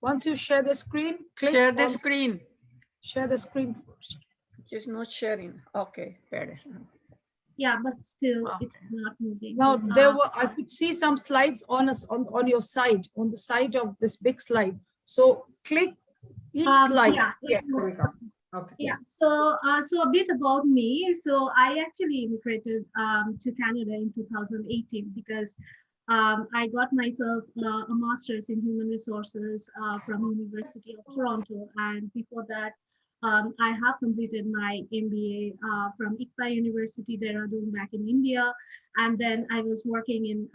[SPEAKER 1] Once you share the screen, click
[SPEAKER 2] Share the
[SPEAKER 1] on,
[SPEAKER 2] screen.
[SPEAKER 1] Share the screen first.
[SPEAKER 2] Just not sharing. Okay, better.
[SPEAKER 16] Yeah, but still it's not moving.
[SPEAKER 1] Now I could see some slides on on your side, on the side of this big slide. So click each slide.
[SPEAKER 16] Yeah,
[SPEAKER 1] Yes.
[SPEAKER 4] There we go. Okay.
[SPEAKER 16] Yeah, so a bit about me. So I actually immigrated to Canada in 2018 because I got myself a master's in human resources from University of Toronto, and before that, I have completed my MBA from ICTA University, Dehradun, back in India, and then I was working in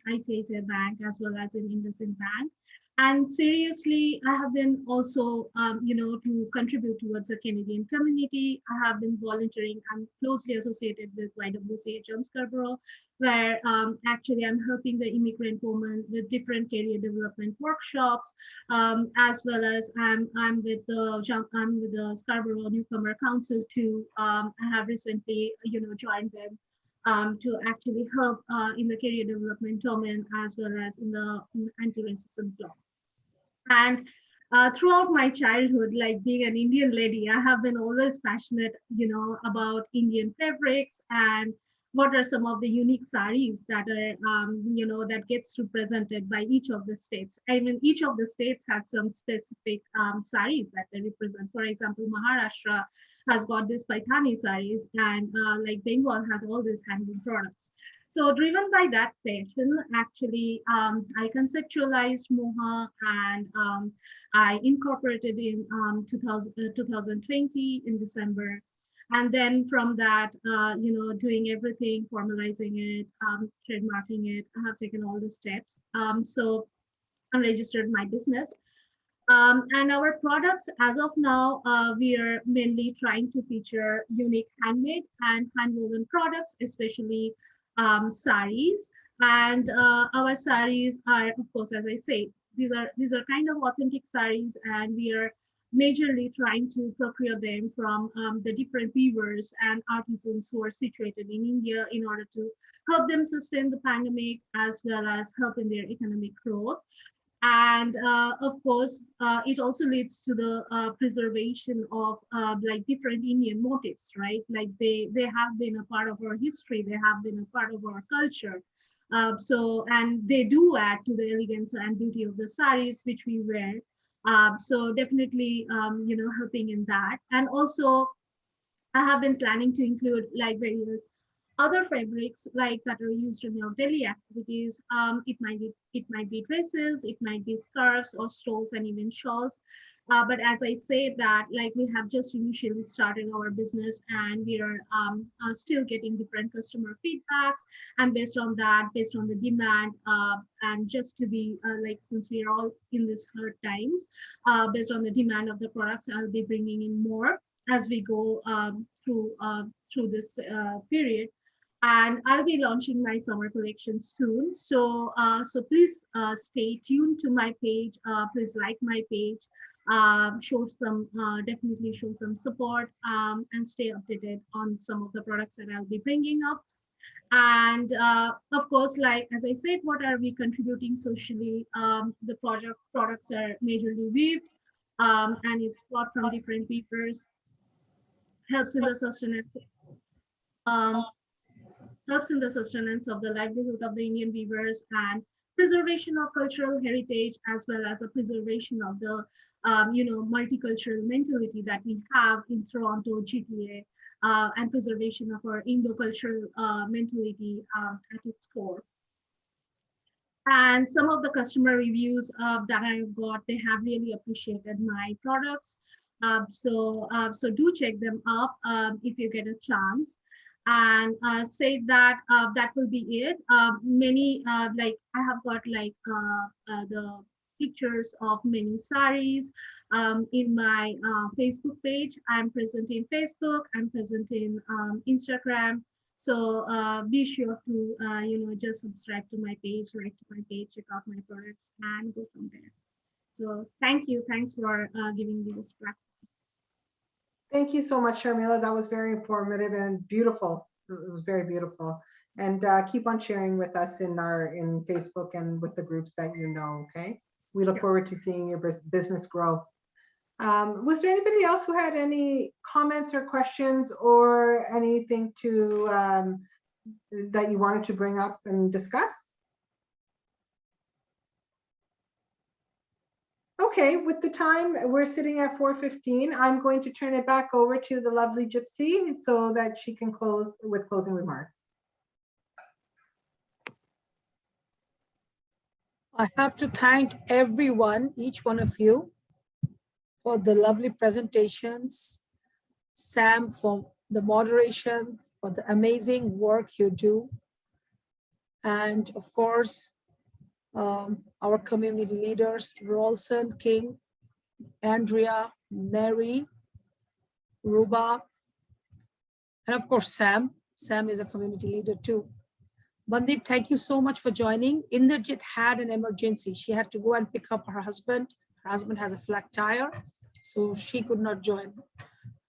[SPEAKER 16] ICICI Bank as well as in IndusInd Bank. And seriously, I have been also, to contribute towards the Canadian community. I have been volunteering. I'm closely associated with YWCA Scarborough, where actually I'm helping the immigrant women with different career development workshops, as well as I'm with the Scarborough Newcomer Council too. I have recently, joined them to actually help in the career development domain as well as in the anti-racism law. And throughout my childhood, like being an Indian lady, I have been always passionate, about Indian fabrics and what are some of the unique saris that are, that gets represented by each of the states. I mean, each of the states has some specific saris that they represent. For example, Maharashtra has got this Paithani saris, and like Bengal has all these handloom products. So driven by that passion, actually, I conceptualized Moha, and I incorporated in 2020 in December. And then from that, doing everything, formalizing it, trademarking it, I have taken all the steps. So I registered my business. And our products, as of now, we are mainly trying to feature unique handmade and handwoven products, especially saris. And our saris are, of course, as I say, these are kind of authentic saris, and we are majorly trying to procure them from the different weavers and artisans who are situated in India in order to help them sustain the pandemic as well as help in their economic growth. And of course, it also leads to the preservation of like different Indian motifs, right? Like they have been a part of our history, they have been a part of our culture. And they do add to the elegance and beauty of the saris which we wear. So definitely, helping in that. And also, I have been planning to include like various other fabrics like that are used in your daily activities. It might be dresses, it might be scarves or stoles and even shawls. But as I say that, like we have just initially started our business, and we are still getting different customer feedbacks. And based on that, based on the demand, and just to be like, since we are all in these hard times, based on the demand of the products, I'll be bringing in more as we go through this period. And I'll be launching my summer collection soon. So please stay tuned to my page. Please like my page. Definitely show some support, and stay updated on some of the products that I'll be bringing up. And of course, like as I said, what are we contributing socially? The products are majorly weaved, and it's bought from different weavers. Helps in the sustenance. Helps in the sustenance of the livelihood of the Indian weavers and preservation of cultural heritage, as well as the preservation of the multicultural mentality that we have in Toronto, GTA, and preservation of our Indo-cultural mentality at its core. And some of the customer reviews that I've got, they have really appreciated my products. So do check them up if you get a chance. And say that that will be it. Many like I have got like the pictures of many saris in my Facebook page. I'm present in Facebook. I'm present in Instagram. So be sure to just subscribe to my page, like to my page, check out my products, and go from there. So thanks for giving me this platform.
[SPEAKER 4] Thank you so much, Sharmila. That was very informative and beautiful. It was very beautiful. And keep on sharing with us in Facebook and with the groups that you know, okay? We look forward to seeing your business grow. Was there anybody else who had any comments or questions or anything to that you wanted to bring up and discuss? Okay, with the time, we're sitting at 4:15. I'm going to turn it back over to the lovely Gypsy so that she can close with closing remarks.
[SPEAKER 1] I have to thank everyone, each one of you, for the lovely presentations. Sam, for the moderation, for the amazing work you do. And of course, our community leaders, Rolson, King, Andrea, Mary, Ruba, and of course, Sam. Sam is a community leader too. Mandeep, thank you so much for joining. Inderjit had an emergency. She had to go and pick up her husband. Her husband has a flat tire, so she could not join.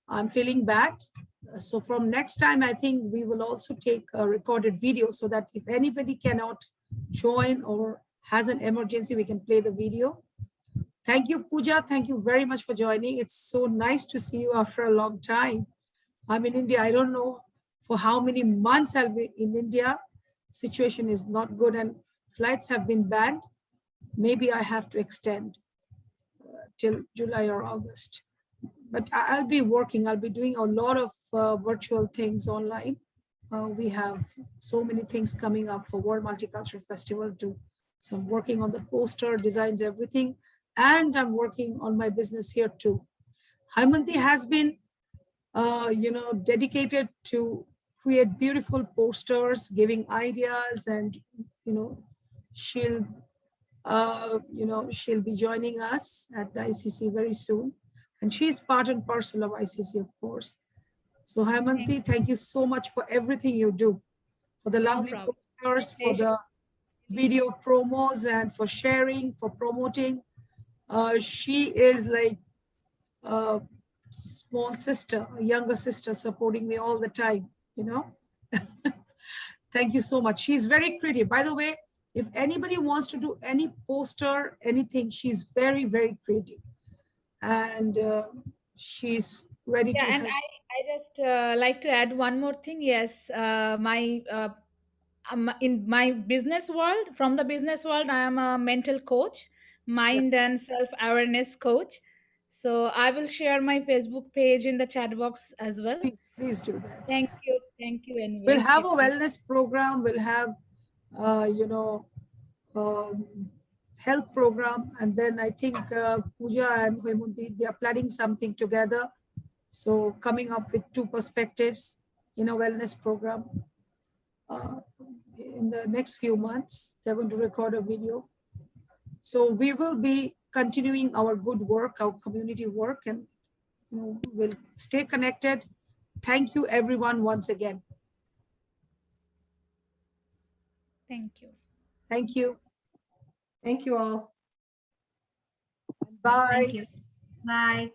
[SPEAKER 1] I'm feeling bad. So from next time, I think we will also take a recorded video so that if anybody cannot join or has an emergency, we can play the video. Thank you, Pooja. Thank you very much for joining. It's so nice to see you after a long time. I'm in India. I don't know for how many months I'll be in India. Situation is not good and flights have been banned. Maybe I have to extend till July or August. But I'll be working. I'll be doing a lot of virtual things online. We have so many things coming up for World Multicultural Festival too. So I'm working on the poster, designs, everything. And I'm working on my business here too. Haimanti has been, dedicated to create beautiful posters, giving ideas, and, she'll be joining us at the ICC very soon. And she's part and parcel of ICC, of course. So Haimanti, thank you so much for everything you do, for the lovely posters, for the video promos, and for sharing, for promoting. She is like a small sister, a younger sister, supporting me all the time, Thank you so much. She's very creative. By the way, if anybody wants to do any poster, anything, she's very, very creative. And she's ready to
[SPEAKER 6] and
[SPEAKER 1] help.
[SPEAKER 6] I just like to add one more thing. Yes, in my business world, from the business world, I am a mental coach, mind and self-awareness coach. So I will share my Facebook page in the chat box as well.
[SPEAKER 1] Please do that.
[SPEAKER 6] Thank you anyway.
[SPEAKER 1] We'll have a wellness program. We'll have, health program. And then I think Pooja and Haimanti, they are planning something together. So coming up with two perspectives in a wellness program. In the next few months, they're going to record a video. So we will be continuing our good work, our community work, and we'll stay connected. Thank you, everyone, once again.
[SPEAKER 6] Thank you.
[SPEAKER 1] Thank you.
[SPEAKER 4] Thank you all.
[SPEAKER 1] Bye.
[SPEAKER 16] Thank you. Bye.